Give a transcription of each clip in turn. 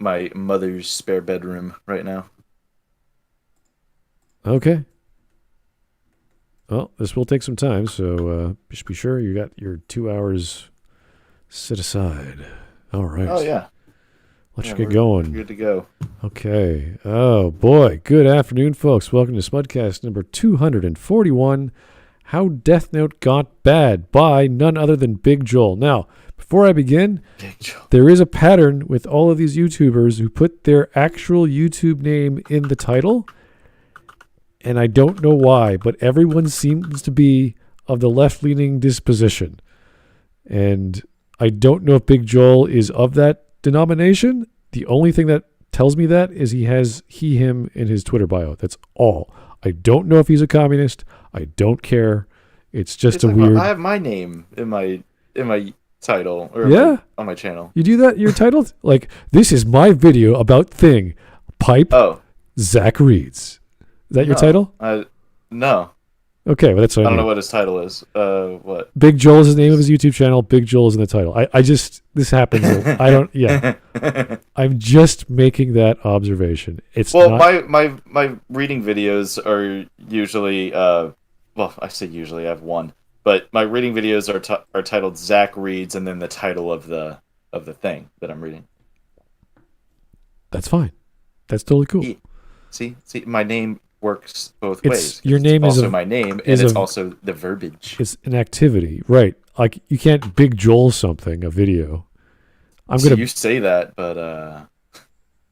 my mother's spare bedroom right now. Okay. Well, this will take some time, so just be sure you got your 2 hours set aside. All Oh right. yeah, Let's yeah, get we're going. good to go. Okay. Oh, boy. Good afternoon, folks. Welcome to Smudcast number 241, How Death Note Got Bad by none other than Big Joel. Now, before I begin, Big Joe. there is a pattern with all of these YouTubers who put their actual YouTube name in the title, and I don't know why, but everyone seems to be of the left-leaning disposition. And I don't know if Big Joel is of that denomination. The only thing that tells me that is he has him in his Twitter bio. That's all. I don't know if he's a communist. I don't care. It's just a I weird. have my name in my title or Yeah, on my channel. you do that. You're titled like this is my video about thing. Pipe Oh Zach reads. Is that your no, title? no. Okay, well that's what I I don't know mean. what his title is. What? Big Joel is the name of his YouTube channel. Big Joel is in the title. I just this happens. I don't. Yeah, I'm just making that observation. It's Well, not. my reading videos are usually well, I say usually I have one, but my reading videos are titled Zach Reads and then the title of the thing that I'm reading. That's fine. That's totally cool. See, my name works both It's ways. your It's name is also a my name and is it's a also the verbiage. it's an activity, right? Like you can't Big Joel something a video. I'm So gonna you say that, but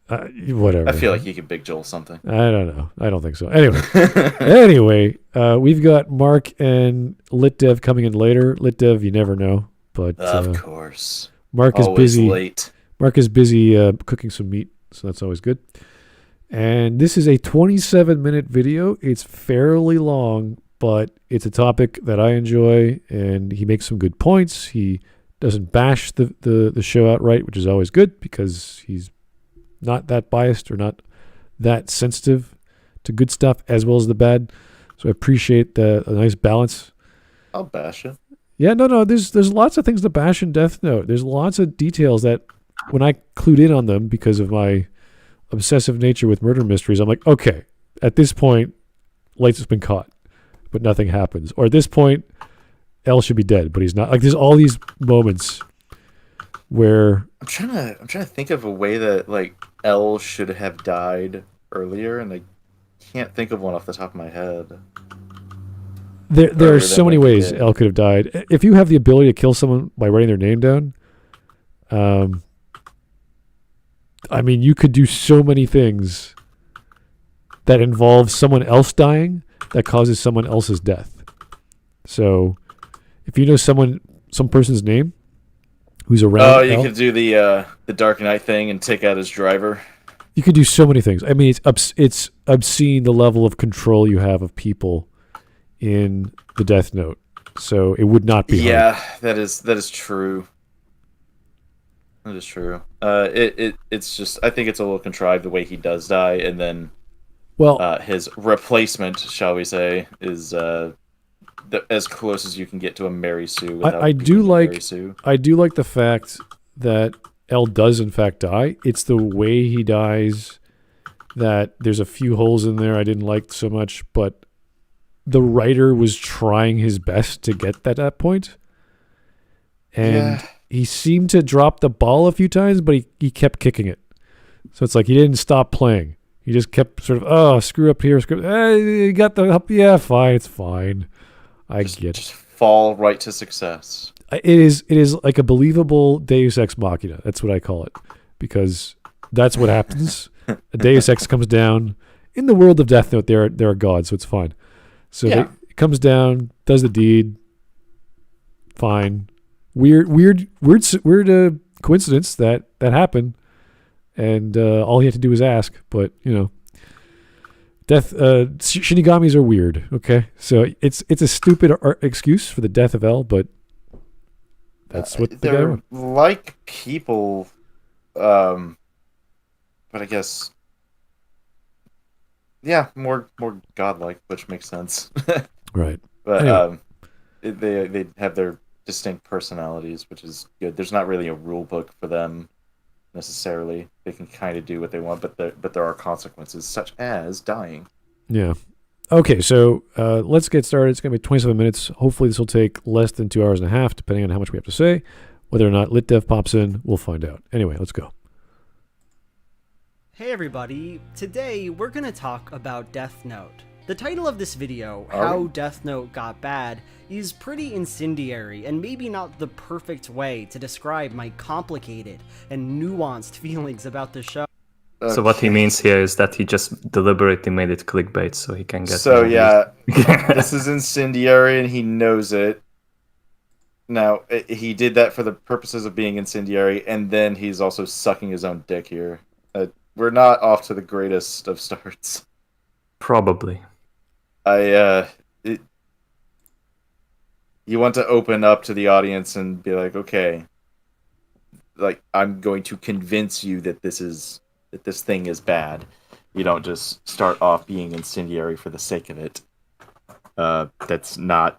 I whatever. feel like you could Big Joel something. I don't know. I don't think so. Anyway, we've got Mark and LitDev coming in later. LitDev, you never know, but Of course. Mark is Always busy. late. Mark is busy cooking some meat, so that's always good. And this is a 27-minute video. It's fairly long, but it's a topic that I enjoy, and he makes some good points. He doesn't bash the show outright, which is always good because he's not that biased or not that sensitive to good stuff as well as the bad. So I appreciate the a nice balance. I'll bash it. Yeah, no. There's lots of things to bash in Death Note. There's lots of details that when I clued in on them because of my obsessive nature with murder mysteries, I'm like, okay, at this point, Lights has been caught, but nothing happens. Or at this point, L should be dead, but he's not. Like, there's all these moments where I'm trying to think of a way that like L should have died earlier, and I can't think of one off the top of my head. there are Earlier so than many what he ways did. L could have died. If you have the ability to kill someone by writing their name down, um, I mean, you could do so many things that involve someone else dying that causes someone else's death. So, if you know some person's name who's Oh, around you L, could do the Dark Knight thing and take out his driver. you could do so many things. I mean, it's obscene the level of control you have of people in the Death Note. So it would not be hard. Yeah, that is true. That is true. It's just I think it's a little contrived the way he does die, and then Well, his replacement, shall we say, is as close as you can get to a Mary Sue without I do becoming Mary like Sue. I do like the fact that L does in fact die. It's the way he dies that there's a few holes in there I didn't like so much, but the writer was trying his best to get that point. And Yeah. he seemed to drop the ball a few times, but he kept kicking it. So it's like he didn't stop playing. He just kept sort of, oh, screw up here, screw up. You got the up. Yeah, fine, it's fine. I get it. Just fall right to success. It is like a believable Deus Ex Machina. That's what I call it, because that's what happens. A Deus Ex comes down. In the world of Death Note, there are gods, so it's fine. So Yeah. it comes down, does the deed. Fine. Weird coincidence that happened, and all he had to do was ask. But Shinigamis are weird. Okay, so it's a stupid excuse for the death of L, but that's what the guy They're wrote. like people, but I guess yeah, more godlike, which makes sense. Right. But Anyway, they have their distinct personalities, which is good. There's not really a rule book for them necessarily. They can kind of do what they want, but there are consequences, such as dying. Yeah. Okay, so let's get started. It's going to be 27 minutes. Hopefully this will take less than 2 hours and a half, depending on how much we have to say. Whether or not LitDev pops in, we'll find out. Anyway, let's go. Hey everybody, today we're going to talk about Death Note. The title of this video, How Death Note Got Bad, is pretty incendiary and maybe not the perfect way to describe my complicated and nuanced feelings about the show. Okay. So what he means here is that he just deliberately made it clickbait so he can get... So yeah, this is incendiary and he knows it. Now, he did that for the purposes of being incendiary, and then he's also sucking his own dick here. We're not off to the greatest of starts. Probably. You want to open up to the audience and be like, okay, like, I'm going to convince you that this thing is bad. You don't just start off being incendiary for the sake of it. That's more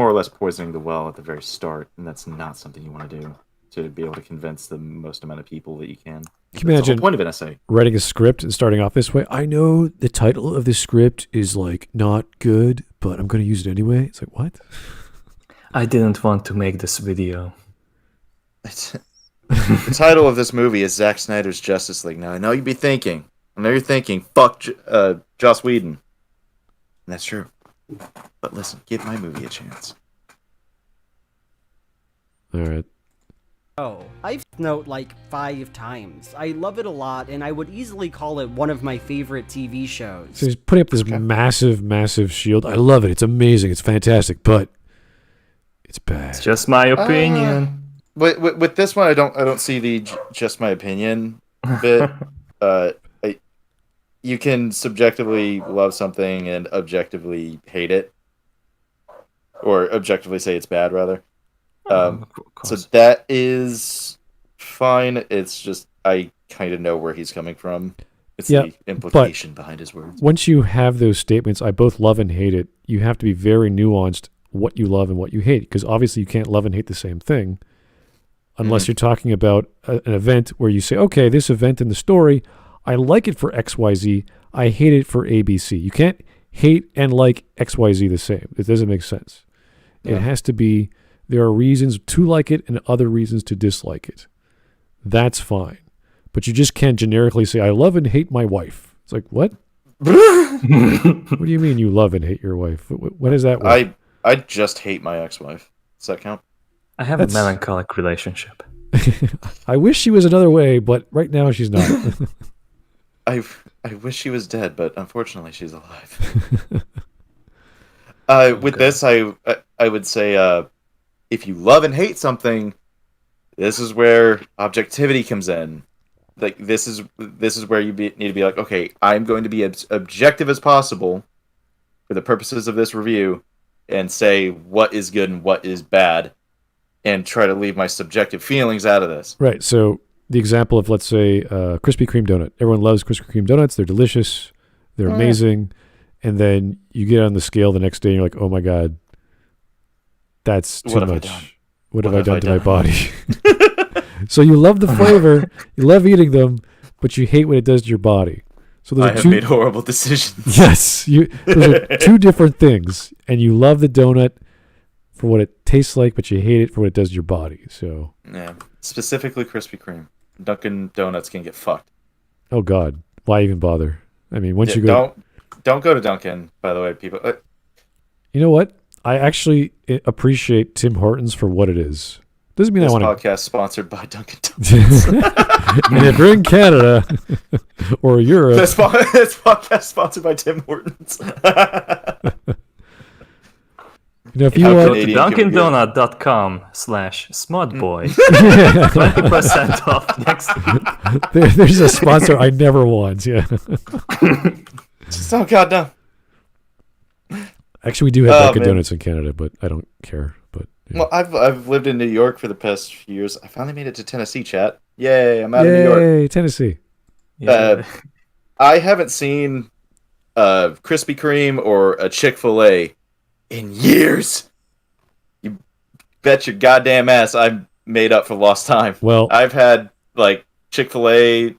or less poisoning the well at the very start, and that's not something you want to do to be able to convince the most amount of people that you can. Can you imagine the whole point of an essay? Writing a script and starting off this way? I know the title of this script is like not good, but I'm going to use it anyway. It's like, what? I didn't want to make this video. The title of this movie is Zack Snyder's Justice League. Now, I know you're thinking, fuck Joss Whedon. And that's true. But listen, give my movie a chance. All right. Oh, I've Death Note like 5 times. I love it a lot, and I would easily call it one of my favorite TV shows. So he's putting up this massive shield. I love it. It's amazing. It's fantastic, but it's bad. It's just my opinion. With this one, I don't see the just my opinion bit. You can subjectively love something and objectively hate it, or objectively say it's bad, rather. So that is fine. It's just I kind of know where he's coming from. It's the implication behind his words. Once you have those statements, I both love and hate it, you have to be very nuanced what you love and what you hate, because obviously you can't love and hate the same thing unless you're talking about an event where you say, okay, this event in the story, I like it for XYZ, I hate it for ABC. You can't hate and like XYZ the same. It doesn't make sense. Yeah. It has to be, there are reasons to like it and other reasons to dislike it. That's fine. But you just can't generically say, I love and hate my wife. It's like, what? What do you mean you love and hate your wife? What is that? I just hate my ex-wife. Does that count? I have a melancholic relationship. I wish she was another way, but right now she's not. I wish she was dead, but unfortunately she's alive. With this, I would say, if you love and hate something, this is where objectivity comes in. Like this is where you need to be like, okay, I'm going to be as objective as possible for the purposes of this review, and say what is good and what is bad, and try to leave my subjective feelings out of this. Right. So the example of, let's say, Krispy Kreme donut. Everyone loves Krispy Kreme donuts. They're delicious. They're amazing. And then you get on the scale the next day and you're like, oh my God, that's too much. What have I done to my body? So you love the flavor, you love eating them, but you hate what it does to your body. So those I have made horrible decisions. Yes. Those are two different things. And you love the donut for what it tastes like, but you hate it for what it does to your body. So yeah, specifically Krispy Kreme. Dunkin' Donuts can get fucked. Oh God, why even bother? I mean, once you go, don't go to Dunkin'. By the way, people. You know what? I actually appreciate Tim Hortons for what it is. Doesn't mean this I want to. Podcast sponsored by Dunkin' Donuts. And if you're in Canada or Europe, this podcast sponsored by Tim Hortons. You know, if you want to DunkinDonut.com/smudboy, 20% off next week. There's a sponsor I never want. Yeah. Oh God, no. Actually, we do have Dunkin' Donuts in Canada, but I don't care. But yeah. Well, I've lived in New York for the past few years. I finally made it to Tennessee, chat. Yay! I'm out of New York. Yay, Tennessee. Yeah. I haven't seen Krispy Kreme or a Chick-fil-A in years. You bet your goddamn ass I'm made up for lost time. Well, I've had like Chick-fil-A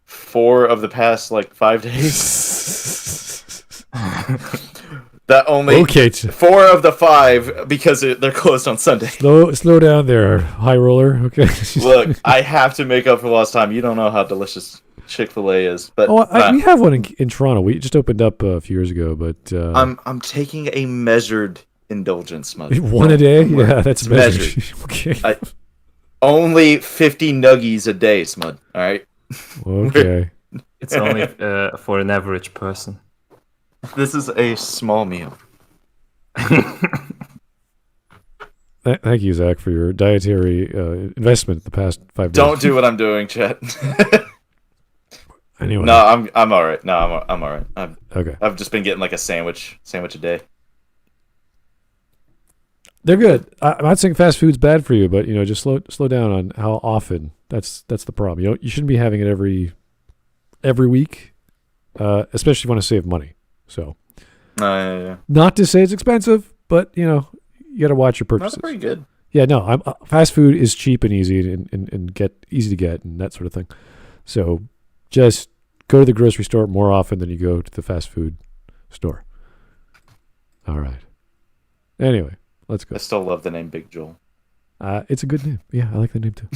4 of the past like 5 days. That only okay. 4 of the 5 because they're closed on Sunday. Slow down there, high roller. Okay. Look, I have to make up for lost time. You don't know how delicious Chick-fil-A is, but we have one in Toronto. We just opened up a few years ago, but I'm taking a measured indulgence, Smudge. One a day. Yeah, that's measured. Okay. Only 50 nuggies a day, Smud. All right. Okay. It's only for an average person. This is a small meal. Thank you, Zach, for your dietary investment the past 5 days. Don't do what I'm doing, Chet. Anyway. No, I'm all right. No, I'm all right. Okay. I've just been getting like a sandwich a day. They're good. I'm not saying fast food's bad for you, but just slow down on how often. That's the problem. You shouldn't be having it every week, especially if you want to save money. So, Yeah. not to say it's expensive, but you got to watch your purchases. That's pretty good. Yeah, no. Fast food is cheap and easy and easy to get and that sort of thing. So, just go to the grocery store more often than you go to the fast food store. All right. Anyway, let's go. I still love the name Big Joel. It's a good name. Yeah, I like the name too.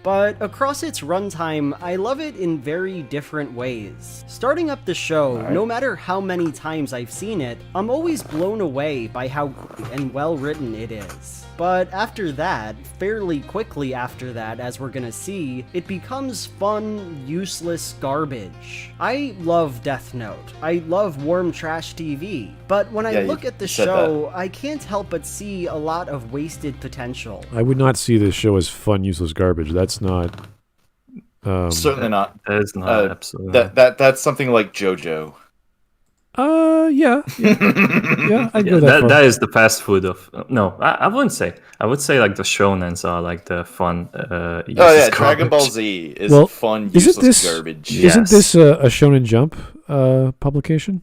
But across its runtime, I love it in very different ways. Starting up the show, no matter how many times I've seen it, I'm always blown away by how great and well written it is. But after that, fairly quickly after that, as we're gonna see, it becomes fun, useless garbage. I love Death Note. I love warm trash TV. But when I look at the show, I can't help but see a lot of wasted potential. I would not see this show as fun, useless garbage. That's not. Certainly not. That is not absolutely. That's something like JoJo. Yeah, I'd go that far. That is the fast food of no. I wouldn't say. I would say like the shonens are like the fun. Dragon Ball Z is fun, useless garbage. Isn't this a Shonen Jump publication?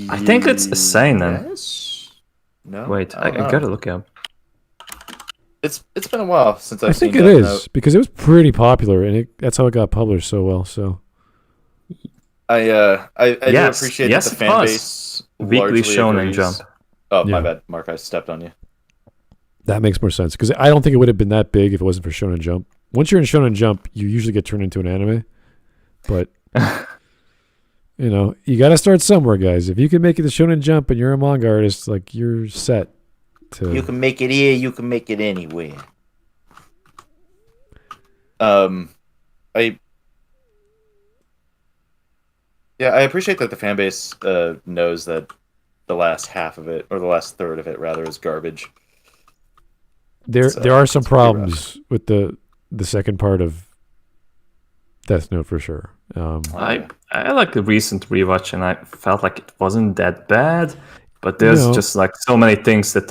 I think it's a seinen. Yes. No. Wait, I gotta look up. It's been a while since I've seen it is because it was pretty popular and that's how it got published so well. So. I do appreciate that the fan base Weekly Shonen agrees. Jump. Oh, my bad, Mark. I stepped on you. That makes more sense because I don't think it would have been that big if it wasn't for Shonen Jump. Once you're in Shonen Jump, you usually get turned into an anime, but you got to start somewhere, guys. If you can make it to Shonen Jump and you're a manga artist, like you're set. You can make it here. You can make it anywhere. I appreciate that the fan base knows that the last half of it, or the last third of it, rather, is garbage. There are some problems with the second part of Death Note for sure. I like the recent rewatch, and I felt like it wasn't that bad. But there's just like so many things that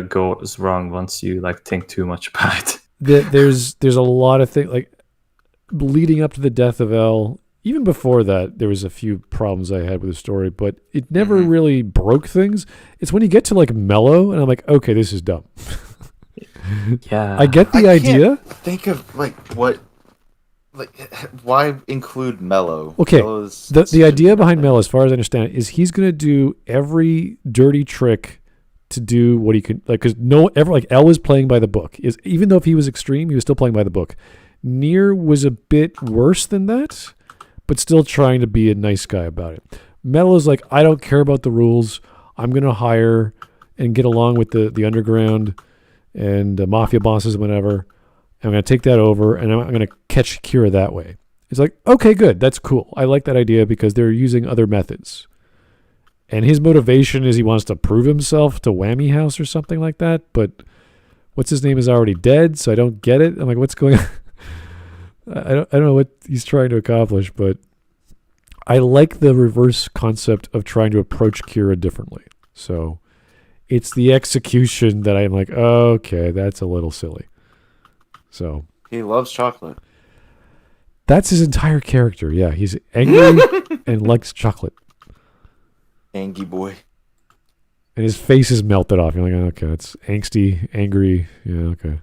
goes wrong once you like think too much about it. There's a lot of things like leading up to the death of L. Even before that, there was a few problems I had with the story, but it never really broke things. It's when you get to like Mellow, and I'm like, okay, this is dumb. Yeah, I get the idea. Think of why include Mellow? Okay, the idea behind Mellow, as far as I understand it, is he's going to do every dirty trick to do what he could, because L was playing by the book. Even though if he was extreme, he was still playing by the book. Nier was a bit worse than that, but still trying to be a nice guy about it. Mellow's like, I don't care about the rules. I'm going to hire and get along with the underground and the mafia bosses and whatever. I'm going to take that over, and I'm going to catch Kira that way. It's like, okay, good. That's cool. I like that idea because they're using other methods. And his motivation is he wants to prove himself to Whammy House or something like that, but what's his name is already dead, so I don't get it. I'm like, what's going on? I don't know what he's trying to accomplish, but I like the reverse concept of trying to approach Kira differently. So it's the execution that I'm like, okay, that's a little silly. So he loves chocolate. That's his entire character. Yeah, he's angry and likes chocolate. Angie boy. And his face is melted off. You're like, oh, okay, it's angsty, angry. Yeah, okay.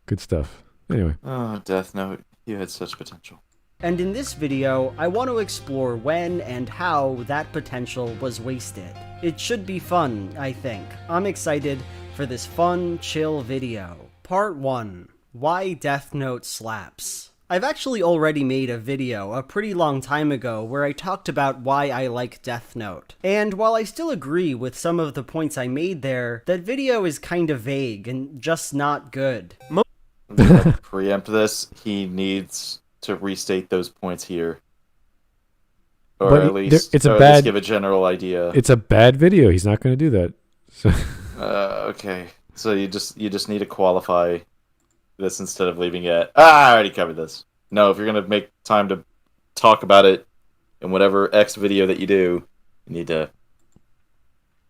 Good stuff. Anyway. Oh, Death Note. You had such potential. And in this video, I want to explore when and how that potential was wasted. It should be fun, I think. I'm excited for this fun, chill video. Part 1. Why Death Note slaps. I've actually already made a video a pretty long time ago where I talked about why I like Death Note. And while I still agree with some of the points I made there, that video is kind of vague and just not good. I'm gonna preempt this. He needs to restate those points here. Or But at least, it's a or at bad- least give a general idea. It's a bad video. He's not going to do that. So Okay. So you just need to qualify this instead of leaving it. I already covered this. No, if you're gonna make time to talk about it in whatever X video that you do, you need to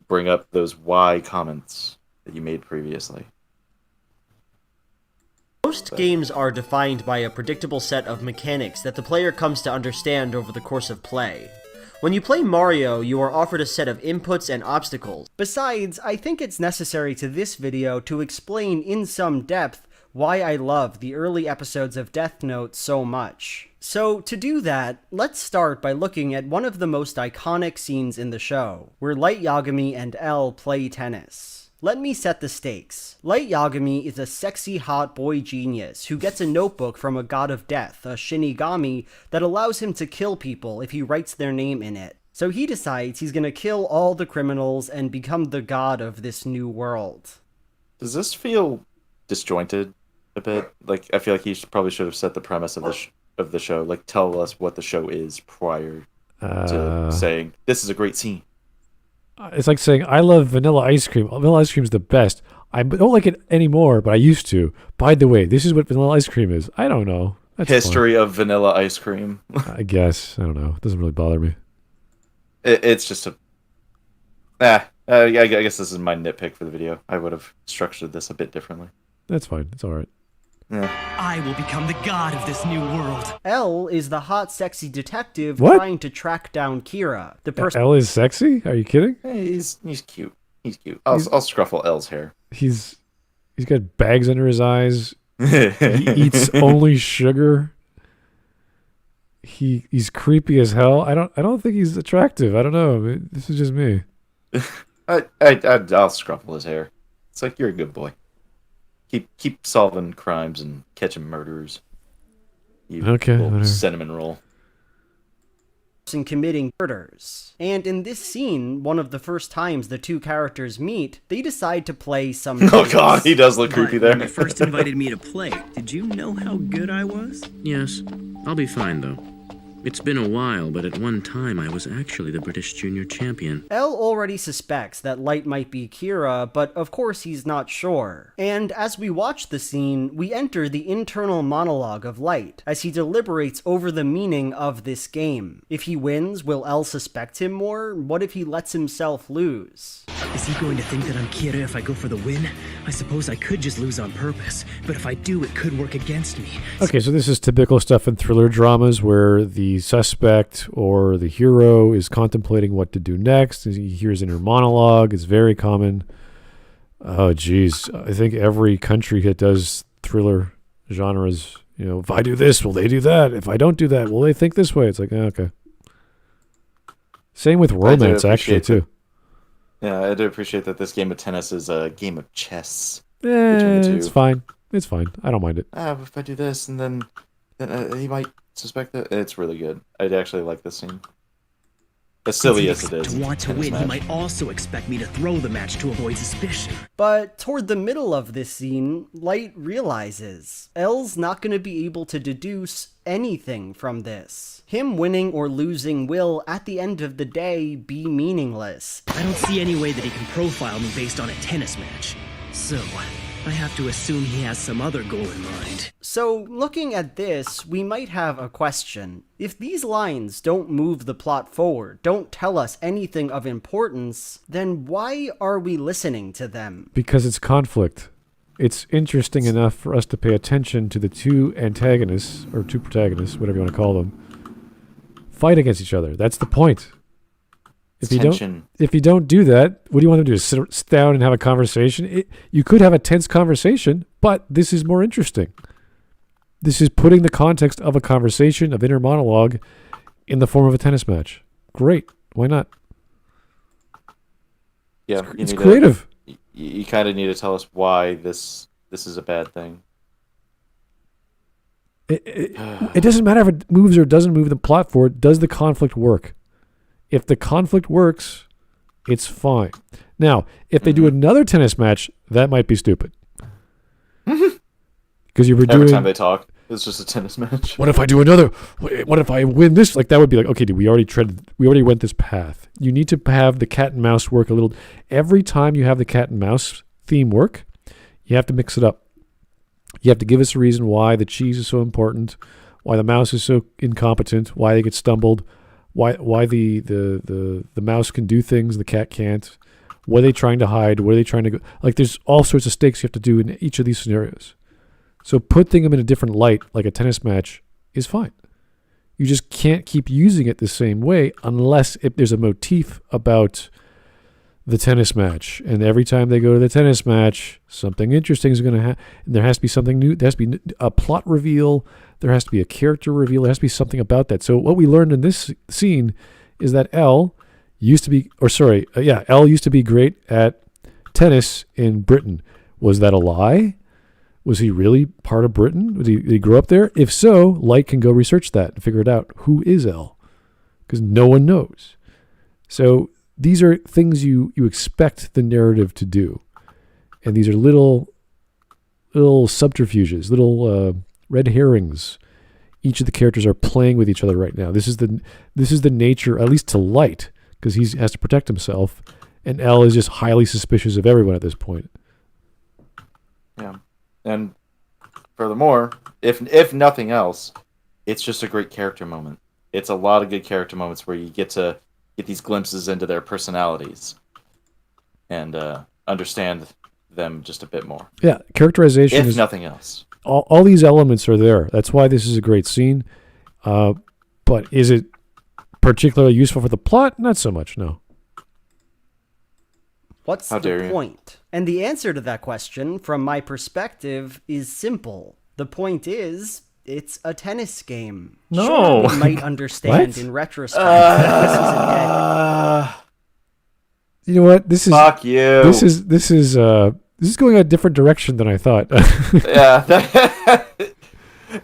bring up those why comments that you made previously. Most games are defined by a predictable set of mechanics that the player comes to understand over the course of play. When you play Mario, you are offered a set of inputs and obstacles. Besides, I think it's necessary to this video to explain in some depth why I love the early episodes of Death Note so much. So, to do that, let's start by looking at one of the most iconic scenes in the show, where Light Yagami and L play tennis. Let me set the stakes. Light Yagami is a sexy hot boy genius who gets a notebook from a god of death, a Shinigami, that allows him to kill people if he writes their name in it. So he decides he's gonna kill all the criminals and become the god of this new world. Does this feel disjointed a bit? Like, I feel like he probably should have set the premise of the show. Like, tell us what the show is prior to saying, this is a great scene. it's like saying, I love vanilla ice cream. Vanilla ice cream's the best. I don't like it anymore, but I used to. By the way, this is what vanilla ice cream is. I don't know. That's History of vanilla ice cream. fine. I guess. I don't know. It doesn't really bother me. It's just a... I guess this is my nitpick for the video. I would have structured this a bit differently. That's fine. It's all right. Yeah. I will become the god of this new world. L is the hot, sexy detective What? trying to track down Kira, the person. L is sexy? Are you kidding? Hey, he's cute. He's cute. I'll scruffle L's hair. He's got bags under his eyes. He eats only sugar. He's creepy as hell. I don't think he's attractive. I don't know. I mean, this is just me. I'll scruffle his hair. It's like, you're a good boy. Keep solving crimes and catching murderers. You Okay, little whatever. cinnamon roll. Committing murders. And in this scene, one of the first times the two characters meet, they decide to play some Oh games. god, he does look creepy But when there. you first invited me to play, did you know how good I was? Yes, I'll be fine though. It's been a while, but at one time I was actually the British junior champion. L already suspects that Light might be Kira, but of course he's not sure. And as we watch the scene, we enter the internal monologue of Light, as he deliberates over the meaning of this game. If he wins, will L suspect him more? What if he lets himself lose? Is he going to think that I'm Kira if I go for the win? I suppose I could just lose on purpose, but if I do, it could work against me. Okay, so this is typical stuff in thriller dramas where the suspect or the hero is contemplating what to do next. He hears inner monologue. It's very common. Oh, geez. I think every country that does thriller genres, if I do this, will they do that? If I don't do that, will they think this way? It's like, okay. Same with romance, actually, appreciate too. Yeah, I do appreciate that this game of tennis is a game of chess. It's fine. It's fine. I don't mind it. If I do this, and then he might suspect that. It's really good. I actually like this scene. As silly as it is. To want to tennis win, he match. might also expect me to throw the match to avoid suspicion. But toward the middle of this scene, Light realizes L's not going to be able to deduce anything from this. Him winning or losing will, at the end of the day, be meaningless. I don't see any way that he can profile me based on a tennis match. So, I have to assume he has some other goal in mind. So, looking at this, we might have a question. If these lines don't move the plot forward, don't tell us anything of importance, then why are we listening to them? Because it's conflict. It's interesting enough for us to pay attention to the two antagonists, or two protagonists, whatever you want to call them, fight against each other. That's the point. tension. If you don't do that, what do you want them to do? Sit down and have a conversation? You could have a tense conversation, but this is more interesting. This is putting the context of a conversation, of inner monologue, in the form of a tennis match. Great. Why not? Yeah, it's creative. You kind of need to tell us why this is a bad thing. It doesn't matter if it moves or doesn't move the plot forward. Does the conflict work? If the conflict works, it's fine. Now, if they do another tennis match, that might be stupid. Because you were doing... Every time they talk, it's just a tennis match. What if I do another? What if I win this? Like, that would be like, okay, dude, we already went this path. You need to have the cat and mouse work a little. Every time you have the cat and mouse theme work, you have to mix it up. You have to give us a reason why the cheese is so important, why the mouse is so incompetent, why they get stumbled, why the mouse can do things the cat can't. What are they trying to hide? What are they trying to go? Like, there's all sorts of stakes you have to do in each of these scenarios. So putting them in a different light, like a tennis match, is fine. You just can't keep using it the same way unless if there's a motif about the tennis match. And every time they go to the tennis match, something interesting is going to happen. There has to be something new. There has to be a plot reveal. There has to be a character reveal. There has to be something about that. So what we learned in this scene is that L used to be great at tennis in Britain. Was that a lie? Was he really part of Britain? Did he grow up there? If so, Light can go research that and figure it out. Who is L? Because no one knows. So these are things you expect the narrative to do. And these are little subterfuges, little red herrings. Each of the characters are playing with each other right now. This is the nature, at least to Light, because he has to protect himself. And L is just highly suspicious of everyone at this point. Yeah. And furthermore, if nothing else, it's just a great character moment. It's a lot of good character moments where you get to get these glimpses into their personalities and understand them just a bit more. Yeah, characterization if nothing else. All these elements are there. That's why this is a great scene. But is it particularly useful for the plot? Not so much, no. What's the point? And the answer to that question, from my perspective, is simple. The point is, it's a tennis game. No. Sure, we might understand in retrospect that this is a dead... You know what? This is fuck you. This is going a different direction than I thought. Yeah.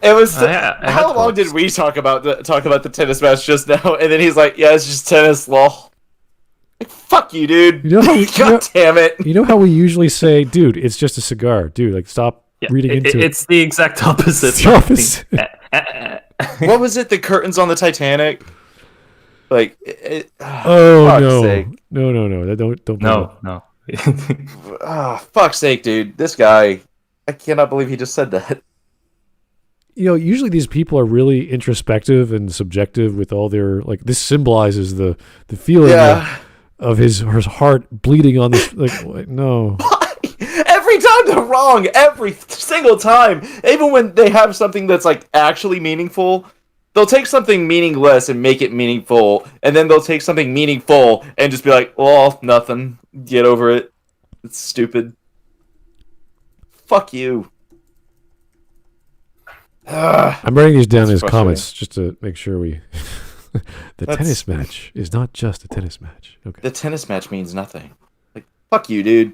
It was. How long did we talk about the tennis match just now? And then he's like, "Yeah, it's just tennis, lol." Like, fuck you, dude. You know how God damn it. You know how we usually say, "Dude, it's just a cigar." Dude, like, stop reading into it. It's the exact opposite. It's the opposite. What was it? The curtains on the Titanic. Like, no. Sake. No. Don't. No. Fuck's sake, dude. This guy. I cannot believe he just said that. You know, usually these people are really introspective and subjective with all their, like, this symbolizes the feeling of his heart bleeding on this. Like, no. Every time they're wrong. Every single time. Even when they have something that's, like, actually meaningful, they'll take something meaningless and make it meaningful, and then they'll take something meaningful and just be like, well, nothing. Get over it. It's stupid. Fuck you. I'm writing these down as comments just to make sure we... tennis match is not just a tennis match. Okay. The tennis match means nothing. Like, fuck you, dude.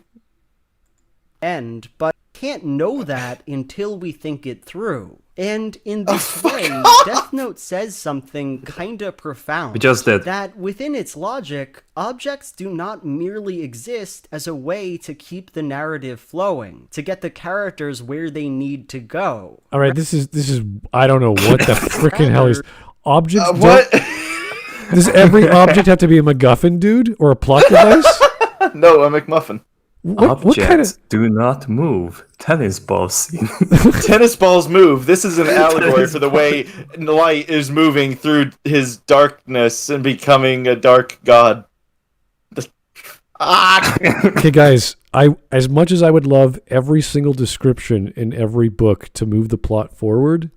But can't know that until we think it through. And in this way, Death Note says something kinda profound. We just did. That within its logic, objects do not merely exist as a way to keep the narrative flowing, to get the characters where they need to go. All right, this is I don't know what the freaking hell is. Objects what? Does every object have to be a MacGuffin, dude? Or a plot device? No, a McMuffin. What kind of... do not move. Tennis balls scene. Tennis balls move. This is an allegory for the way Light is moving through his darkness and becoming a dark god. Okay, guys. As much as I would love every single description in every book to move the plot forward,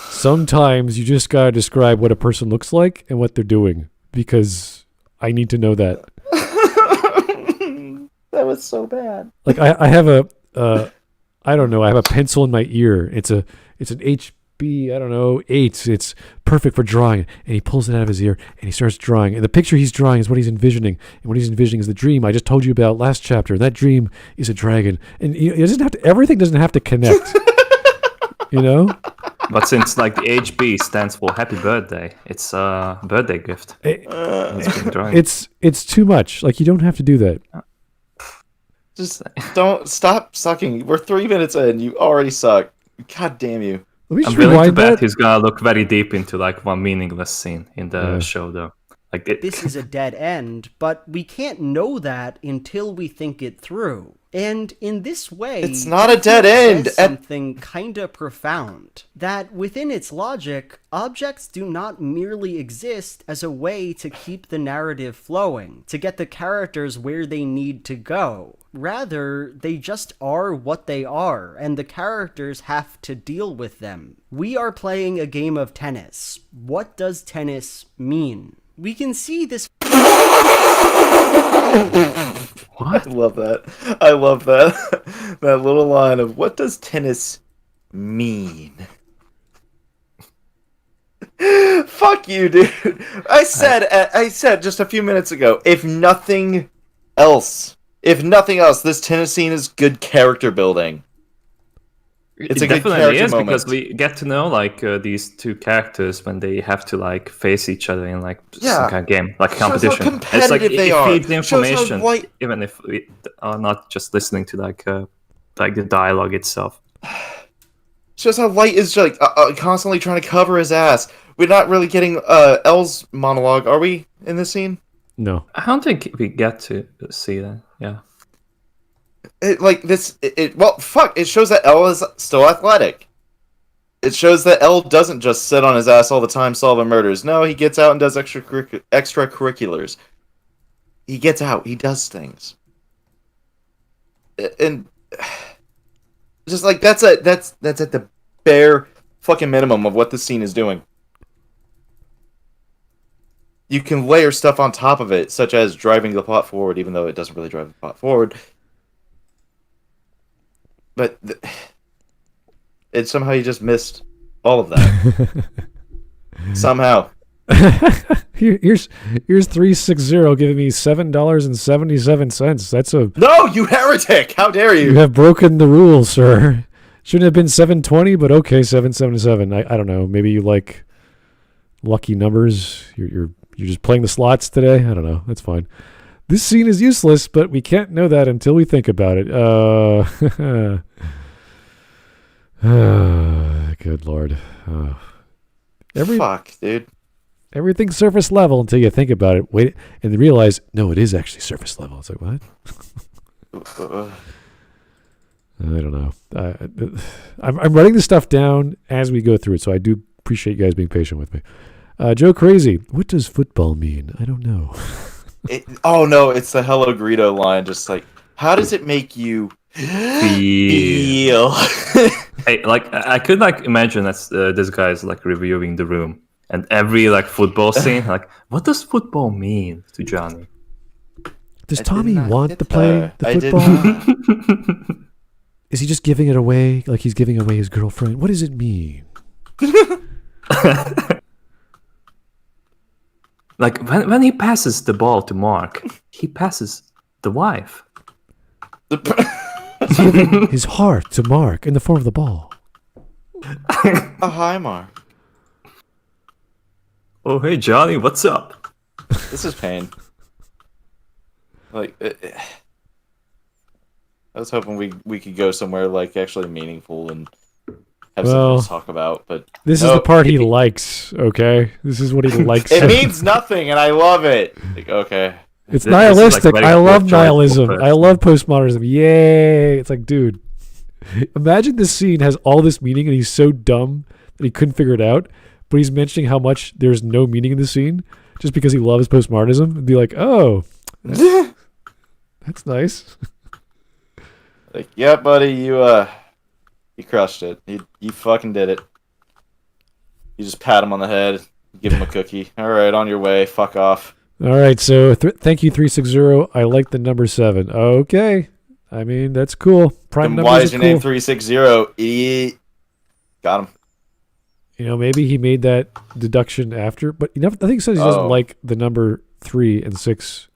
sometimes you just gotta describe what a person looks like and what they're doing, because I need to know that. That was so bad. Like I have a I don't know, I have a pencil in my ear. It's an HB, I don't know, 8. It's perfect for drawing. And he pulls it out of his ear and he starts drawing. And the picture he's drawing is what he's envisioning. And what he's envisioning is the dream I just told you about last chapter. And that dream is a dragon. And it doesn't have to, everything doesn't have to connect. You know? But since like the HB stands for Happy Birthday, it's a birthday gift. It's too much. Like, you don't have to do that. Just don't stop sucking. We're 3 minutes in. You already suck. God damn you. Let me just I'm willing to rewind bet that. he's gonna look very deep into like one meaningless scene in the show, though. Like This is a dead end, but we can't know that until we think it through. And in this way, it's not a dead end. Something kinda profound. That within its logic, objects do not merely exist as a way to keep the narrative flowing, to get the characters where they need to go. Rather, they just are what they are, and the characters have to deal with them. We are playing a game of tennis. What does tennis mean? We can see this. What? I love that. I love that. That little line of what does tennis mean? Fuck you, dude. I said just a few minutes ago, if nothing else, this tennis scene is good character building. It's a good definitely character is moment. because we get to know like these two characters when they have to like face each other in like some kind of game, like a competition. Shows how competitive it's like they it are. feeds the information, White... even if we are not just listening to like the dialogue itself. Shows how Light is like constantly trying to cover his ass. We're not really getting L's monologue, are we, in this scene? No. I don't think we get to see that. Yeah. Well, fuck, it shows that L is still athletic. It shows that L doesn't just sit on his ass all the time solving murders. No, he gets out and does extracurriculars. He gets out, he does things. And just like that's at the bare fucking minimum of what this scene is doing. You can layer stuff on top of it, such as driving the plot forward, even though it doesn't really drive the plot forward. But somehow you just missed all of that. Somehow. Here's 360 giving me $7.77. That's a No, you heretic! How dare you? You have broken the rules, sir. Shouldn't have been 720, but okay, 777. I don't know. Maybe you like lucky numbers. You're just playing the slots today. I don't know. That's fine. This scene is useless, but we can't know that until we think about it. Good lord. Fuck, dude. Everything's surface level until you think about it. Wait, and then realize, no, it is actually surface level. It's like, what? I don't know. I'm writing this stuff down as we go through it, so I do appreciate you guys being patient with me. Joe Crazy, what does football mean? I don't know. Oh no, it's the Hello Greedo line. Just like, how does it make you feel? Hey, like I could like imagine that this guy is like reviewing The Room, and every like football scene, like, what does football mean to Johnny? Does Tommy want to play the football? Is he just giving it away, like he's giving away his girlfriend? What does it mean? Like when he passes the ball to Mark, he passes the wife. He's giving his heart to Mark in the form of the ball. Oh, hi, Mark. Oh, hey, Johnny, what's up? This is pain. Like, I was hoping we could go somewhere like actually meaningful and have something to talk about, but this is the part he likes. Okay, this is what he likes. It means nothing, and I love it. Like, okay, it's nihilistic. Like I love nihilism. I love postmodernism. Yay! It's like, dude, imagine this scene has all this meaning, and he's so dumb that he couldn't figure it out. But he's mentioning how much there's no meaning in the scene just because he loves postmodernism. And be like, oh, that's nice. Like, yeah, buddy, you crushed it. You fucking did it. You just pat him on the head, give him a cookie. All right, on your way. Fuck off. All right, so thank you 360. I like the number 7. Okay, I mean that's cool. Prime Then numbers why are is your cool. name 360? Idiot. Got him. You know, maybe he made that deduction after, but I think he says he doesn't like the number 3 and 6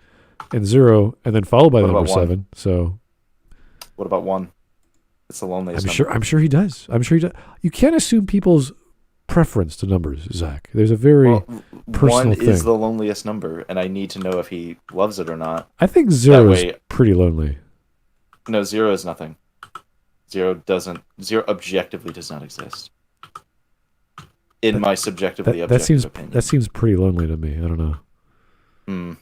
and 0, and then followed by the number 7. So, what about 1? It's the loneliest. I'm sure he does. You can't assume people's preference to numbers, Zach. There's a very personal 1 thing. is the loneliest number, and I need to know if he loves it or not. I think 0 is pretty lonely. No, 0 is nothing. 0 objectively does not exist. In my subjectively objective opinion. That seems pretty lonely to me. I don't know.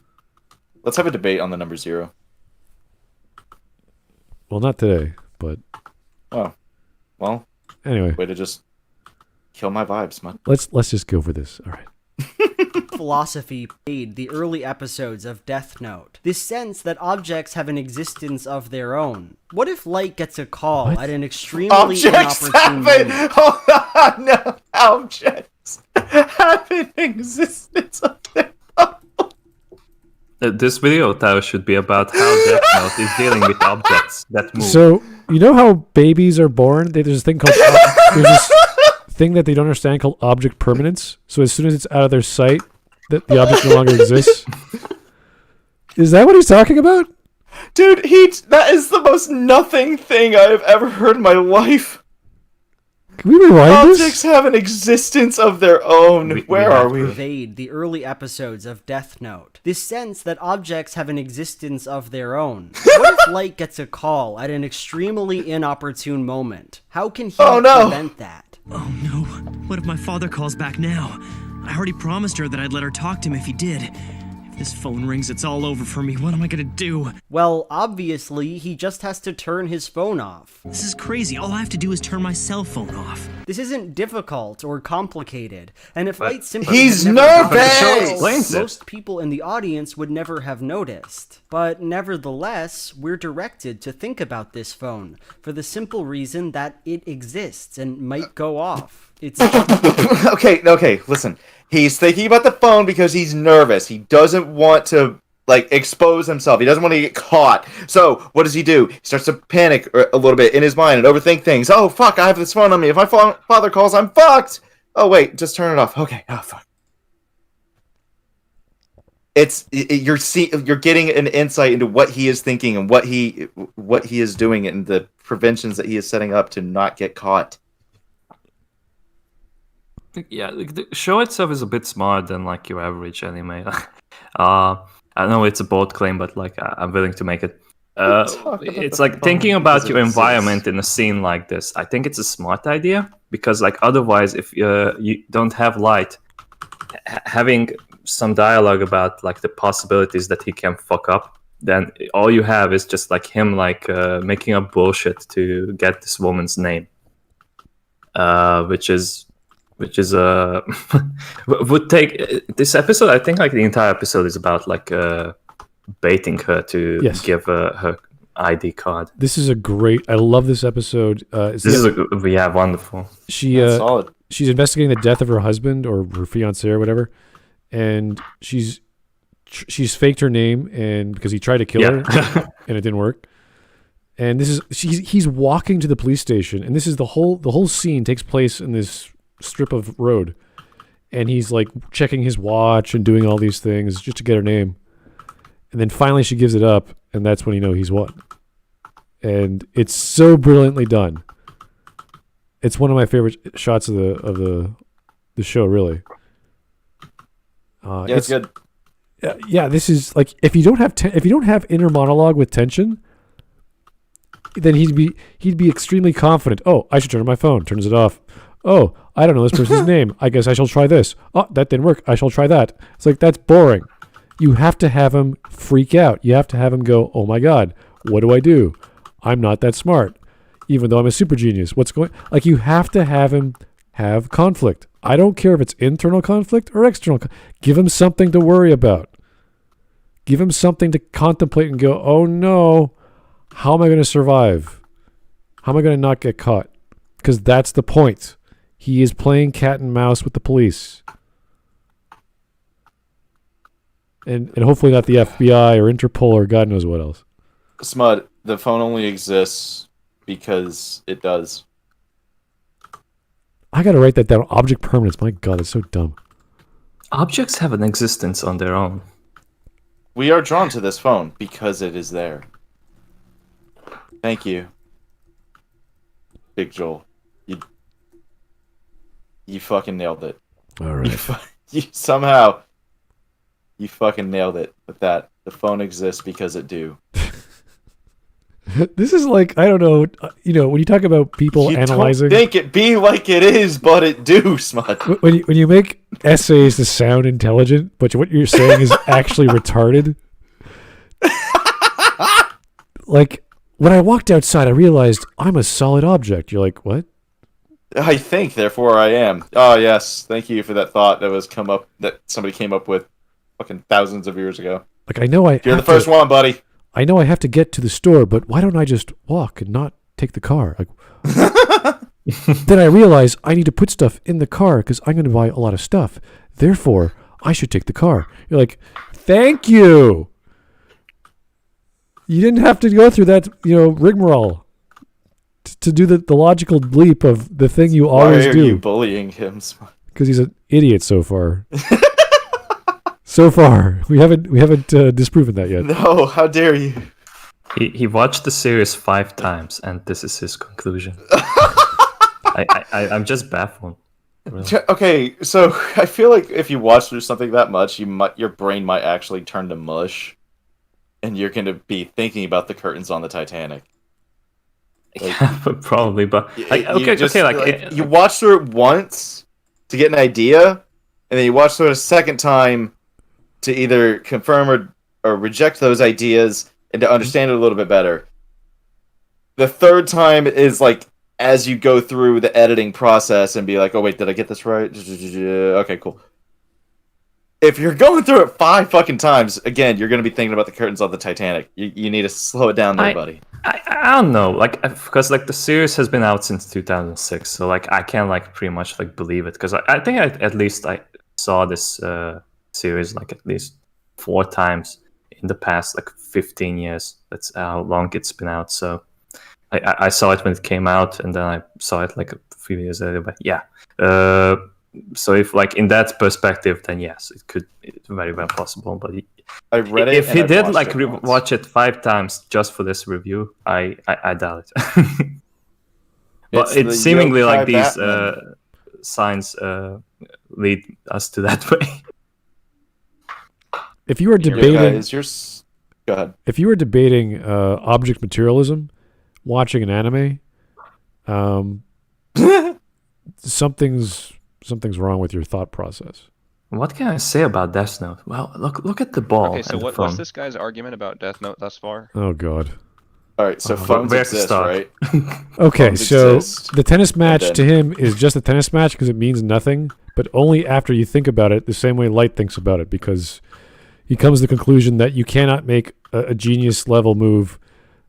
Let's have a debate on the number 0. Well, not today, but... Oh. Well. Anyway. Way to just kill my vibes, man. Let's just go for this. All right. Philosophy made the early episodes of Death Note. This sense that objects have an existence of their own. What if light gets a call at an extremely inopportune moment? Hold on, no. Objects have an existence of their own. This video, Tao, should be about how Death Note is dealing with objects that move. So, you know how babies are born? There's this thing called... there's this thing that they don't understand called object permanence. So as soon as it's out of their sight, that the object no longer exists. Is that what he's talking about? Dude, that is the most nothing thing I've ever heard in my life. Can we rewind Objects have an existence of their own. Where are we? Pervade the early episodes of Death Note. This sense that objects have an existence of their own. What if light gets a call at an extremely inopportune moment? How can he prevent that? Oh no, what if my father calls back now? I already promised her that I'd let her talk to him if he did. If this phone rings, it's all over for me. What am I gonna do? Well, obviously, he just has to turn his phone off. This is crazy. All I have to do is turn my cell phone off. This isn't difficult or complicated, and if light simply he's had never nervous! gone Show off, explains it. most people in the audience would never have noticed. But nevertheless, we're directed to think about this phone for the simple reason that it exists and might go off. It's Okay, listen. He's thinking about the phone because he's nervous. He doesn't want to, expose himself. He doesn't want to get caught. So, what does he do? He starts to panic a little bit in his mind and overthink things. Oh, fuck, I have this phone on me. If my father calls, I'm fucked! Oh, wait, just turn it off. Okay, oh, fuck. You're getting an insight into what he is thinking and what he is doing and the preventions that he is setting up to not get caught. Yeah, the show itself is a bit smarter than your average anime. I know it's a bold claim, but I'm willing to make it. It's thinking about your environment in a scene like this. I think it's a smart idea because otherwise, if you don't have light, having some dialogue about the possibilities that he can fuck up, then all you have is just him making up bullshit to get this woman's name, which is would take this episode. I think the entire episode is about baiting her to give her ID card. This is I love this episode. Wonderful. Solid. She's investigating the death of her husband or her fiance or whatever, and she's faked her name and because he tried to kill her and it didn't work. And he's walking to the police station, and this is the whole scene takes place in this strip of road, and he's checking his watch and doing all these things just to get her name, and then finally she gives it up, and that's when he's won. And it's so brilliantly done. It's one of my favorite shots of the show, really. It's good. Yeah, this is if you don't have inner monologue with tension, then he'd be extremely confident. Oh, I should turn on my phone. Turns it off. Oh, I don't know this person's name. I guess I shall try this. Oh, that didn't work. I shall try that. It's that's boring. You have to have him freak out. You have to have him go, oh my God, what do I do? I'm not that smart, even though I'm a super genius. What's going... you have to have him have conflict. I don't care if it's internal conflict or external. Give him something to worry about. Give him something to contemplate and go, oh no, how am I going to survive? How am I going to not get caught? Because that's the point. He is playing cat and mouse with the police. And hopefully not the FBI or Interpol or God knows what else. Smud, the phone only exists because it does. I gotta write that down. Object permanence. My God, that's so dumb. Objects have an existence on their own. We are drawn to this phone because it is there. Thank you, Big Joel. You fucking nailed it. All right. You somehow you fucking nailed it with that. The phone exists because it do. This is like, I don't know, when you talk about people analyzing. Don't think it be like it is, but it do, Smut. When you make essays to sound intelligent, but what you're saying is actually retarded. Like, when I walked outside, I realized I'm a solid object. You're like, what? I think, therefore I am. Oh yes, thank you for that thought that somebody came up with fucking thousands of years ago. Like, I know You're the first one, buddy. I know I have to get to the store, but why don't I just walk and not take the car? Like, then I realize I need to put stuff in the car because I'm going to buy a lot of stuff. Therefore, I should take the car. You're like, thank you. You didn't have to go through that, rigmarole to do the logical leap of the thing you always do. Why are you bullying him? Because he's an idiot so far. So far, we haven't disproven that yet. No, how dare you? He watched the series 5 times, and this is his conclusion. I'm just baffled. Really. Okay, so I feel like if you watch through something that much, your brain might actually turn to mush, and you're going to be thinking about the curtains on the Titanic. Like, Yeah, probably, but you watch through it once to get an idea, and then you watch through it a second time to either confirm or reject those ideas and to understand it a little bit better. The third time is like as you go through the editing process and be like, oh wait, did I get this right? Okay, cool. If you're going through it 5 fucking times, again, you're going to be thinking about the curtains on the Titanic. You need to slow it down there, buddy. I don't know, because the series has been out since 2006, so I can't pretty much believe it, because I think at least I saw this series at least 4 times in the past 15 years. That's how long it's been out. So I saw it when it came out, and then I saw it a few years later. But yeah, so if in that perspective, then yes, it's very well possible. But I read it. If he did watch it 5 times just for this review, I doubt it. But it's seemingly these signs lead us to that way. If you were debating, go ahead. If you were debating object materialism, watching an anime, something's wrong with your thought process. What can I say about Death Note? Well, look at the ball. Okay, so what's this guy's argument about Death Note thus far? Oh God. All right, so phones exist, right? Okay, Phones so exist. the tennis match to him is just a tennis match because it means nothing, but only after you think about it the same way Light thinks about it, because he comes to the conclusion that you cannot make a genius level move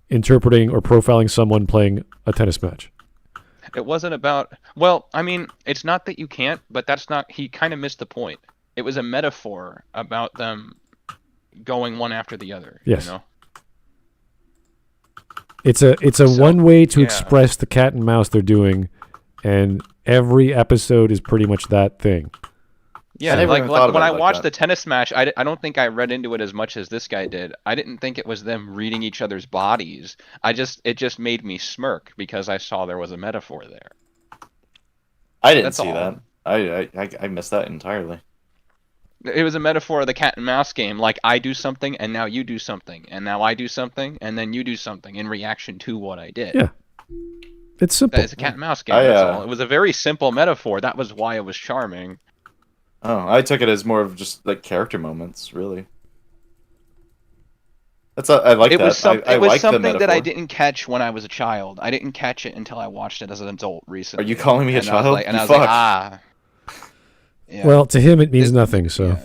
interpreting or profiling someone playing a tennis match. It wasn't about... Well, I mean, it's not that you can't, but that's not... He kind of missed the point. It was a metaphor about them going one after the other. Yes. You know? It's a one way to express the cat and mouse they're doing, and every episode is pretty much that thing. Yeah, when I watched the tennis match, I don't think I read into it as much as this guy did. I didn't think it was them reading each other's bodies. It just made me smirk because I saw there was a metaphor there. I didn't see that. I missed that entirely. It was a metaphor of the cat and mouse game. Like, I do something, and now you do something, and now I do something, and then you do something in reaction to what I did. Yeah. It's simple. It's a cat and mouse game, that's all. It was a very simple metaphor. That was why it was charming. Oh, I took it as more of just character moments, really. I like that. It was like something the that I didn't catch when I was a child. I didn't catch it until I watched it as an adult recently. Are you calling me a child? I was like, ah. Yeah. Well, to him it means nothing. So.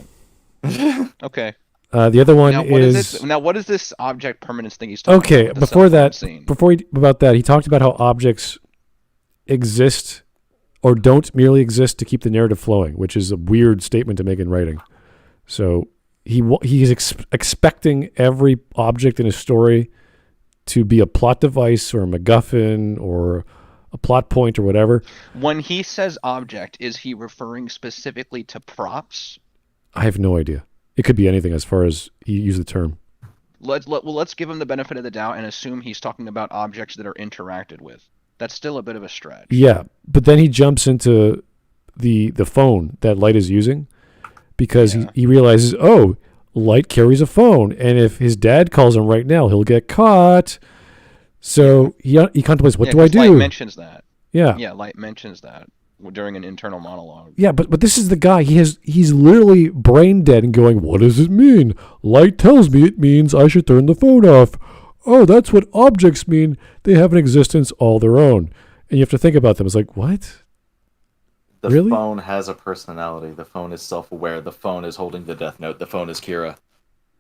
Yeah. Okay. The other one what is this object permanence thing he's talking about? Okay, about that, he talked about how objects exist or don't merely exist to keep the narrative flowing, which is a weird statement to make in writing. So he's expecting every object in his story to be a plot device or a MacGuffin or a plot point or whatever. When he says object, is he referring specifically to props? I have no idea. It could be anything as far as he used the term. Let's give him the benefit of the doubt and assume he's talking about objects that are interacted with. That's still a bit of a stretch. Yeah, but then he jumps into the phone that Light is using because he realizes, oh, Light carries a phone, and if his dad calls him right now, he'll get caught. So he contemplates, what do I do? Light mentions that. Yeah. Yeah, Light mentions that during an internal monologue. Yeah, but this is the guy. He's literally brain dead and going, what does it mean? Light tells me it means I should turn the phone off. Oh, that's what objects mean. They have an existence all their own. And you have to think about them. It's like, what? The really? phone has a personality. The phone is self-aware. The phone is holding the Death Note. The phone is Kira.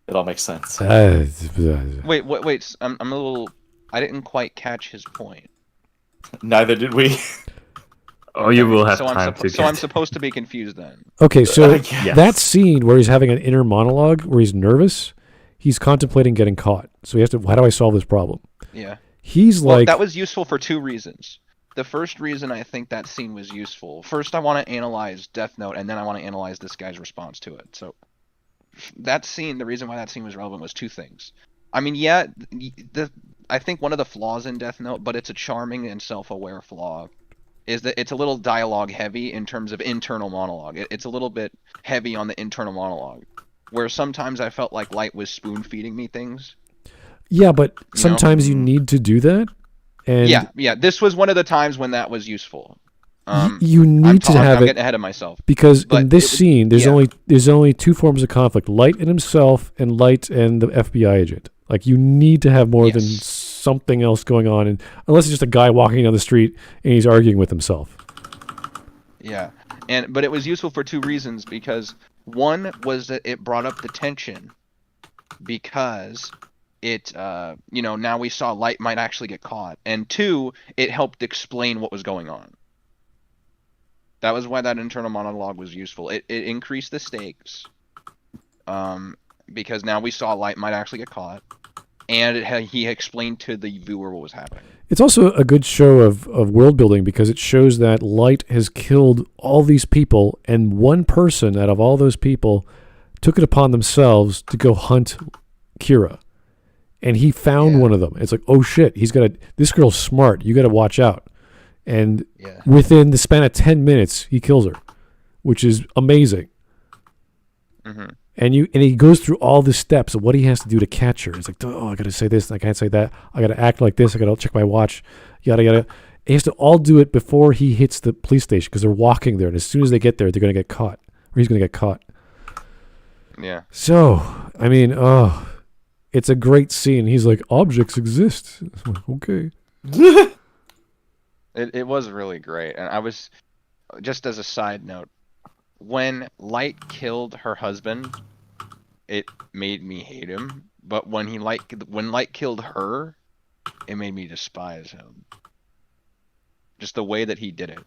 It all makes sense. Wait. I'm a little... I didn't quite catch his point. Neither did we. Oh, you will have time to. So I'm supposed to be confused then. Okay, so that scene where he's having an inner monologue, where he's nervous, he's contemplating getting caught. So he has to, how do I solve this problem? Yeah. He's like... that was useful for two reasons. The first reason I think that scene was useful. First, I want to analyze Death Note, and then I want to analyze this guy's response to it. So that scene, the reason why that scene was relevant was two things. I mean, yeah, I think one of the flaws in Death Note, but it's a charming and self-aware flaw, is that it's a little dialogue heavy in terms of internal monologue. It's a little bit heavy on the internal monologue, where sometimes I felt like Light was spoon-feeding me things. Yeah, but sometimes you need to do that. And yeah. This was one of the times when that was useful. You need to have I'm getting ahead of myself. Because in this scene, there's only two forms of conflict: Light and himself, and Light and the FBI agent. Like, you need to have more than something else going on, and unless it's just a guy walking down the street and he's arguing with himself. Yeah, but it was useful for two reasons. Because one was that it brought up the tension, because it, now we saw Light might actually get caught, and two, it helped explain what was going on. That was why that internal monologue was useful. It increased the stakes, because now we saw Light might actually get caught, and he explained to the viewer what was happening. It's also a good show of world building, because it shows that Light has killed all these people, and one person out of all those people took it upon themselves to go hunt Kira. And he found one of them. It's like, oh shit, this girl's smart. You got to watch out. And within the span of 10 minutes, he kills her, which is amazing. Mm-hmm. And he goes through all the steps of what he has to do to catch her. It's like, oh, I got to say this, and I can't say that. I got to act like this. I got to check my watch. Yada, yada. He has to all do it before he hits the police station, because they're walking there. And as soon as they get there, they're going to get caught. Or he's going to get caught. Yeah. So, I mean, it's a great scene. He's like, objects exist. Like, okay. It was really great. And I was, just as a side note, when Light killed her husband, it made me hate him. But when Light killed her, it made me despise him. Just the way that he did it,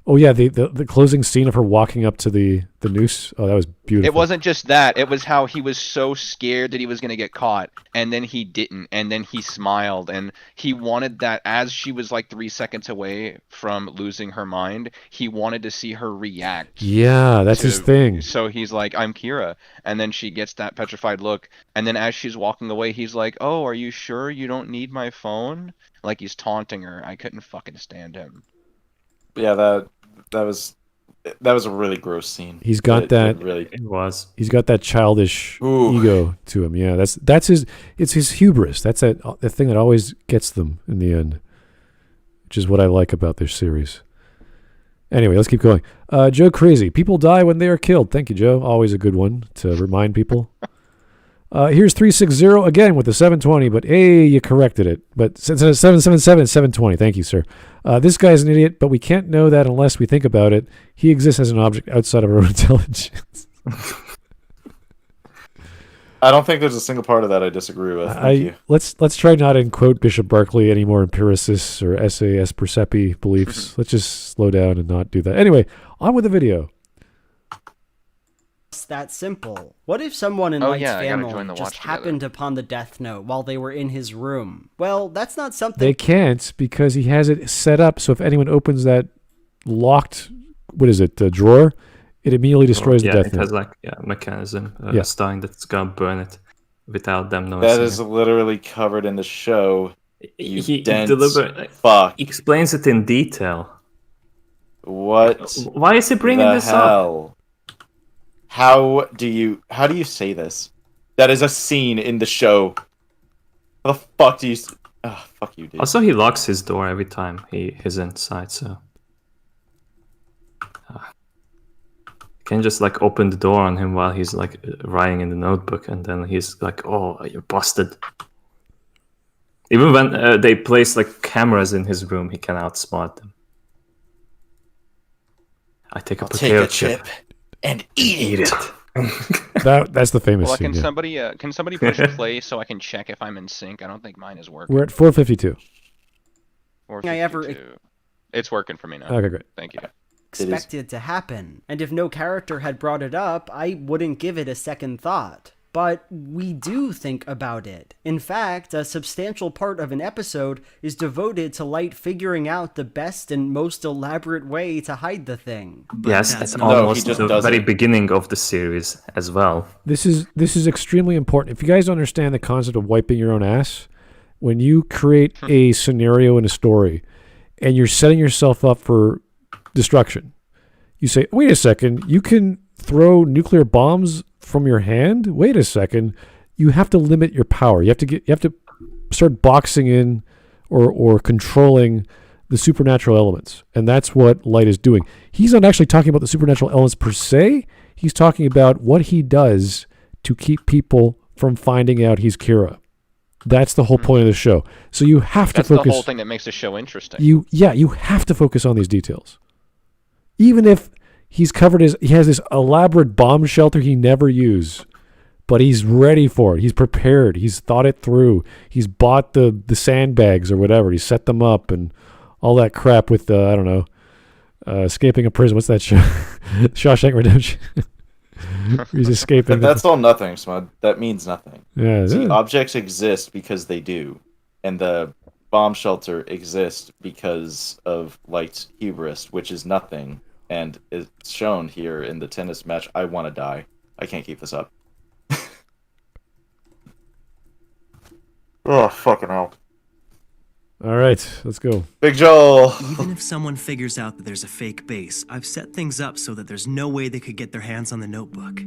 Oh yeah, the closing scene of her walking up to the noose. Oh, that was beautiful. It wasn't just that. It was how he was so scared that he was going to get caught, and then he didn't, and then he smiled, and he wanted that as she was like 3 seconds away from losing her mind, he wanted to see her react. Yeah, that's his thing. So he's like, I'm Kira. And then she gets that petrified look, and then as she's walking away, he's like, oh, are you sure you don't need my phone? Like, he's taunting her. I couldn't fucking stand him. Yeah, that was a really gross scene. He's got that. It was. He's got that childish ego to him. Yeah, that's his. It's his hubris. That's the thing that always gets them in the end, which is what I like about this series. Anyway, let's keep going. Joe Crazy. People die when they are killed. Thank you, Joe. Always a good one to remind people. Here's 360 again with the 720, but hey, you corrected it. But 777, 720. Thank you, sir. This guy's an idiot, but we can't know that unless we think about it. He exists as an object outside of our own intelligence. I don't think there's a single part of that I disagree with. Thank you. Let's try not to quote Bishop Berkeley any more empiricists or SAS percepi beliefs. Let's just slow down and not do that. Anyway, on with the video. just that simple. What if someone in Oh, Light's yeah, I gotta join family the just watch together. happened upon the Death Note while they were in his room? Well, that's not something... They can't because he has it set up so if anyone opens that locked, drawer, it immediately destroys the Death it Note. has like a mechanism Yeah. starting that's gonna burn it without them knowing. That is literally covered in the show. You dense fuck. Explains it in detail. What? Why is he bringing this up? How do you say this? That is a scene in the show. How the fuck do you? Oh, fuck you, dude. Also, he locks his door every time he's inside, so you can just like open the door on him while he's like writing in the notebook, and then he's like, "Oh, you're busted." Even when they place like cameras in his room, he can outsmart them. I take a potato chip and eat it. That's the famous Well, scene. can somebody push play so I can check if I'm in sync? I don't think mine is working. We're at 452. It's working for me now. Okay, great. Thank you. expected to happen. And if no character had brought it up, I wouldn't give it a second thought. But we do think about it. In fact, a substantial part of an episode is devoted to Light figuring out the best and most elaborate way to hide the thing. Yes, it's almost the very beginning of the series as well. This is extremely important. If you guys understand the concept of wiping your own ass, when you create a scenario in a story and you're setting yourself up for destruction, you say, wait a second, you can throw nuclear bombs from your hand? Wait a second. You have to limit your power. You have to start boxing in or controlling the supernatural elements. And that's what Light is doing. He's not actually talking about the supernatural elements per se. He's talking about what he does to keep people from finding out he's Kira. That's the whole point of the show. So you have to focus. That's the whole thing that makes the show interesting. You have to focus on these details. Even if he has this elaborate bomb shelter he never used, but he's ready for it. He's prepared. He's thought it through. He's bought the sandbags or whatever. He set them up and all that crap with escaping a prison. What's that show? Shawshank Redemption. He's escaping. That's all nothing, Smud. That means nothing. Yeah. See, objects exist because they do, and the bomb shelter exists because of Light's hubris, which is nothing. And it's shown here in the tennis match. I want to die. I can't keep this up. Oh, fucking hell. All right, let's go. Big Joel. Even if someone figures out that there's a fake base, I've set things up so that there's no way they could get their hands on the notebook.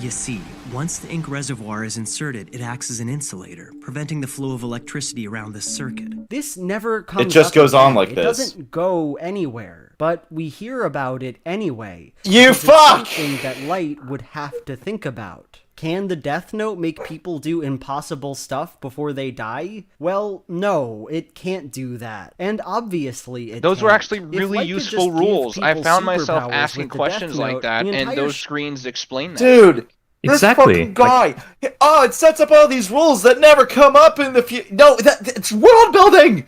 You see, once the ink reservoir is inserted, it acts as an insulator, preventing the flow of electricity around the circuit. This never comes up. It just goes on again. like it this. It doesn't go anywhere, but we hear about it anyway. You fuck! It's something that Light would have to think about. Can the Death Note make people do impossible stuff before they die? Well, no, it can't do that. And obviously it Those can't. were actually If really Light could useful just give rules. I people found myself superpowers asking with the questions Death like Note, that, the and entire those screens explain that. Dude, this Exactly. fucking guy. It sets up all these rules that never come up in the future. No, it's world building.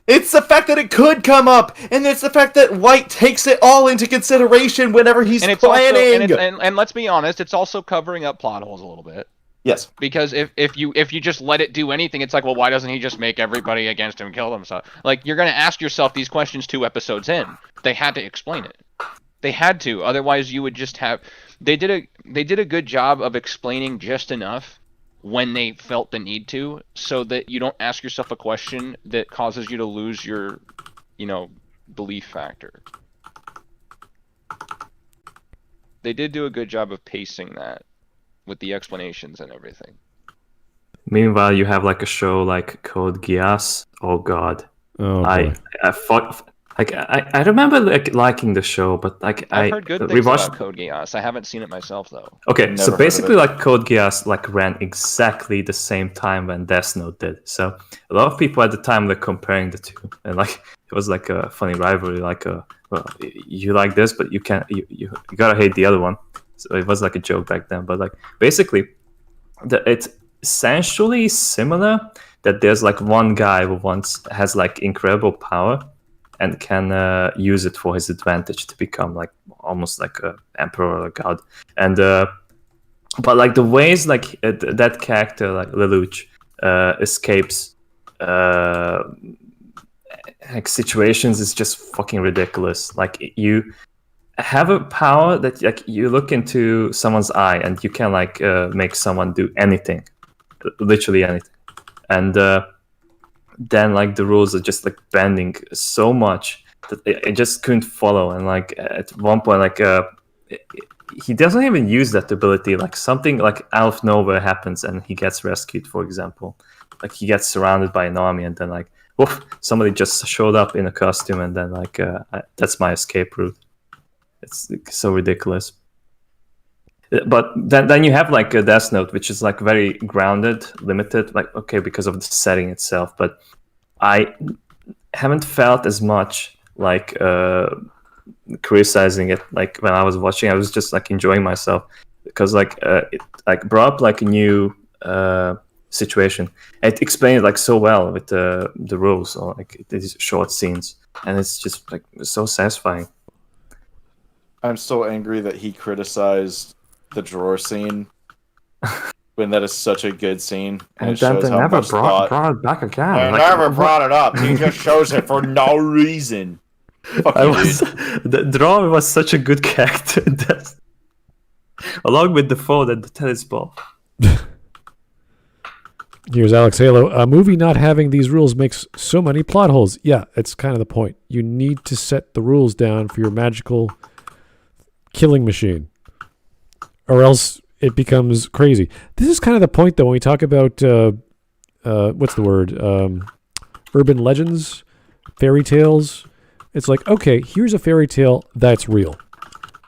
It's the fact that it could come up, and it's the fact that Light takes it all into consideration whenever he's planning. And let's be honest, it's also covering up plot holes a little bit. Yes. Because if you just let it do anything, it's like, well, why doesn't he just make everybody against him kill themselves? Like, you're going to ask yourself these questions 2 episodes in. They had to explain it. They had to. Otherwise, you would just have... They did a good job of explaining just enough when they felt the need to, so that you don't ask yourself a question that causes you to lose your, belief factor. They did do a good job of pacing that with the explanations and everything. Meanwhile, you have like a show like Code Geass. Oh god. Oh, I thought I remember liking the show, but I've heard good things about Code Geass. I haven't seen it myself though. Okay, so basically like Code Geass ran exactly the same time when Death Note did. So a lot of people at the time were comparing the two, and it was like a funny rivalry. Well, you like this, but you can't. You gotta hate the other one. So it was like a joke back then. But basically, it's essentially similar. That there's one guy who has incredible power and can use it for his advantage to become almost like a emperor or a god. And but like the ways like that character like Lelouch escapes like situations is just fucking ridiculous. Like you have a power that like you look into someone's eye and you can like make someone do anything, literally anything, and then like the rules are just like bending so much that I just couldn't follow. And like at one point like he doesn't even use that ability. Like something like out of nowhere happens and he gets rescued, for example. Like he gets surrounded by an army and then like woof, somebody just showed up in a costume and then like that's my escape route. It's so ridiculous. But then you have like a Death Note, which is like very grounded, limited, like okay, because of the setting itself. But I haven't felt as much like criticizing it. Like when I was watching, I was just like enjoying myself because like it like brought up like a new situation. It explained it like so well with the rules or like these short scenes, and it's just like so satisfying. I'm so angry that he criticized the drawer scene when that is such a good scene. And then they never brought it back again. They like, never brought it up. He just shows it for no reason. The drawer was such a good character. Along with the phone and the tennis ball. Here's Alex Halo. A movie not having these rules makes so many plot holes. Yeah, that's kind of the point. You need to set the rules down for your magical killing machine, or else it becomes crazy. This is kind of the point, though, when we talk about what's the word? Urban legends, fairy tales. It's like, okay, here's a fairy tale that's real.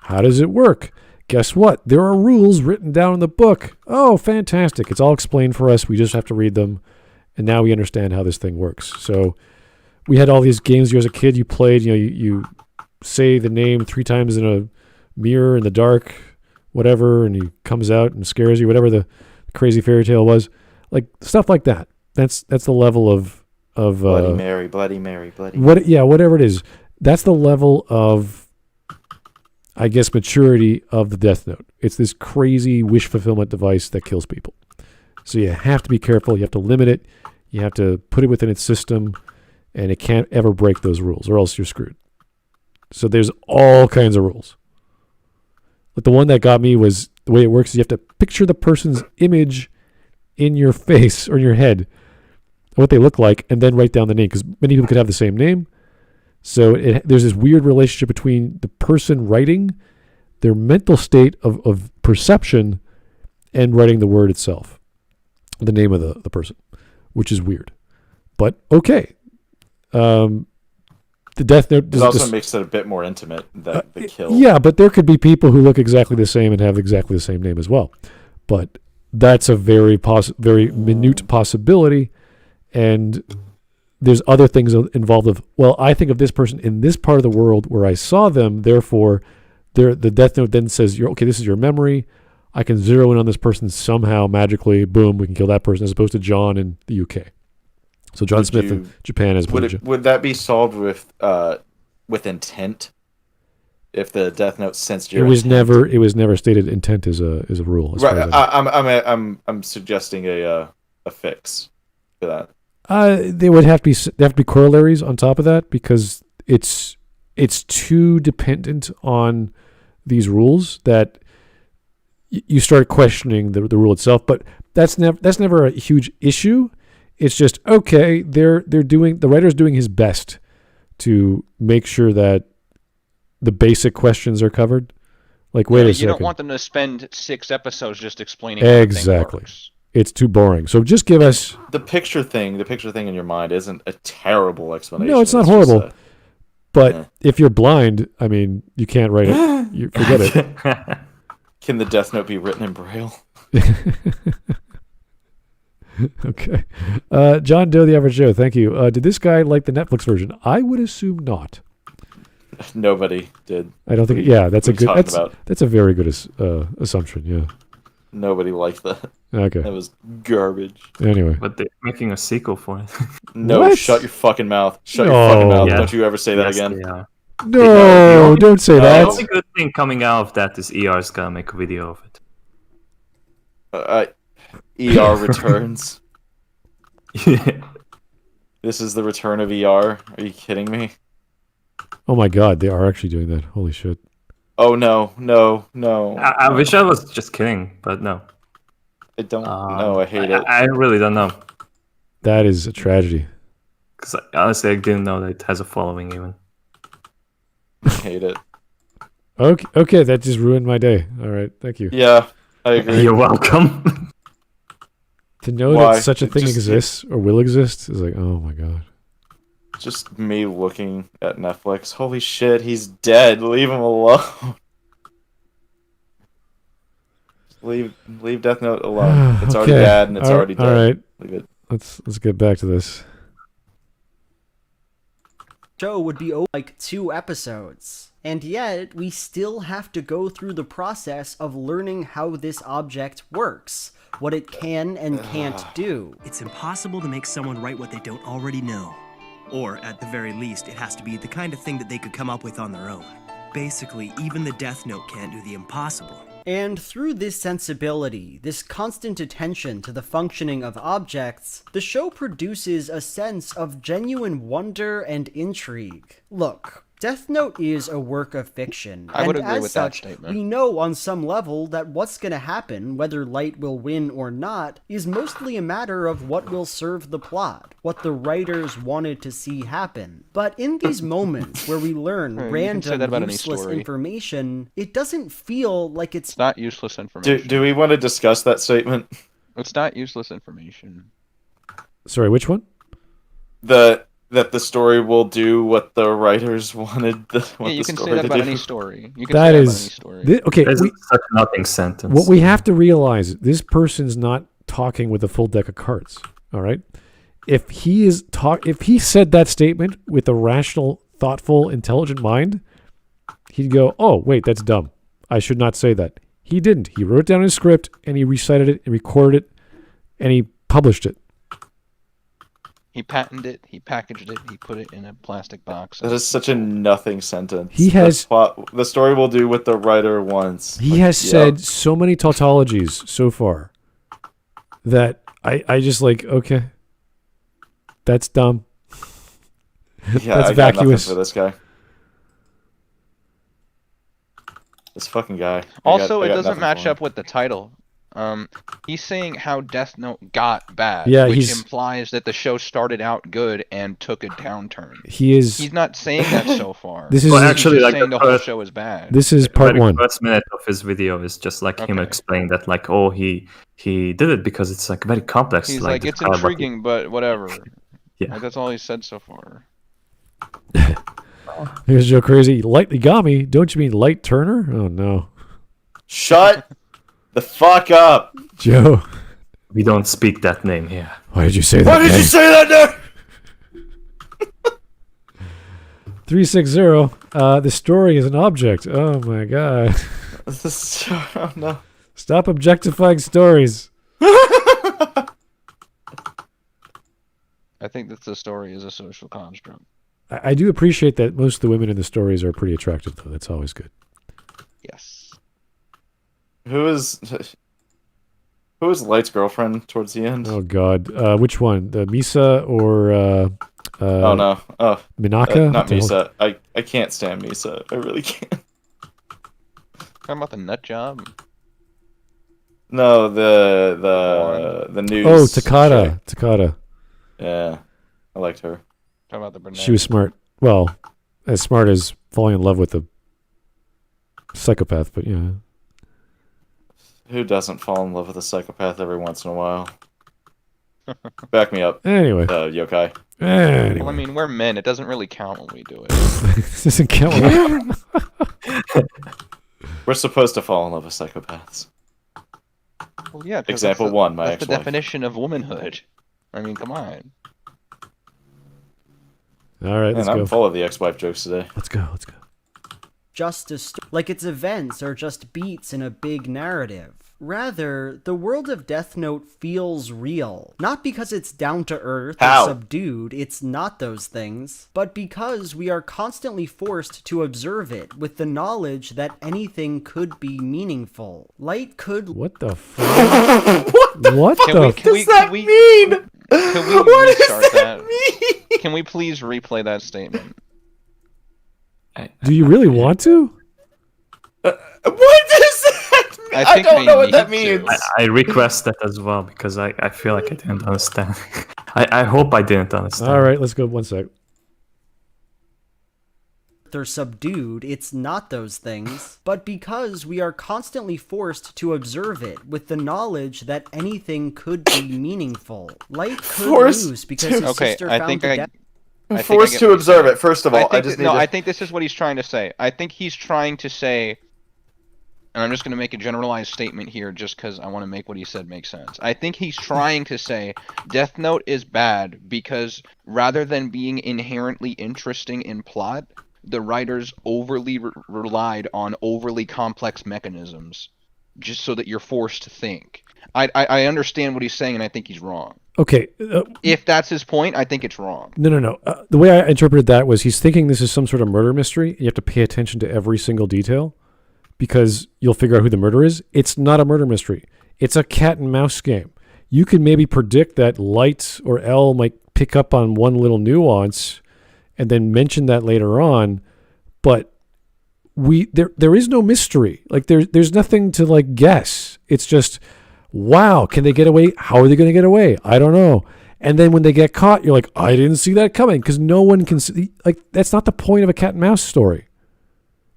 How does it work? Guess what? There are rules written down in the book. Oh, fantastic. It's all explained for us. We just have to read them. And now we understand how this thing works. So we had all these games as a kid you played. You know, you say the name 3 times in a mirror in the dark, whatever, and he comes out and scares you, whatever the crazy fairy tale was. Like stuff like that. That's the level of Bloody Mary, Bloody Mary, Bloody Mary. Whatever it is. That's the level of, I guess, maturity of the Death Note. It's this crazy wish fulfillment device that kills people. So you have to be careful. You have to limit it. You have to put it within its system, and it can't ever break those rules, or else you're screwed. So there's all kinds of rules. But the one that got me was the way it works is you have to picture the person's image in your face or in your head, what they look like, and then write down the name, because many people could have the same name. So there's this weird relationship between the person writing, their mental state of perception, and writing the word itself, the name of the person, which is weird. But okay. The Death Note also makes it a bit more intimate, the kill. Yeah, but there could be people who look exactly the same and have exactly the same name as well. But that's a very minute possibility, and there's other things involved of, well, I think of this person in this part of the world where I saw them, therefore the Death Note then says, okay, this is your memory. I can zero in on this person somehow, magically, boom, we can kill that person, as opposed to John in the UK. So John Smith in Japan has... Would that be solved with intent? If the Death Note sensed your intent? It was never stated intent is a rule. Right. I'm suggesting a fix for that. There have to be corollaries on top of that, because it's too dependent on these rules that you start questioning the rule itself. But that's never a huge issue. It's just, okay, the writer's doing his best to make sure that the basic questions are covered. Like, wait a second. You don't want them to spend 6 episodes just explaining exactly. How the thing works. It's too boring. So just give us the picture thing in your mind isn't a terrible explanation. No, it's not horrible. But if you're blind, I mean, you can't write it. You forget it. Can the Death Note be written in Braille? Okay. John Doe the Average Joe, thank you. Did this guy like the Netflix version? I would assume not. Nobody did. I don't think. That's a very good assumption. Yeah. Nobody liked that. Okay. That was garbage. Anyway. But they're making a sequel for it. No, what? Shut your fucking mouth. Shut your fucking mouth. Yeah. Don't you ever say that again. Yeah. No, don't say The that. only good thing coming out of that is ER's gonna make a video of it. ER returns. Yeah. This is the return of ER. Are you kidding me? Oh my god, they are actually doing that. Holy shit. Oh no. I wish I was just kidding, but no. I don't know. I hate it. I really don't know. That is a tragedy. Because honestly, I didn't know that it has a following even. I hate it. Okay, that just ruined my day. All right, thank you. Yeah, I agree. You're welcome. To know Why? that such a It thing just- exists or will exist is like, oh my god. Just me looking at Netflix. Holy shit, he's dead. Leave him alone. Leave Death Note alone. It's already Okay. bad and it's already dead. All right, Leave it. let's get back to this. Show would be like 2 episodes. And yet, we still have to go through the process of learning how this object works, what it can and can't do. It's impossible to make someone write what they don't already know. Or, at the very least, it has to be the kind of thing that they could come up with on their own. Basically, even the Death Note can't do the impossible. And through this sensibility, this constant attention to the functioning of objects, the show produces a sense of genuine wonder and intrigue. Look, Death Note is a work of fiction, I would and agree as with that such, statement. we know on some level that what's going to happen, whether Light will win or not, is mostly a matter of what will serve the plot, what the writers wanted to see happen. But in these moments where we learn You can say that about random, any useless story. information, it doesn't feel like it's It's not useless information. Do we want to discuss that statement? It's not useless information. Sorry, which one? That the story will do what the writers wanted Yeah, you can say story that to about do. any story. You can That say that about is any story. okay. This is such a nothing sentence. What we have to realize, this person's not talking with a full deck of cards. All right. If he said that statement with a rational, thoughtful, intelligent mind, he'd go, "Oh, wait, that's dumb. I should not say that." He didn't. He wrote it down in his script and he recited it and recorded it and he published it. He patented it, he packaged it, he put it in a plastic box. That is such a nothing sentence. He has- the story will do what the writer wants. He has said so many tautologies so far that I just like, okay, that's dumb. Yeah, That's I got vacuous. nothing for this guy. This fucking guy. Also, I it got doesn't nothing match for him. up with the title. He's saying how Death Note got bad, Yeah, which he's- implies that the show started out good and took a downturn. He's not saying that so far. This is Well, He's actually, just like, saying the the whole first- show is bad. this is The part very one. first minute of his video is just like him Okay. explaining that, like, oh, he did it because it's like very complex. He's to, like, it's describe what he- intriguing, but whatever. Yeah. Like, that's all he said so far. Here's Joe Crazy. Light Ligami? Don't you mean Light Turner? Oh no, Shut the fuck up! Joe. We don't speak that name here. Why did you say that? Why did you say that name? 360. The story is an object. Oh my god. Oh no. Stop objectifying stories. I think that the story is a social construct. I do appreciate that most of the women in the stories are pretty attractive, though. That's always good. Yes. Who is Light's girlfriend towards the end? Oh god. Which one? The Misa or Oh no. Oh, Minaka? not What the hell? Misa. I can't stand Misa. I really can't. Talking about the nut job? No, the news. Oh, Takata. chick. Takata. Yeah, I liked her. Talking about the brunette. She was smart. Well, as smart as falling in love with a psychopath, but yeah. Who doesn't fall in love with a psychopath every once in a while? Back me up, Anyway. yokai. Anyway. Well, I mean, we're men. It doesn't really count when we do it. This doesn't count. We're supposed to fall in love with psychopaths. Well, yeah. 'cause Example that's the- one, my That's the ex-wife. definition of womanhood. I mean, come on. All right, let's Man, I'm go. full of the ex-wife jokes today. Let's go. Let's go. just a like its events are just beats in a big narrative. Rather, the world of Death Note feels real. Not because it's down to earth How? or subdued, it's not those things, but because we are constantly forced to observe it with the knowledge that anything could be meaningful. Light could... What the fuck? What the fuck does that mean? Can we What restart does that? mean? Can we please replay that statement? Do you really want to? What does that mean? I don't know what that means. I request that as well because I feel like I didn't understand. I hope I didn't understand. All right, let's go 1 sec. They're subdued, it's not those things, but because we are constantly forced to observe it with the knowledge that anything could be meaningful. Light could lose because his sister found the death. Forced to observe it. First of all, I think this is what he's trying to say. I think he's trying to say, and I'm just going to make a generalized statement here just because I want to make what he said make sense. I think he's trying to say Death Note is bad because rather than being inherently interesting in plot, the writers overly relied on overly complex mechanisms just so that you're forced to think. I understand what he's saying, and I think he's wrong. Okay. If that's his point, I think it's wrong. No. The way I interpreted that was he's thinking this is some sort of murder mystery. And you have to pay attention to every single detail because you'll figure out who the murderer is. It's not a murder mystery. It's a cat and mouse game. You can maybe predict that Light or L might pick up on one little nuance and then mention that later on, but there is no mystery. Like there's nothing to like guess. It's just, wow, can they get away? How are they going to get away? I don't know. And then when they get caught, you're like, I didn't see that coming because no one can see. Like that's not the point of a cat and mouse story.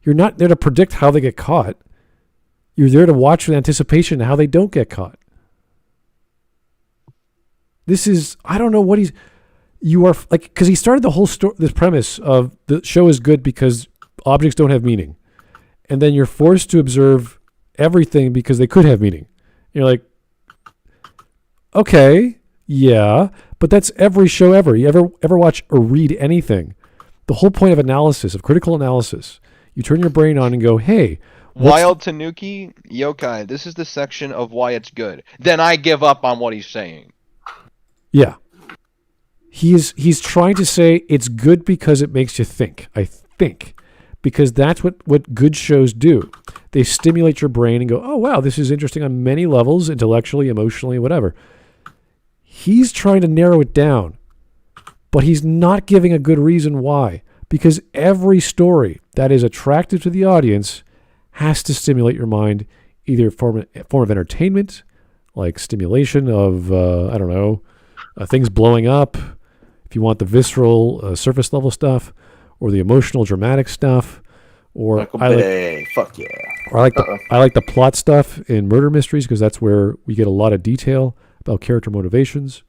You're not there to predict how they get caught. You're there to watch with anticipation how they don't get caught. This is, I don't know what you are like, because he started the whole story, this premise of the show is good because objects don't have meaning. And then you're forced to observe everything because they could have meaning. You're like, okay, yeah, but that's every show ever. You ever watch or read anything? The whole point of analysis, of critical analysis, you turn your brain on and go, hey, Wild Tanuki, Yokai, this is the section of why it's good. Then I give up on what he's saying. Yeah. He's trying to say it's good because it makes you think, I think. Because that's what good shows do. They stimulate your brain and go, oh, wow, this is interesting on many levels, intellectually, emotionally, whatever. He's trying to narrow it down, but he's not giving a good reason why. Because every story that is attractive to the audience has to stimulate your mind, either form of entertainment, like stimulation of, things blowing up, if you want the visceral, surface level stuff, or the emotional, dramatic stuff, or fuck yeah. Or I like the plot stuff in murder mysteries because that's where we get a lot of detail about character motivations.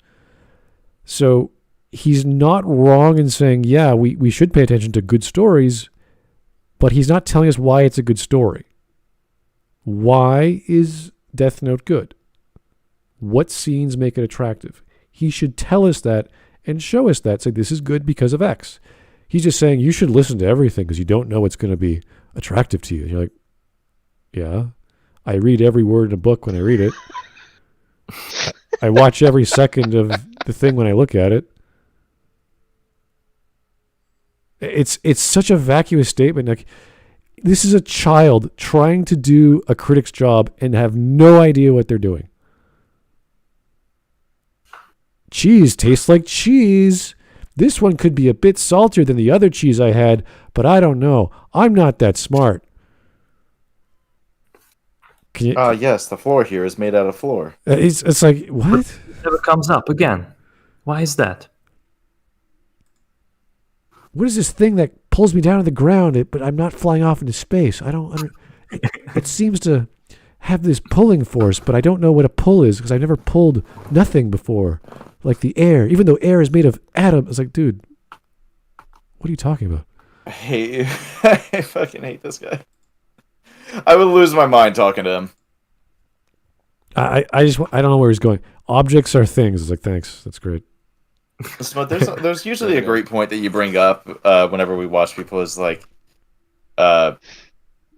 So he's not wrong in saying, yeah, we should pay attention to good stories, but he's not telling us why it's a good story. Why is Death Note good? What scenes make it attractive? He should tell us that and show us that. Say, this is good because of X. He's just saying you should listen to everything because you don't know what's going to be attractive to you. And you're like, yeah, I read every word in a book when I read it. I watch every second of the thing when I look at it. It's such a vacuous statement. Like, this is a child trying to do a critic's job and have no idea what they're doing. Cheese tastes like cheese. This one could be a bit saltier than the other cheese I had, but I don't know. I'm not that smart. Yes, the floor here is made out of floor. It's like, what? It never comes up again. Why is that? What is this thing that pulls me down to the ground, but I'm not flying off into space? I don't. It seems to have this pulling force, but I don't know what a pull is because I've never pulled nothing before. Like the air, even though air is made of atoms. It's like, dude, what are you talking about? I fucking hate this guy. I would lose my mind talking to him. I don't know where he's going. Objects are things. It's like, thanks, that's great. There's usually a great point that you bring up whenever we watch people is like,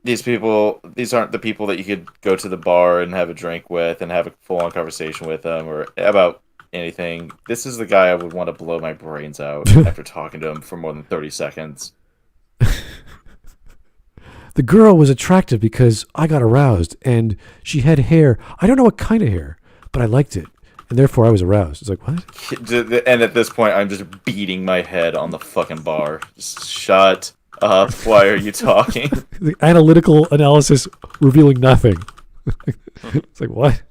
these aren't the people that you could go to the bar and have a drink with and have a full-on conversation with them or about anything. This is the guy I would want to blow my brains out after talking to him for more than 30 seconds. The girl was attractive because I got aroused, and she had hair. I don't know what kind of hair, but I liked it, and therefore I was aroused. It's like, what? And at this point, I'm just beating my head on the fucking bar. Just shut up. Why are you talking? The analytical analysis revealing nothing. It's like, what?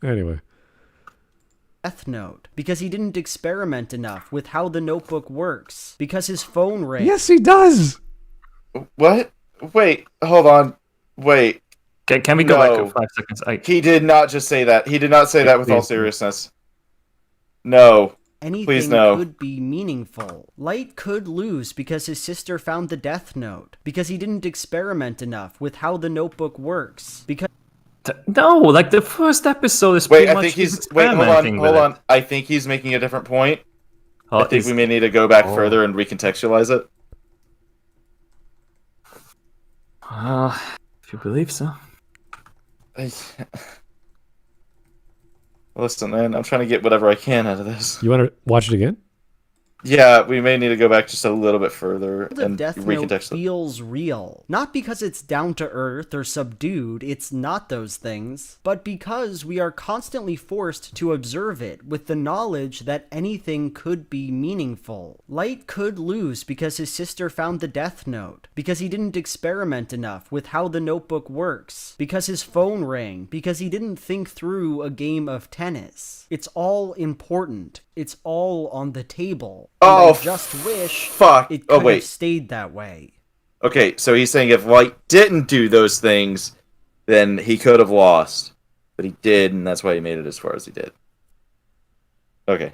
Anyway. Death Note, because he didn't experiment enough with how the notebook works, because his phone rang. Yes, he does. What? Wait, hold on. Wait. Can we go back 5 seconds? He did not just say that. He did not say that with all seriousness. No. Anything Please no. could be meaningful. Light could lose because his sister found the Death Note, because he didn't experiment enough with how the notebook works, because... No, like the first episode is Wait, pretty I much think he's... just Wait, hold experimenting with on. it. I think he's making a different point. Oh, I think we may need to go back further and recontextualize it. If you believe so. Listen, man, I'm trying to get whatever I can out of this. You want to watch it again? Yeah, we may need to go back just a little bit further The and Death Note recontextualize. feels real. Not because it's down to earth or subdued, it's not those things, but because we are constantly forced to observe it with the knowledge that anything could be meaningful. Light could lose because his sister found the Death Note, because he didn't experiment enough with how the notebook works, because his phone rang, because he didn't think through a game of tennis. It's all important. It's all on the table. And I just wish it could have stayed that way. Okay, so he's saying if Light didn't do those things, then he could have lost. But he did, and that's why he made it as far as he did. Okay.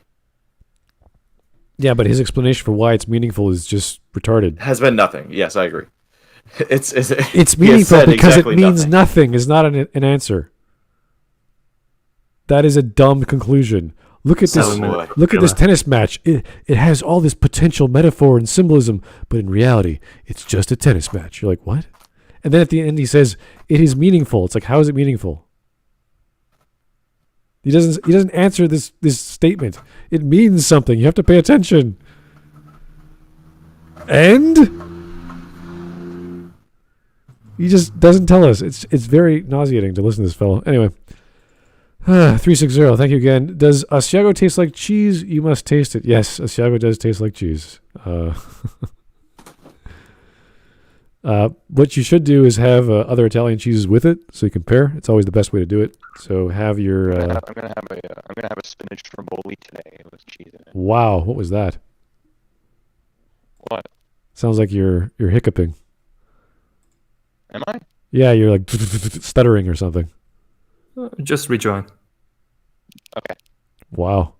Yeah, but his explanation for why it's meaningful is just retarded. Has been nothing. Yes, I agree. It's meaningful because it means nothing is not an answer. That is a dumb conclusion. Look at this. Look at this tennis match. It has all this potential metaphor and symbolism, but in reality, it's just a tennis match. You're like, what? And then at the end, he says it is meaningful. It's like, how is it meaningful? He doesn't answer this statement. It means something. You have to pay attention. And he just doesn't tell us. It's very nauseating to listen to this fellow. Anyway. 360, thank you again. Does Asiago taste like cheese? You must taste it. Yes, Asiago does taste like cheese. What you should do is have other Italian cheeses with it, so you compare. It's always the best way to do it. So have your. I'm gonna have a spinach stromboli today with cheese in it. Wow, what was that? What? Sounds like you're hiccuping. Am I? Yeah, you're like stuttering or something. Just rejoin. Okay. Wow.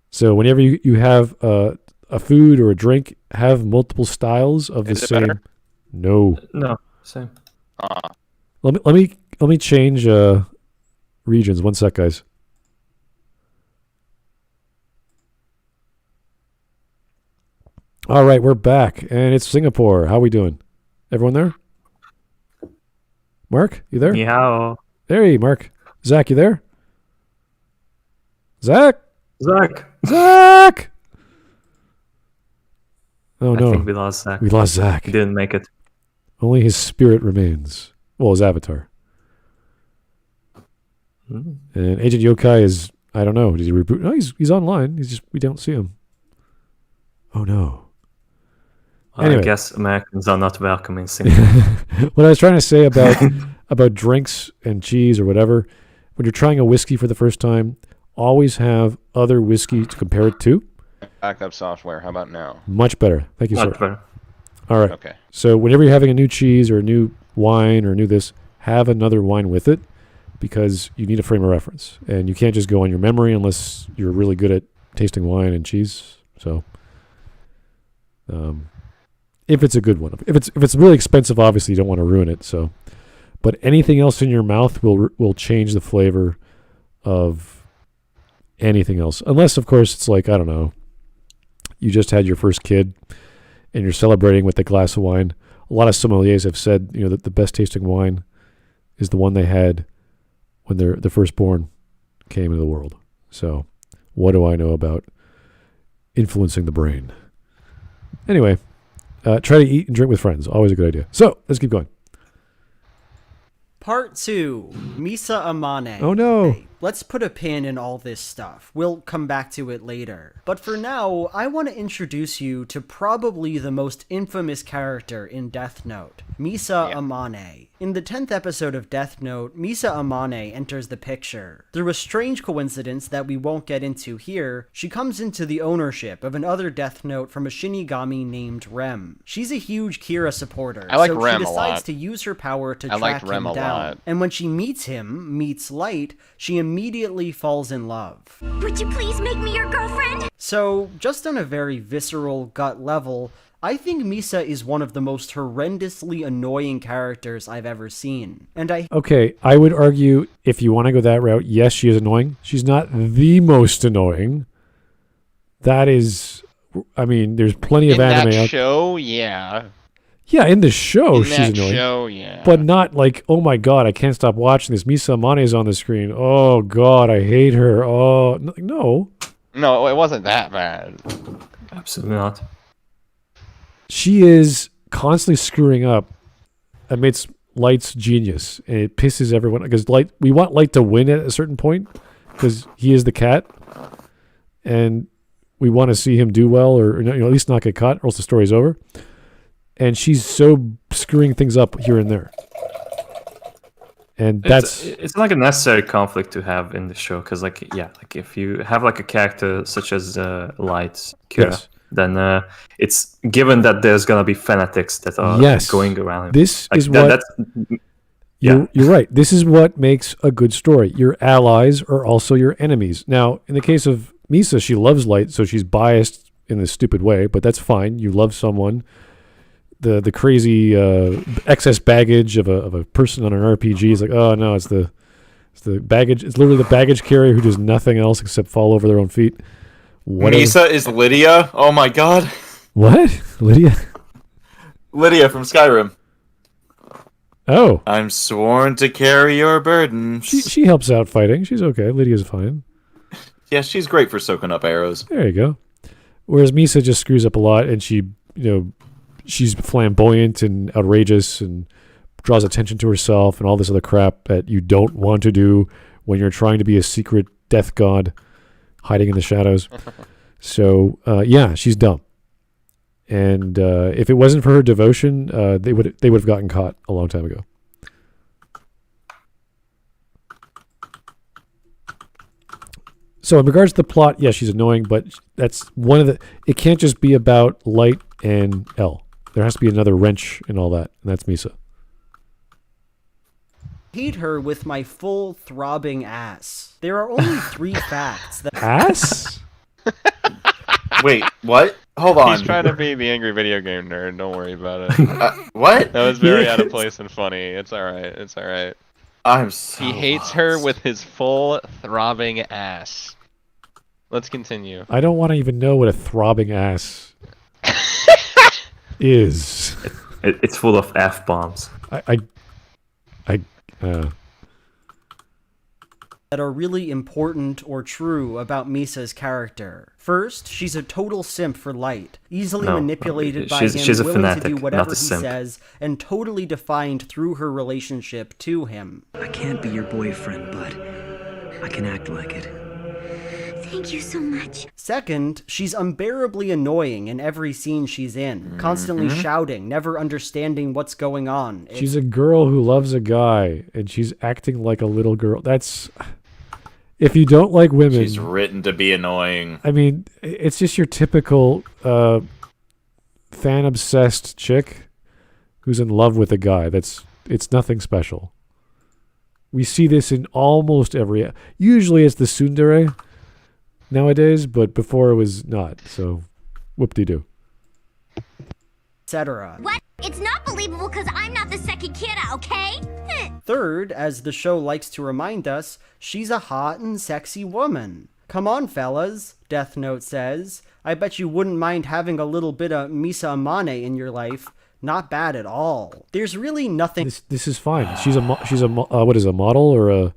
So whenever you have a food or a drink, have multiple styles of the same. Better? No, same. Let me change regions. One sec, guys. All right, we're back, and it's Singapore. How we doing? Everyone there? Mark, you there? Yeah. Hey, Mark. Zach, you there? Zach. Oh no! I think we lost Zach. We lost Zach. He didn't make it. Only his spirit remains. Well, his avatar. And Agent Yokai is, I don't know. Did he reboot? No, he's online. We don't see him. Oh no. Anyway. I guess Americans are not welcome in Singapore. What I was trying to say about drinks and cheese or whatever, when you're trying a whiskey for the first time, always have other whiskey to compare it to. Backup software. How about now? Much better. Thank you, sir. Much better. All right. Okay. So whenever you're having a new cheese or a new wine or a new this, have another wine with it because you need a frame of reference. And you can't just go on your memory unless you're really good at tasting wine and cheese. So if it's a good one. If it's really expensive, obviously you don't want to ruin it. So, but anything else in your mouth will change the flavor of anything else. Unless, of course, it's like, I don't know, you just had your first kid and you're celebrating with a glass of wine. a lot of sommeliers have said, that the best tasting wine is the one they had when their firstborn came into the world. So what do I know about influencing the brain? Anyway, try to eat and drink with friends. Always a good idea. So let's keep going. Part 2, Misa Amane. Oh no. Hey, let's put a pin in all this stuff. We'll come back to it later. But for now, I want to introduce you to probably the most infamous character in Death Note, Misa Amane. In the 10th episode of Death Note, Misa Amane enters the picture. Through a strange coincidence that we won't get into here, she comes into the ownership of another Death Note from a Shinigami named Rem. She's a huge Kira supporter, I like so Rem she a decides lot. to use her power to I track liked him Rem a down. lot. And when she meets Light, she immediately falls in love. Would you please make me your girlfriend? So, just on a very visceral gut level, I think Misa is one of the most horrendously annoying characters I've ever seen. And Okay, I would argue if you want to go that route, yes, she is annoying. She's not the most annoying. That is, there's plenty of anime In that out. show, yeah. Yeah, in the show, In she's that annoying. show, yeah. But not like, oh my god, I can't stop watching this. Misa Amane is on the screen. Oh god, I hate her. Oh, no. No, it wasn't that bad. Absolutely not. She is constantly screwing up amidst Light's genius, and it pisses everyone. Because we want Light to win at a certain point, because he is the cat, and we want to see him do well, or at least not get caught, or else the story's over. And she's so screwing things up here and there. And it's like a necessary conflict to have in the show, because if you have like a character such as Light Kira, Yes. then it's given that there's gonna be fanatics that are going around him. This Like, is what you're right. This is what makes a good story. Your allies are also your enemies. Now, in the case of Misa, she loves Light, so she's biased in this stupid way, but that's fine. You love someone. The crazy excess baggage of a person on an RPG is like, oh no, it's the baggage. It's literally the baggage carrier who does nothing else except fall over their own feet. Whatever. Misa is Lydia. Oh my god. What? Lydia? Lydia from Skyrim. Oh. I'm sworn to carry your burdens. She helps out fighting. She's okay. Lydia's fine. Yeah, she's great for soaking up arrows. There you go. Whereas Misa just screws up a lot, and she's flamboyant and outrageous and draws attention to herself and all this other crap that you don't want to do when you're trying to be a secret death god hiding in the shadows. So, she's dumb. And if it wasn't for her devotion, they would have gotten caught a long time ago. So in regards to the plot, yeah, she's annoying, but that's one of the... It can't just be about Light and L. There has to be another wrench in all that, and that's Misa. hate her with my full throbbing ass. There are only 3 facts that... Ass? Wait, what? Hold on. He's trying to be the angry video game nerd. Don't worry about it. What? That was very out of place and funny. It's alright. It's alright. I'm so He hates her with his full throbbing ass. Let's continue. I don't want to even know what a throbbing ass is. It's full of F-bombs. that are really important or true about Misa's character. First, she's a total simp for Light, easily manipulated by him, she's a willing fanatic, to do whatever not a he simp. says, and totally defined through her relationship to him. I can't be your boyfriend, but I can act like it. Thank you so much. Second, she's unbearably annoying in every scene she's in, constantly shouting, never understanding what's going on. She's a girl who loves a guy, and she's acting like a little girl. That's... If you don't like women... She's written to be annoying. I mean, it's just your typical fan-obsessed chick who's in love with a guy. It's nothing special. We see this in almost every... Usually it's the tsundere nowadays, but before it was not. So, whoop-de-doo. Etc. What? It's not believable because I'm not the second kid, okay? Third, as the show likes to remind us, she's a hot and sexy woman. Come on, fellas, Death Note says. I bet you wouldn't mind having a little bit of Misa Amane in your life. Not bad at all. There's really nothing. This is fine. She's a what is a model or a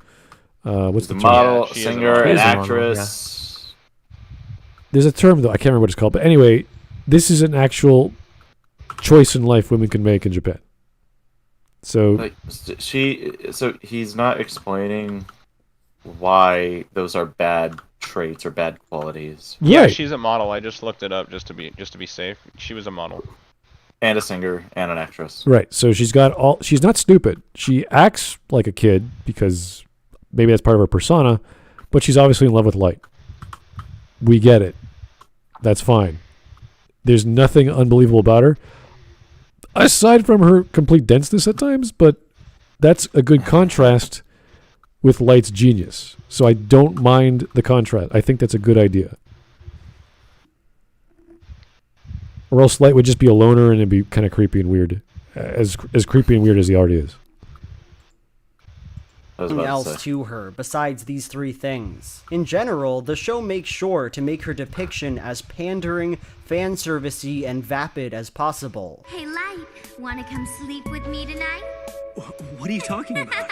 what's the term? Model, Yeah, singer, She and is a model, actress. There's a term though. I can't remember what it's called. But anyway, this is an actual choice in life women can make in Japan. So Like so he's not explaining why those are bad traits or bad qualities. Yeah, right. she's a model. I just looked it up just to be safe. She was a model. And a singer and an actress. Right. So she's not stupid. She acts like a kid because maybe that's part of her persona, but she's obviously in love with light. We get it. That's fine. There's nothing unbelievable about her, aside from her complete denseness at times, but that's a good contrast with Light's genius. So I don't mind the contrast. I think that's a good idea. Or else Light would just be a loner and it'd be kind of creepy and weird. As creepy and weird as he already is. Nothing else to her besides these three things. In general, the show makes sure to make her depiction as pandering, fan servicey, and vapid as possible. Hey, Light, wanna come sleep with me tonight? What are you talking about?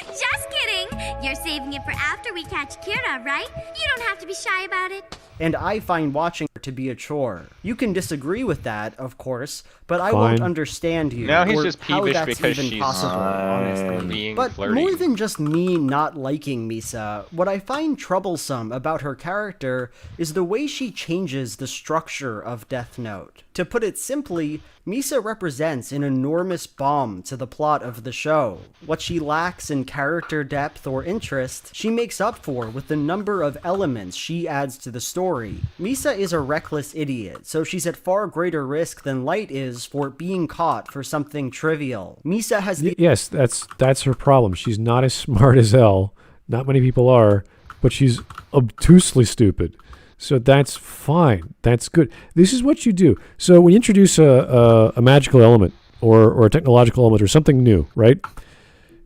Just kidding! You're saving it for after we catch Kira, right? You don't have to be shy about it. And I find watching her to be a chore. You can disagree with that, of course, but I won't understand you. Now he's or just how peevish that's because even she's possible, honestly. being But flirty. more than just me not liking Misa, what I find troublesome about her character is the way she changes the structure of Death Note. To put it simply, Misa represents an enormous bomb to the plot of the show. What she lacks in character depth or interest, she makes up for with the number of elements she adds to the story. Misa is a reckless idiot, so she's at far greater risk than Light is for being caught for something trivial. Misa has the Yes, that's her problem. She's not as smart as hell. Not many people are, but she's obtusely stupid. So that's fine. That's good. This is what you do. So when you introduce a magical element or a technological element or something new, right?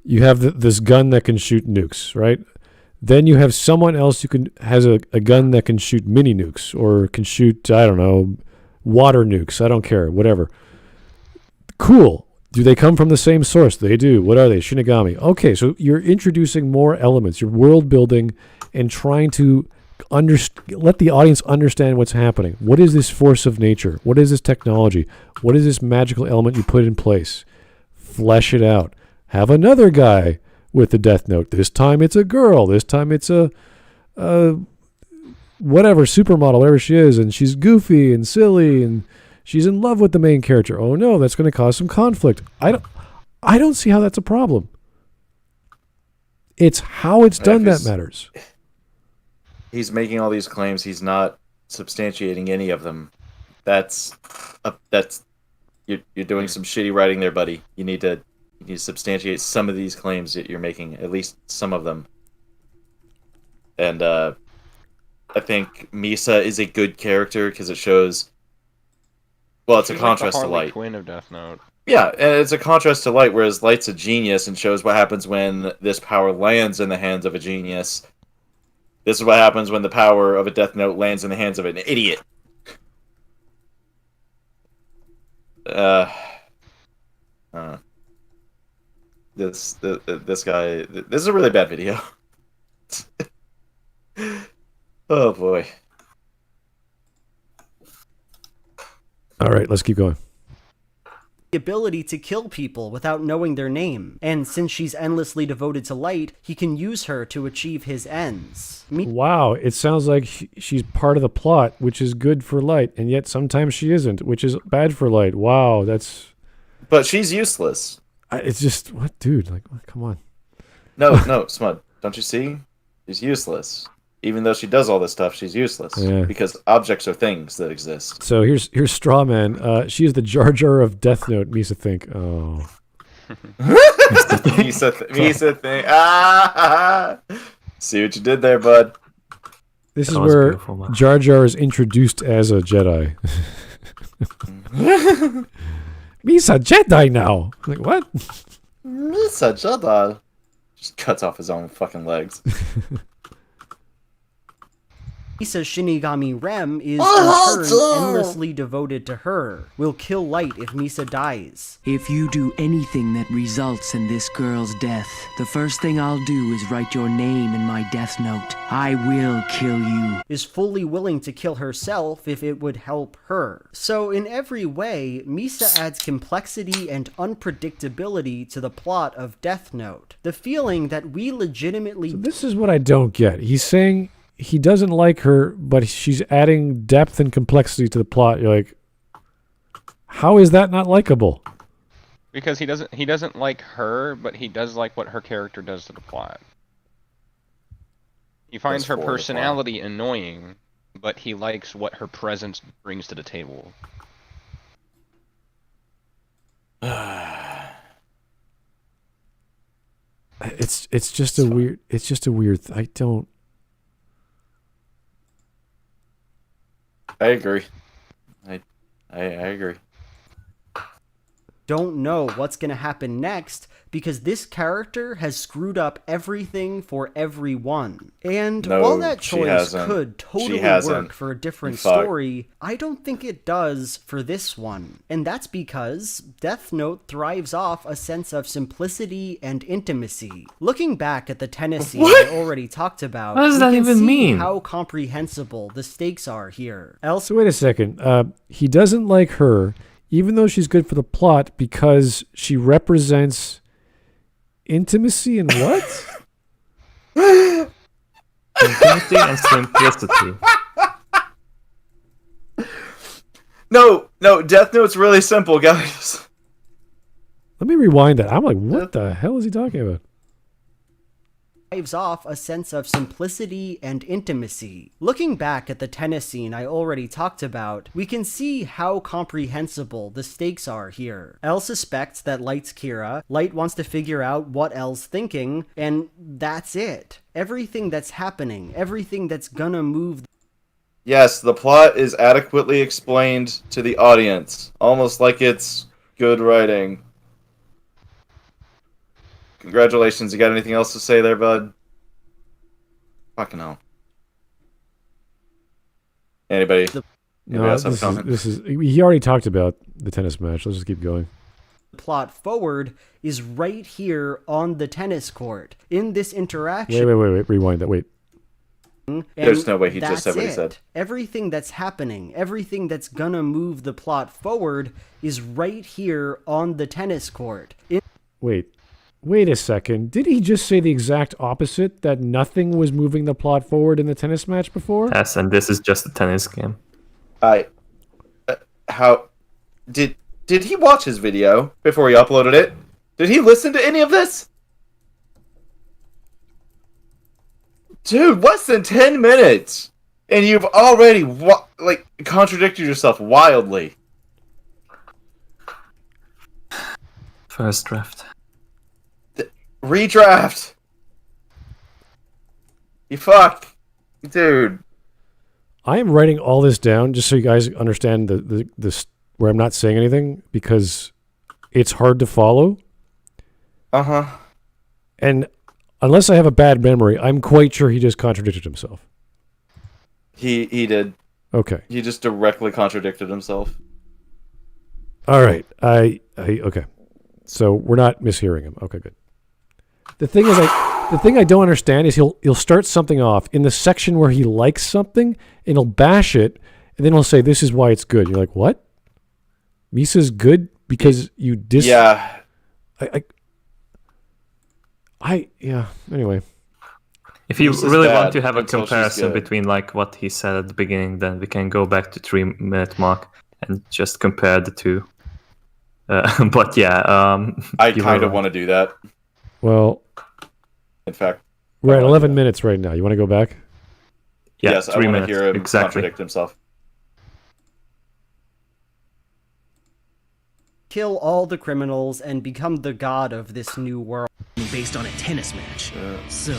You have this gun that can shoot nukes, right? Then you have someone else who has a gun that can shoot mini nukes or can shoot, I don't know, water nukes. I don't care, whatever. Cool. Do they come from the same source? They do. What are they? Shinigami. Okay, so you're introducing more elements. You're world building and trying to let the audience understand what's happening. What is this force of nature? What is this technology? What is this magical element you put in place? Flesh it out. Have another guy with the Death Note. This time it's a girl. This time it's a whatever, supermodel, whatever she is, and she's goofy and silly and she's in love with the main character. Oh no, that's going to cause some conflict. I don't see how that's a problem. It's how it's done that matters. He's making all these claims. He's not substantiating any of them. You're doing some shitty writing there, buddy. You need to substantiate some of these claims that you're making, at least some of them. And I think Misa is a good character because it shows. Well, it's a contrast to Light. Quinn of Death Note. Yeah, and it's a contrast to Light, whereas Light's a genius and shows what happens when this power lands in the hands of a genius. This is what happens when the power of a Death Note lands in the hands of an idiot. This guy. This is a really bad video. Oh boy. All right, let's keep going. the ability to kill people without knowing their name, and since she's endlessly devoted to Light, he can use her to achieve his ends. Wow, it sounds like she's part of the plot, which is good for Light, and yet sometimes she isn't, which is bad for Light. Wow, that's... But she's useless. It's just, what, dude? Like, come on. No, Smud, don't you see? She's useless. Even though she does all this stuff, she's useless. Yeah. Because objects are things that exist. So here's Strawman. She is the Jar Jar of Death Note, Misa think. Oh. Misa think. Ah! See what you did there, bud. This is where Jar Jar is introduced as a Jedi. Misa Jedi now. Like, what? Misa Jedi. Just cuts off his own fucking legs. Misa's Shinigami Rem is, in turn, endlessly devoted to her. Will kill Light if Misa dies. If you do anything that results in this girl's death, the first thing I'll do is write your name in my death note. I will kill you. Is fully willing to kill herself if it would help her. So in every way, Misa adds complexity and unpredictability to the plot of Death Note. The feeling that we legitimately... So this is what I don't get. He's saying he doesn't like her, but she's adding depth and complexity to the plot. You're like, how is that not likable? Because he doesn't like her, but he does like what her character does to the plot. He finds her personality annoying, but he likes what her presence brings to the table. It's just a weird. It's just a weird. I don't. I agree. I agree. Don't know what's going to happen next because this character has screwed up everything for everyone. And while that choice could totally work for a different story, I don't think it does for this one. And that's because Death Note thrives off a sense of simplicity and intimacy. Looking back at the tennis scene I already talked about, what does that even mean? How comprehensible the stakes are here. So wait a second. He doesn't like her, even though she's good for the plot, because she represents intimacy and what? Intimacy and simplicity. No, Death Note's really simple, guys. Let me rewind that. I'm like, what the hell is he talking about? Drives off a sense of simplicity and intimacy. Looking back at the tennis scene I already talked about, we can see how comprehensible the stakes are here. Elle suspects that Light's Kira, Light wants to figure out what Elle's thinking, and that's it. Everything that's happening, everything that's gonna move... Yes, the plot is adequately explained to the audience, almost like it's good writing. Congratulations, you got anything else to say there, bud? Fucking hell. Anybody else have a comment? He already talked about the tennis match. Let's just keep going. Plot forward is right here on the tennis court. In this interaction... Wait. Rewind that. Wait. There's no way he just said what he said. Everything that's happening, everything that's gonna move the plot forward is right here on the tennis court. Wait a second. Did he just say the exact opposite? That nothing was moving the plot forward in the tennis match before? Yes, and this is just a tennis game. How... Did he watch his video before he uploaded it? Did he listen to any of this? Dude, less than 10 minutes! And you've already, contradicted yourself wildly. First draft. Redraft! You fuck! Dude. I am writing all this down just so you guys understand the where I'm not saying anything, because it's hard to follow. Uh-huh. And unless I have a bad memory, I'm quite sure he just contradicted himself. He did. Okay. He just directly contradicted himself. All right. Okay. So we're not mishearing him. Okay, good. The thing I don't understand is he'll start something off in the section where he likes something, and he'll bash it, and then he'll say, "This is why it's good." You're like, "What? Misa's good because you Yeah. Yeah. Anyway. If you really want to have a comparison between like what he said at the beginning, then we can go back to 3-minute mark and just compare the two. But yeah, I kind of want to do that. Well, in fact, we're at 11 minutes right now. You want to go back? Yeah, yes, 3 minutes. I want to hear him contradict himself. Kill all the criminals and become the god of this new world. Based on a tennis match. So,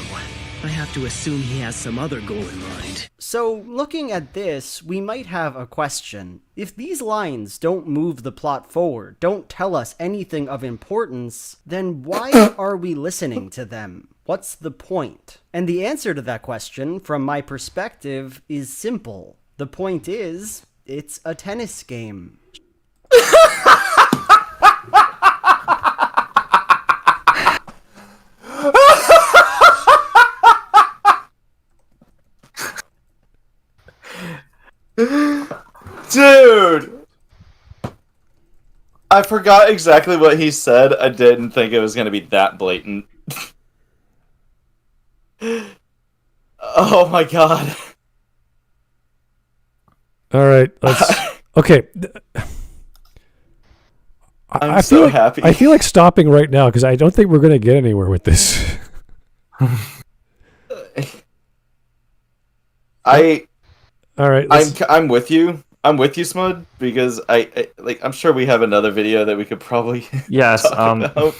I have to assume he has some other goal in mind. So, looking at this, we might have a question. If these lines don't move the plot forward, don't tell us anything of importance, then why are we listening to them? What's the point? And the answer to that question, from my perspective, is simple. The point is, it's a tennis game. Dude! I forgot exactly what he said. I didn't think it was going to be that blatant. Oh my god. Alright, let's... Okay. I'm so happy. I feel like stopping right now, because I don't think we're going to get anywhere with this. Alright, I'm with you. I'm with you, Smud, because I'm sure we have another video that we could probably Yes, talk about.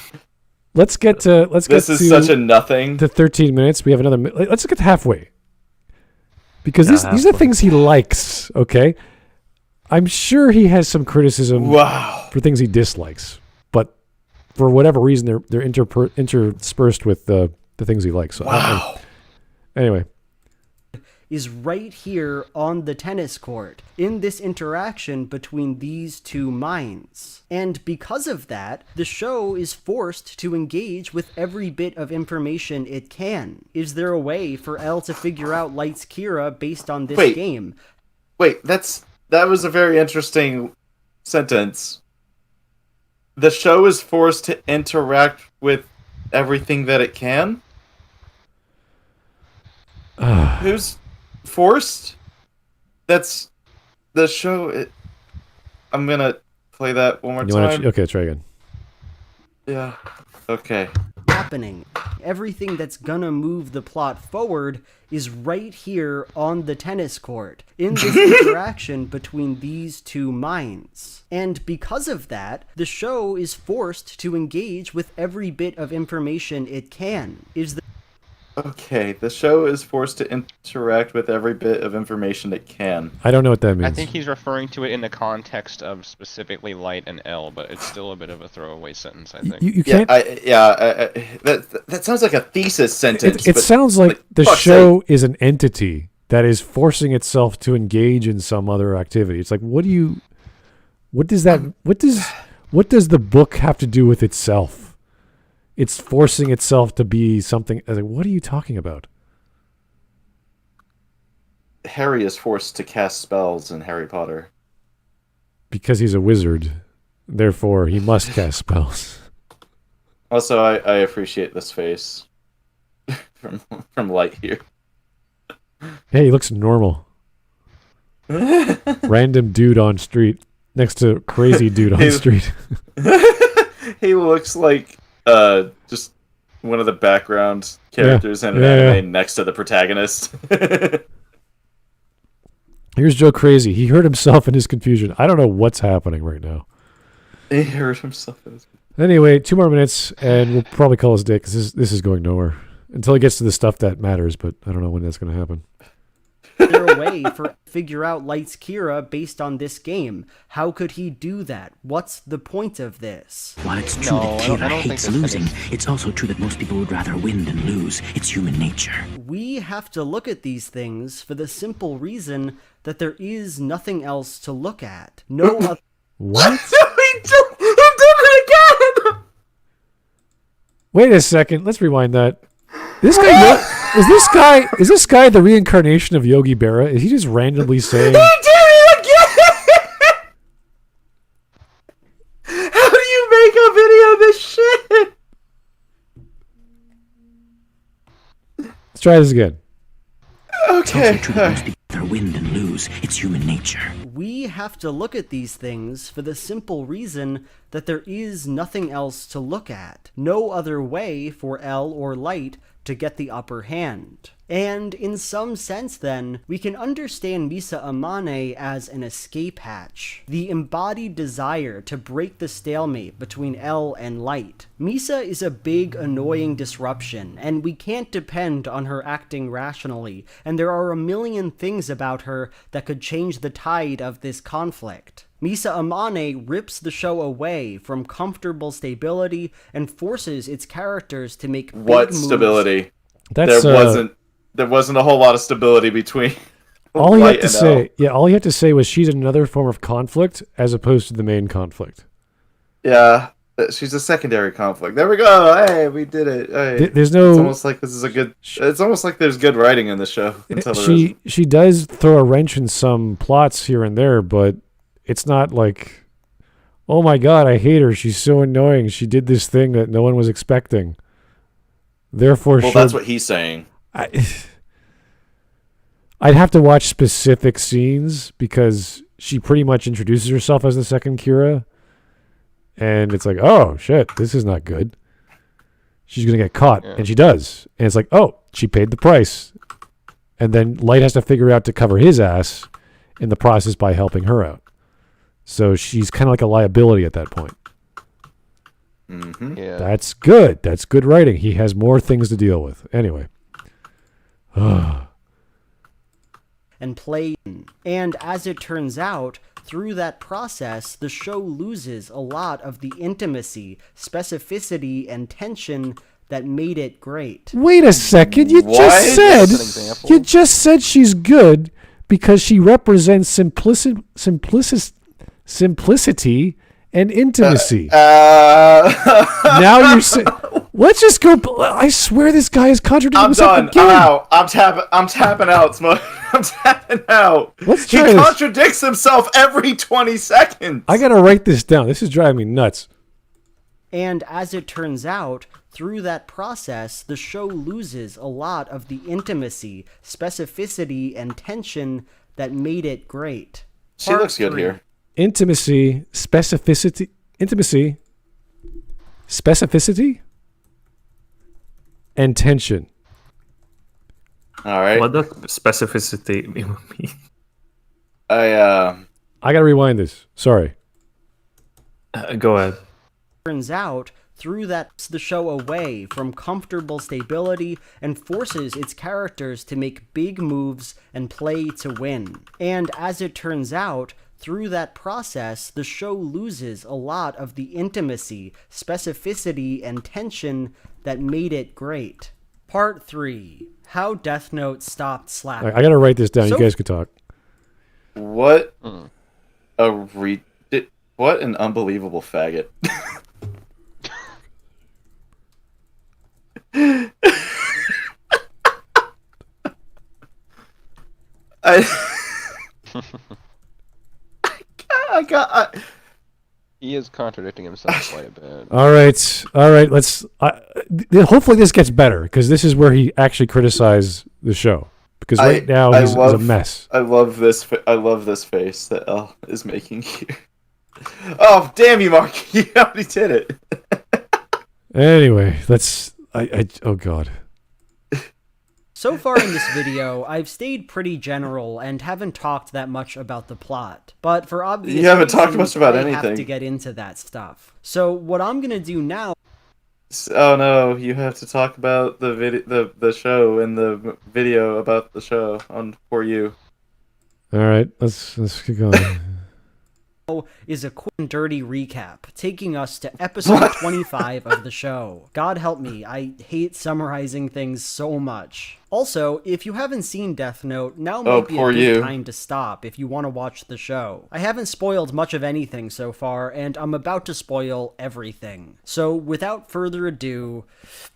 Let's get to This is such a nothing. to 13 minutes. We have another let's get halfway. Because these are things he likes, okay? I'm sure he has some criticism for things he dislikes, but for whatever reason they're interspersed with the things he likes. So anyway, is right here on the tennis court, in this interaction between these two minds. And because of that, the show is forced to engage with every bit of information it can. Is there a way for Elle to figure out Light's Kira based on this game? Wait, that was a very interesting sentence. The show is forced to interact with everything that it can? Who's forced? That's the show. I'm gonna play that one more time. Okay, try again. Yeah. Okay. Happening. Everything that's gonna move the plot forward is right here on the tennis court, in this interaction between these two minds. And because of that, the show is forced to engage with every bit of information it can. Okay, the show is forced to interact with every bit of information it can. I don't know what that means. I think he's referring to it in the context of specifically Light and L, but it's still a bit of a throwaway sentence, I think. You can't... that sounds like a thesis sentence. It sounds like the show is an entity that is forcing itself to engage in some other activity. It's like, what does the book have to do with itself? It's forcing itself to be something. I was like, what are you talking about? Harry is forced to cast spells in Harry Potter. Because he's a wizard. Therefore, he must cast spells. Also, I appreciate this face from Light here. Hey, he looks normal. Random dude on street next to crazy dude on street. He looks like just one of the background characters in an anime next to the protagonist. Here's Joe Crazy. He hurt himself in his confusion. I don't know what's happening right now. He hurt himself in his confusion. Anyway, 2 more minutes, and we'll probably call this a day, because this is going nowhere. Until he gets to the stuff that matters, but I don't know when that's going to happen. Is there a way for figure out Light's Kira based on this game? How could he do that? What's the point of this? While it's true that Kira hates losing, it's also true that most people would rather win than lose. It's human nature. We have to look at these things for the simple reason that there is nothing else to look at. No other... What? He did it again! Wait a second. Let's rewind that. Is this guy the reincarnation of Yogi Berra? Is he just randomly saying... He did it again! How do you make a video of this shit? Let's try this again. It's Okay. also true that most people rather win than lose. It's human nature. We have to look at these things for the simple reason that there is nothing else to look at. No other way for Elle or Light to get the upper hand. And in some sense then, we can understand Misa Amane as an escape hatch, the embodied desire to break the stalemate between Elle and Light. Misa is a big, annoying disruption, and we can't depend on her acting rationally, and there are a million things about her that could change the tide of this conflict. Misa Amane rips the show away from comfortable stability and forces its characters to make big moves. Stability? That's, there wasn't a whole lot of stability between all you Light have to and say. Yeah, all you have to say was she's another form of conflict as opposed to the main conflict. Yeah, she's a secondary conflict. There we go. Hey, we did it. Hey. There's no. It's almost like this is a good. It's almost like there's good writing in the show. She does throw a wrench in some plots here and there, but it's not like, oh my god, I hate her. She's so annoying. She did this thing that no one was expecting. Therefore, well, that's what he's saying. I'd have to watch specific scenes because she pretty much introduces herself as the second Kira. And it's like, oh, shit, this is not good. She's going to get caught. Yeah. And she does. And it's like, oh, she paid the price. And then Light has to figure out to cover his ass in the process by helping her out. So she's kind of like a liability at that point. Mm-hmm. Yeah. That's good. That's good writing. He has more things to deal with. Anyway. And play. And as it turns out, through that process, the show loses a lot of the intimacy, specificity, and tension that made it great. Wait a second. You just said she's good because she represents simplicity and intimacy. Now you're saying, let's just go. I swear this guy is contradicting himself again. I'm out. I'm tapping out, Smudge. I'm tapping out. Let's try this. He contradicts himself every 20 seconds. I gotta write this down. This is driving me nuts. And as it turns out, through that process, the show loses a lot of the intimacy, specificity, and tension that made it great. She looks good here. Intimacy, specificity, and tension. All right. What does specificity mean? I gotta rewind this. Sorry. Go ahead. Turns out, through that, the show away from comfortable stability and forces its characters to make big moves and play to win. And as it turns out, through that process, the show loses a lot of the intimacy, specificity, and tension that made it great. Part 3. How Death Note stopped slacking. I gotta write this down. You guys could talk. What what an unbelievable faggot. He is contradicting himself quite a bit. All right. Let's. Hopefully, this gets better because this is where he actually criticized the show. Because right now he's a mess. I love this face that L is making here. Oh damn you, Mark! You already did it. Anyway, let's. Oh god. So far in this video, I've stayed pretty general and haven't talked that much about the plot. But for obvious reasons, you haven't talked much about anything. I have to get into that stuff. So what I'm gonna do now. Oh no! You have to talk about the video, the show, and the video about the show on For You. All right, let's keep going. Is a quick and dirty recap, taking us to episode 25 of the show. God help me, I hate summarizing things so much. Also, if you haven't seen Death Note, now might be a good time to stop if you want to watch the show. I haven't spoiled much of anything so far, and I'm about to spoil everything. So, without further ado,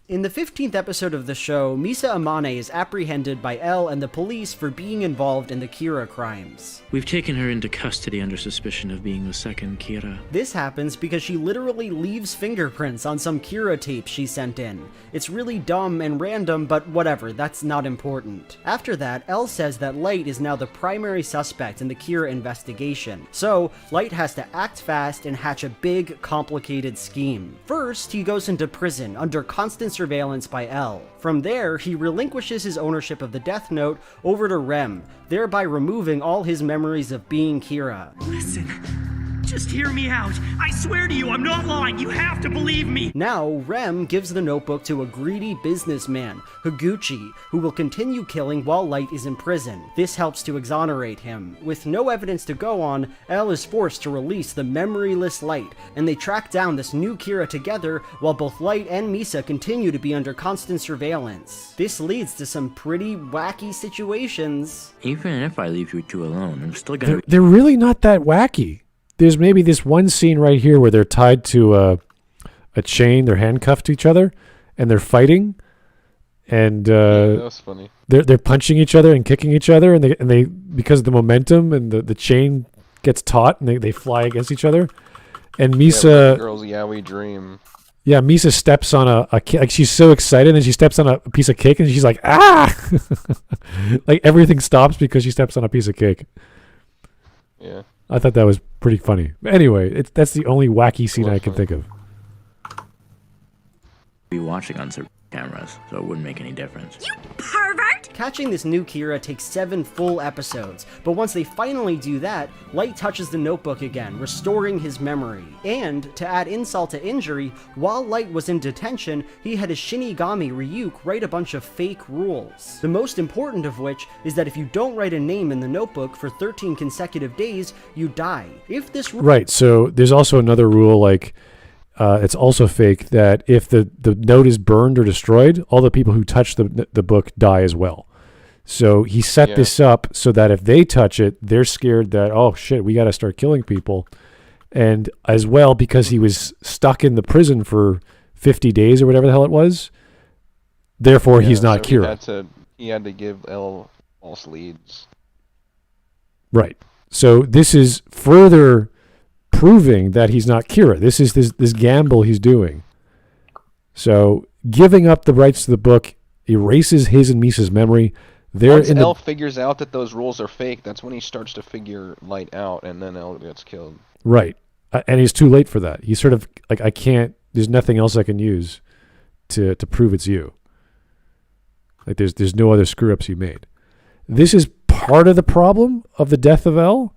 in the 15th episode of the show, Misa Amane is apprehended by L and the police for being involved in the Kira crimes. We've taken her into custody under suspicion of being the second Kira. This happens because she literally leaves fingerprints on some Kira tapes she sent in. It's really dumb and random, but whatever, that's not important. After that, L says that Light is now the primary suspect in the Kira investigation, so Light has to act fast and hatch a big, complicated scheme. First, he goes into prison under constant surveillance by L. From there, he relinquishes his ownership of the Death Note over to Rem, thereby removing all his memories of being Kira. Listen, Just hear me out. I swear to you, I'm not lying. You have to believe me. Now, Rem gives the notebook to a greedy businessman, Higuchi, who will continue killing while Light is in prison. This helps to exonerate him. With no evidence to go on, L is forced to release the memoryless Light, and they track down this new Kira together while both Light and Misa continue to be under constant surveillance. This leads to some pretty wacky situations. Even if I leave you two alone, I'm still gonna... They're really not that wacky. There's maybe this one scene right here where they're tied to a chain, they're handcuffed to each other, and they're fighting, and that was funny. They're punching each other and kicking each other, and they because of the momentum and the chain gets taut, and they fly against each other. And Misa, girls, yeah, we dream. Yeah, Misa steps on a like she's so excited, and she steps on a piece of cake, and she's like, ah, like everything stops because she steps on a piece of cake. Yeah. I thought that was pretty funny. Anyway, that's the only wacky scene I can think of. Be watching on certain cameras, so it wouldn't make any difference. You pervert! Catching this new Kira takes 7 full episodes, but once they finally do that, Light touches the notebook again, restoring his memory. And, to add insult to injury, while Light was in detention, he had his Shinigami Ryuk write a bunch of fake rules. The most important of which is that if you don't write a name in the notebook for 13 consecutive days, you die. If this Right, so there's also another rule, like, it's also fake, that if the note is burned or destroyed, all the people who touch the book die as well. So he set this up so that if they touch it, they're scared that, oh shit, we got to start killing people. And as well, because he was stuck in the prison for 50 days or whatever the hell it was, therefore he's not Kira. He had to give L false leads. Right. So this is further proving that he's not Kira. This is this gamble he's doing. So giving up the rights to the book erases his and Misa's memory. Once L figures out that those rules are fake, that's when he starts to figure Light out, and then L gets killed. Right. And he's too late for that. He's sort of like, I can't, there's nothing else I can use to prove it's you. Like there's no other screw ups you made. This is part of the problem of the death of L,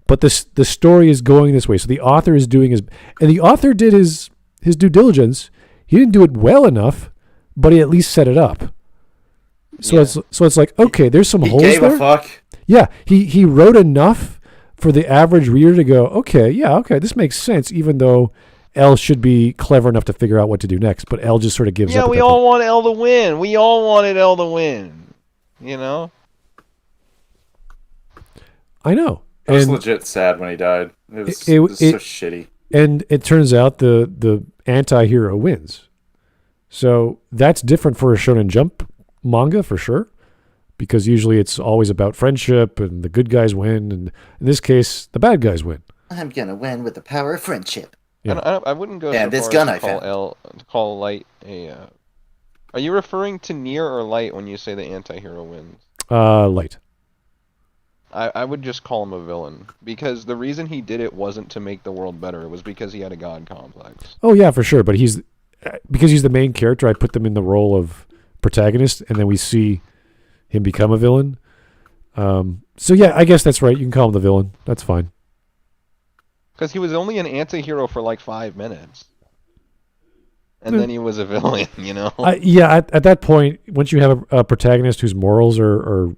but the story is going this way. So the author is doing and the author did his due diligence. He didn't do it well enough, but he at least set it up. So it's like, okay, there's some holes there. He gave a fuck. Yeah, he wrote enough for the average reader to go, okay, this makes sense, even though L should be clever enough to figure out what to do next. But L just sort of gives up. Yeah, we all want L to win. We all wanted L to win. You know? I know. I was legit sad when he died. It was so shitty. And it turns out the anti-hero wins. So that's different for a Shonen Jump manga for sure, because usually it's always about friendship and the good guys win, and in this case the bad guys win. I'm gonna win with the power of friendship. Yeah. I wouldn't go so far as to call Light a... Are you referring to Nier or Light when you say the anti-hero wins? Light. I would just call him a villain, because the reason he did it wasn't to make the world better, it was because he had a god complex. Oh yeah, for sure, but because he's the main character, I put them in the role of protagonist, and then we see him become a villain. So yeah, I guess that's right. You can call him the villain. That's fine. Because he was only an anti-hero for like 5 minutes. And then he was a villain, you know? At that point, once you have a protagonist whose morals are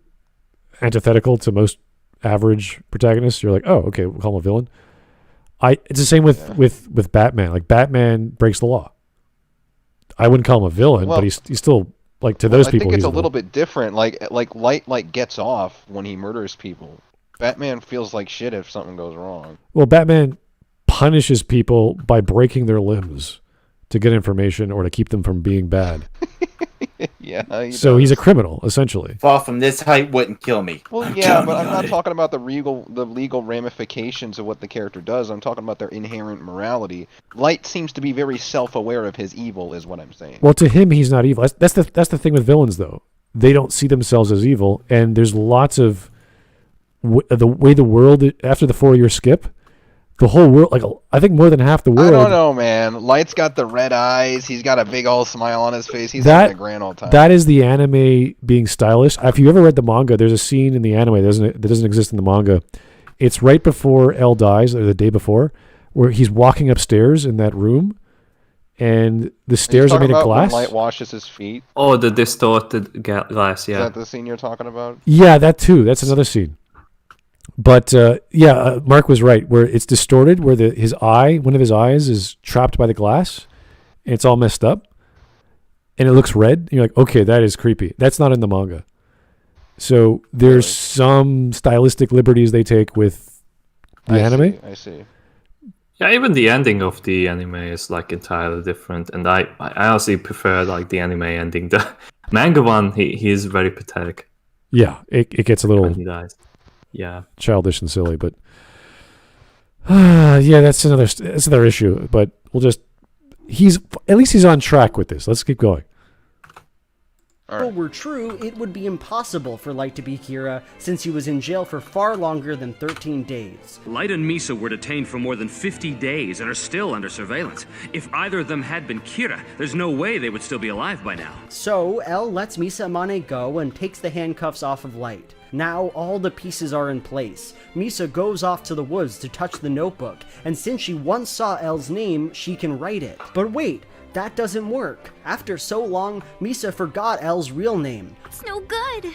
antithetical to most average protagonists, you're like, oh, okay, we'll call him a villain. It's the same with Batman. Like, Batman breaks the law. I wouldn't call him a villain, but he's still, like, to those people. I think it's a little bit different. Like Light gets off when he murders people. Batman feels like shit if something goes wrong. Well, Batman punishes people by breaking their limbs to get information or to keep them from being bad. Yeah. He's a criminal, essentially. Fall from this height wouldn't kill me. Well, yeah, but I'm not talking about the legal ramifications of what the character does. I'm talking about their inherent morality. Light seems to be very self-aware of his evil, is what I'm saying. Well, to him, he's not evil. That's the thing with villains, though. They don't see themselves as evil, and there's lots of the way the world, after the 4-year skip, the whole world, like, I think more than half the world. I don't know, man. Light's got the red eyes. He's got a big old smile on his face. He's having a grand old time. That is the anime being stylish. If you ever read the manga, there's a scene in the anime that doesn't exist in the manga, It's right before Elle dies, or the day before, where he's walking upstairs in that room, and the stairs are made of glass. When Light washes his feet. Oh, the distorted glass. Yeah. Is that the scene you're talking about? Yeah, that too. That's another scene. But Mark was right. Where it's distorted, where one of his eyes is trapped by the glass, and it's all messed up, and it looks red. And you're like, okay, that is creepy. That's not in the manga. So there's some stylistic liberties they take with the anime. I see. Yeah, even the ending of the anime is like entirely different, and I honestly prefer like the anime ending. The manga one, he is very pathetic. Yeah, it gets a little when he dies. Yeah, childish and silly, but that's another issue. But we'll just at least he's on track with this. Let's keep going. If it were true, it would be impossible for Light to be Kira, since he was in jail for far longer than 13 days. Light and Misa were detained for more than 50 days and are still under surveillance. If either of them had been Kira, there's no way they would still be alive by now. So, Elle lets Misa Amane go and takes the handcuffs off of Light. Now all the pieces are in place. Misa goes off to the woods to touch the notebook, and since she once saw Elle's name, she can write it. But wait, that doesn't work. After so long, Misa forgot Elle's real name. It's no good.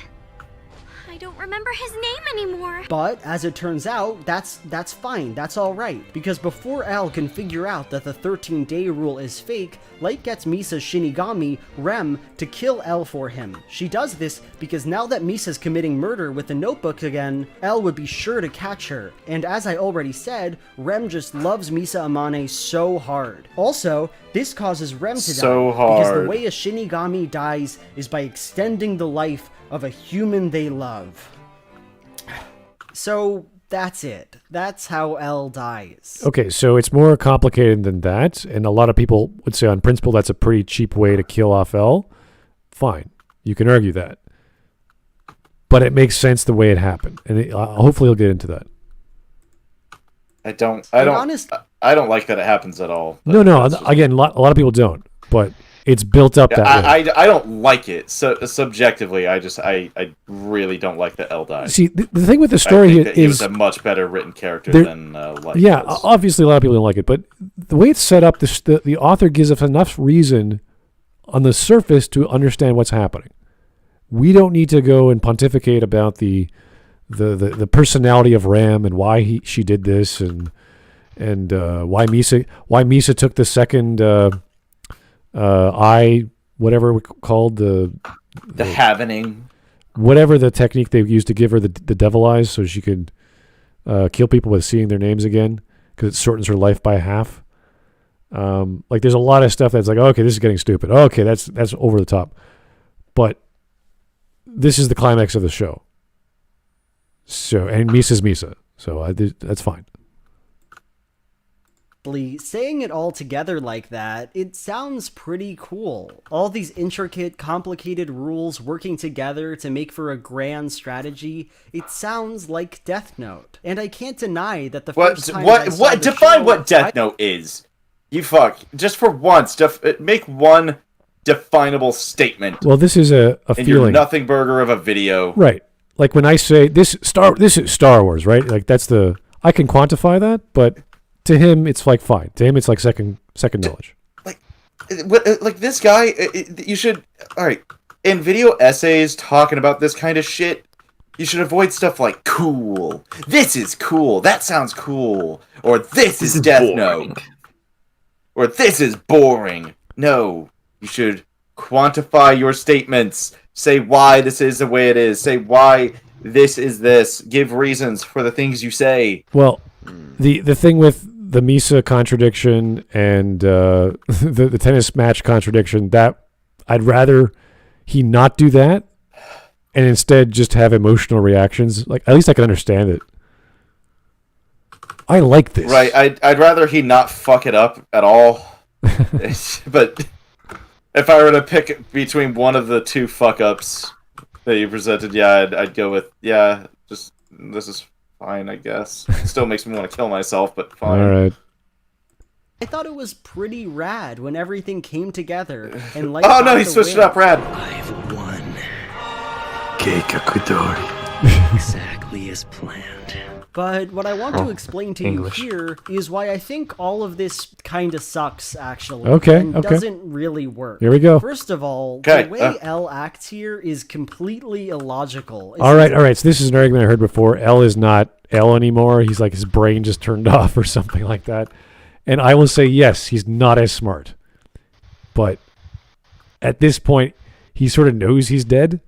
I don't remember his name anymore. But, as it turns out, that's fine, that's alright. Because before Elle can figure out that the 13-day rule is fake, Light gets Misa's Shinigami, Rem, to kill Elle for him. She does this because now that Misa's committing murder with the notebook again, Elle would be sure to catch her. And as I already said, Rem just loves Misa Amane so hard. Also, this causes Rem to die. Because the way a Shinigami dies is by extending the life of a human they love. So that's it. That's how Elle dies. Okay, so it's more complicated than that, and a lot of people would say on principle that's a pretty cheap way to kill off Elle. Fine, you can argue that, but it makes sense the way it happened, and hopefully he'll get into that. I don't like that it happens at all. No. Again, a lot of people don't, but it's built up that way. I don't like it. So subjectively, I really don't like that Elle died. See, the thing with the story is he was a much better written character than Light. Yeah, was. Obviously a lot of people don't like it, but the way it's set up, the author gives us enough reason on the surface to understand what's happening. We don't need to go and pontificate about the personality of Ram and why she did this and why Misa took the second. Whatever we called the Havening, whatever the technique they used to give her the devil eyes, so she could kill people with seeing their names again, because it shortens her life by half. Like there's a lot of stuff that's like, okay, this is getting stupid. Okay, that's over the top, but this is the climax of the show. So, and Misa's Misa, so that's fine. Saying it all together like that, it sounds pretty cool. All these intricate, complicated rules working together to make for a grand strategy, it sounds like Death Note. And I can't deny that the first time I saw the define show, what Death Note is. You fuck. Just for once, make one definable statement. Well, this is a in feeling. Your nothing burger of a video. Right. Like when I say this is Star Wars, right? Like I can quantify that, but to him, it's like fine. To him, it's like second knowledge. Like this guy, you should. All right, in video essays talking about this kind of shit, you should avoid stuff like cool. This is cool. That sounds cool. Or this is Death Note. Or this is boring. No, you should quantify your statements. Say why this is the way it is. Say why this is this. Give reasons for the things you say. Well, the thing with the Misa contradiction and the tennis match contradiction, that I'd rather he not do that and instead just have emotional reactions. Like, at least I can understand it. I like this. Right, I'd rather he not fuck it up at all. But if I were to pick between one of the two fuck-ups that you presented, yeah, I'd go with, just this is fine, I guess. Still makes me want to kill myself, but fine. All right. I thought it was pretty rad when everything came together. And oh no, he switched it up, rad. I've won. Keika Kudori. Exactly as planned. But what I want to explain to you here is why I think all of this kind of sucks, actually. And doesn't really work. Here we go. First of all, the way Elle acts here is completely illogical. All right. So this is an argument I heard before. Elle is not Elle anymore. He's like, his brain just turned off or something like that. And I will say, yes, he's not as smart. But at this point, he sort of knows he's dead.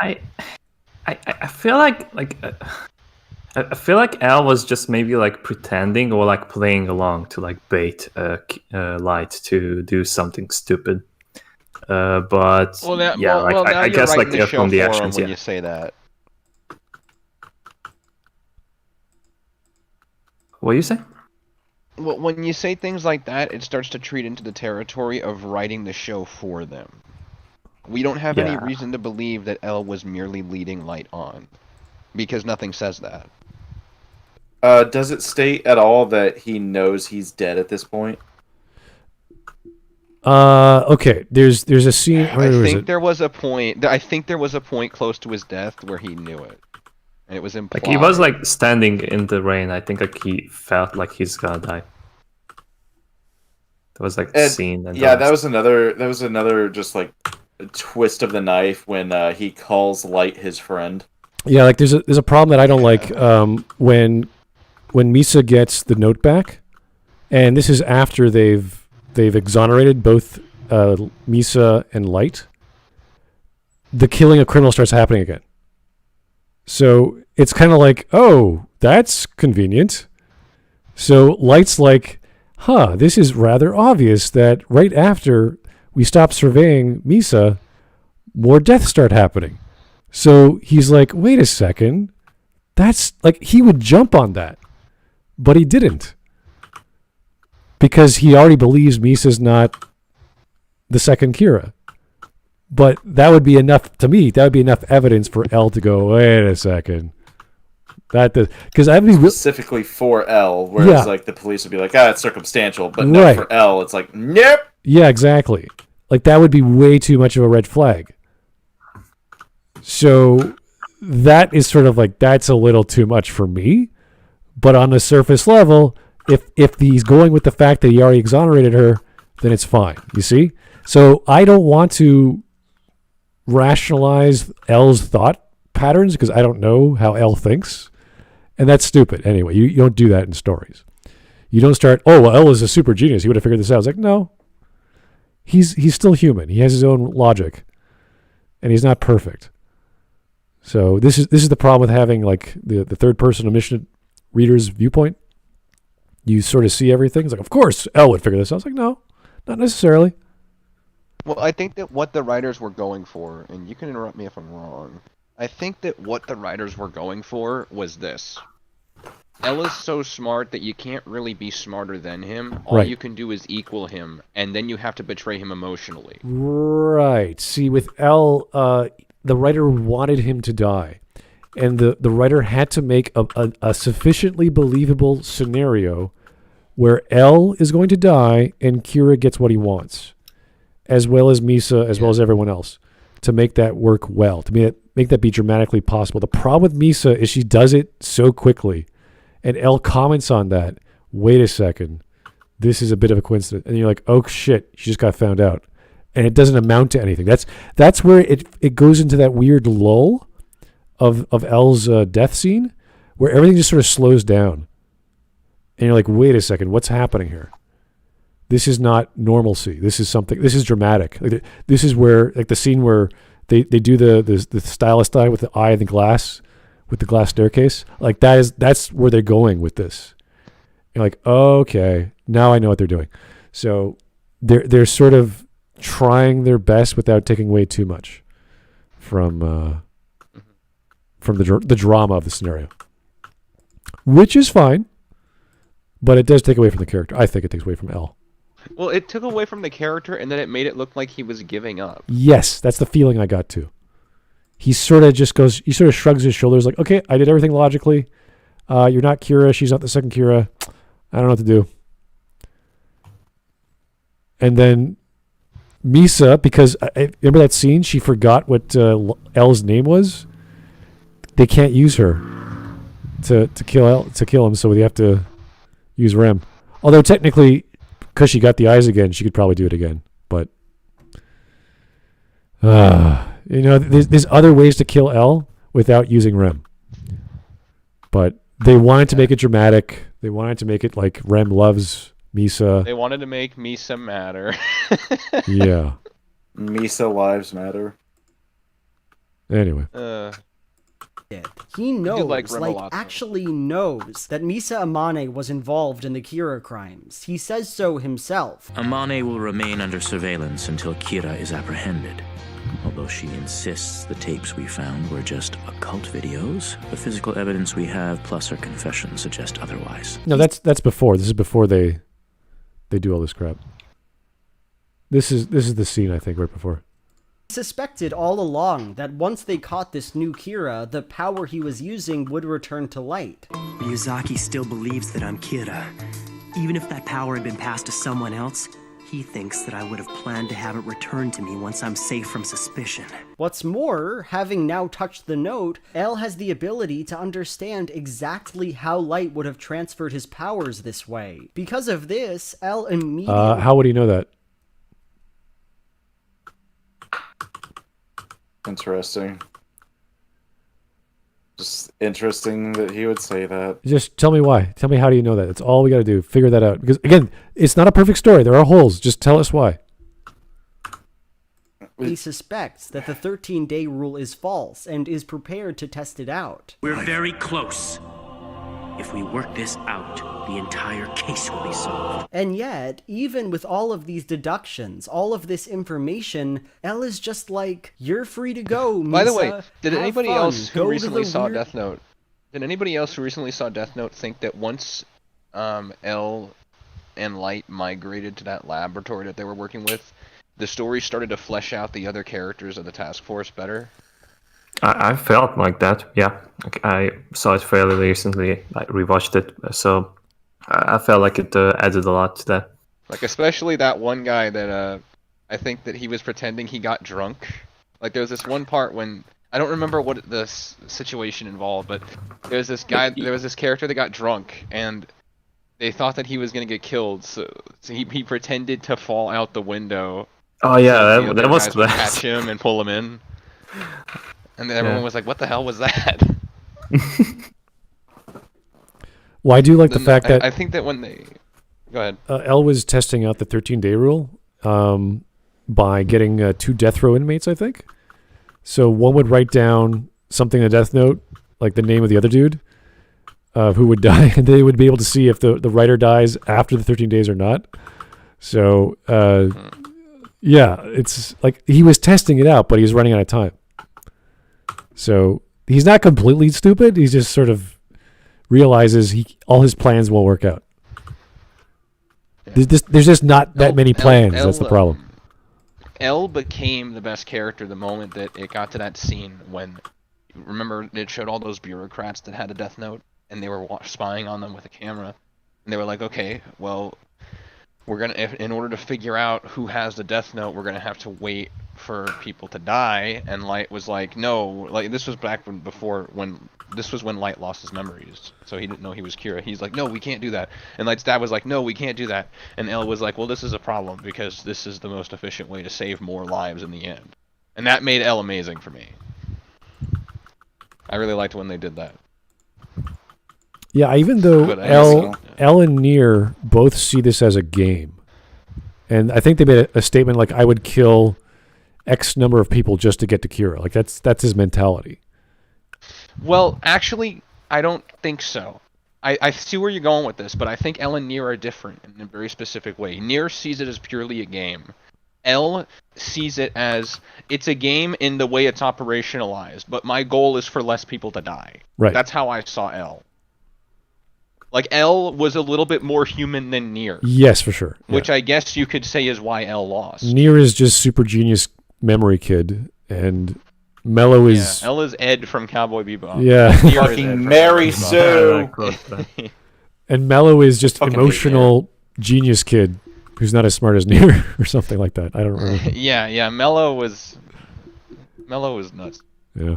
I feel like I feel like Al was just maybe like pretending or like playing along to like bait Light to do something stupid. But I guess like from the actions, when you say that. What do you say? Well, when you say things like that, it starts to treat into the territory of writing the show for them. We don't have any reason to believe that Elle was merely leading Light on, because nothing says that. Does it state at all that he knows he's dead at this point? Okay. There's a scene. I think there was a point close to his death where he knew it, and it was implied. Like he was like standing in the rain. I think like he felt like he's gonna die. There was like a scene. And that was another just like a twist of the knife when he calls Light his friend. Yeah, like there's a problem that I don't like when Misa gets the note back, and this is after they've exonerated both Misa and Light. The killing of criminals starts happening again. So it's kind of like, oh, that's convenient. So Light's like, this is rather obvious that right after we stop surveying Misa, more deaths start happening. So he's like, wait a second. That's like, he would jump on that, but he didn't. Because he already believes Misa's not the second Kira. But that would be enough, to me, that would be enough evidence for Elle to go, wait a second. Because I would be specifically for Elle, whereas like the police would be like, it's circumstantial, but not for Elle. It's like, nope. Yeah, exactly. Like that would be way too much of a red flag. So that is sort of like, that's a little too much for me. But on the surface level, if he's going with the fact that he already exonerated her, then it's fine. You see? So I don't want to rationalize Elle's thought patterns because I don't know how Elle thinks. And that's stupid. Anyway, you don't do that in stories. You don't start, Elle is a super genius. He would have figured this out. It's like, no. He's still human. He has his own logic. And he's not perfect. So this is the problem with having like the third person omniscient reader's viewpoint. You sort of see everything. It's like, of course, Elle would figure this out. I was like, no, not necessarily. Well, I think that what the writers were going for, and you can interrupt me if I'm wrong, I think that what the writers were going for was this. Elle is so smart that you can't really be smarter than him. All you can do is equal him, and then you have to betray him emotionally. Right. See, with Elle, the writer wanted him to die. And the writer had to make a sufficiently believable scenario where Elle is going to die and Kira gets what he wants, as well as Misa, as well as everyone else, to make that work well, to make that be dramatically possible. The problem with Misa is she does it so quickly, and Elle comments on that. Wait a second, this is a bit of a coincidence. And you're like, oh shit, she just got found out. And it doesn't amount to anything. That's where it goes into that weird lull of Elle's death scene, where everything just sort of slows down. And you're like, wait a second, what's happening here? This is not normalcy. This is dramatic. Like, this is where, like the scene where they do the stylist eye with the eye in the glass, with the glass staircase. Like that's where they're going with this. You're like, okay, now I know what they're doing. So they're sort of trying their best without taking away too much from the drama of the scenario, which is fine, but it does take away from the character. I think it takes away from Elle. Well, it took away from the character, and then it made it look like he was giving up. Yes, that's the feeling I got too. He sort of shrugs his shoulders like, okay, I did everything logically. You're not Kira. She's not the second Kira. I don't know what to do. And then Misa, because remember that scene? She forgot what Elle's name was. They can't use her to kill him, so they have to use Rem. Although technically, because she got the eyes again, she could probably do it again. But there's other ways to kill L without using Rem. But they wanted to make it dramatic. They wanted to make it like Rem loves Misa. They wanted to make Misa matter. Yeah. Misa lives matter. Anyway. He knows, like actually knows, that Misa Amane was involved in the Kira crimes. He says so himself. Amane will remain under surveillance until Kira is apprehended. Although she insists the tapes we found were just occult videos, the physical evidence we have plus her confession suggest otherwise. No, that's before. This is before they do all this crap. This is the scene, I think, right before. He suspected all along that once they caught this new Kira, the power he was using would return to Light. Miyazaki still believes that I'm Kira. Even if that power had been passed to someone else, he thinks that I would have planned to have it returned to me once I'm safe from suspicion. What's more, having now touched the note, L has the ability to understand exactly how Light would have transferred his powers this way. Because of this, L immediately... How would he know that? Interesting. Just interesting that he would say that. Just tell me why. Tell me how do you know that? That's all we got to do. Figure that out. Because, again, it's not a perfect story. There are holes. Just tell us why. He suspects that the 13-day rule is false and is prepared to test it out. We're very close. If we work this out, the entire case will be solved. And yet, even with all of these deductions, all of this information, L is just like, you're free to go, Misa. By the way, did anybody fun. else who Go recently saw weird... Death Note, think that once L and Light migrated to that laboratory that they were working with, the story started to flesh out the other characters of the task force better? I felt like that, yeah. I saw it fairly recently. I rewatched it, so I felt like it added a lot to that. Like, especially that one guy that I think that he was pretending he got drunk. Like, there was this one part when... I don't remember what the situation involved, but there was this character that got drunk, and they thought that he was going to get killed, so he pretended to fall out the window. Oh yeah, so that was the catch him and pull him in. And then everyone was like, what the hell was that? Well, I do like the fact that... I think that when they... Go ahead. L was testing out the 13-day rule by getting 2 death row inmates, I think. So one would write down something in a death note, like the name of the other dude who would die, and they would be able to see if the writer dies after the 13 days or not. So, yeah, it's like he was testing it out, but he was running out of time. So he's not completely stupid. He just sort of realizes all his plans won't work out. Yeah. There's just not that many plans. That's the problem. L became the best character the moment that it got to that scene when, remember, it showed all those bureaucrats that had a death note, and they were spying on them with a camera, and they were like, okay, well, in order to figure out who has the death note, we're gonna have to wait for people to die. And Light was like, no, like this was back when Light lost his memories, so he didn't know he was Kira. He's like, no, we can't do that. And Light's dad was like, no, we can't do that. And L was like, well, this is a problem because this is the most efficient way to save more lives in the end. And that made L amazing for me. I really liked when they did that. Yeah, even though L and Nier both see this as a game. And I think they made a statement like, I would kill X number of people just to get to Kira. Like, that's his mentality. Well, actually, I don't think so. I see where you're going with this, but I think L and Nier are different in a very specific way. Nier sees it as purely a game. L sees it as, it's a game in the way it's operationalized, but my goal is for less people to die. Right. That's how I saw L. Like, L was a little bit more human than Nier. Yes, for sure. Yeah. Which I guess you could say is why L lost. Nier is just super genius memory kid, and Mello is... Yeah, L is Ed from Cowboy Bebop. Yeah. Fucking Mary Sue! And Mello is just emotional genius kid who's not as smart as Nier or something like that. I don't remember. Yeah, Mello was nuts. Yeah.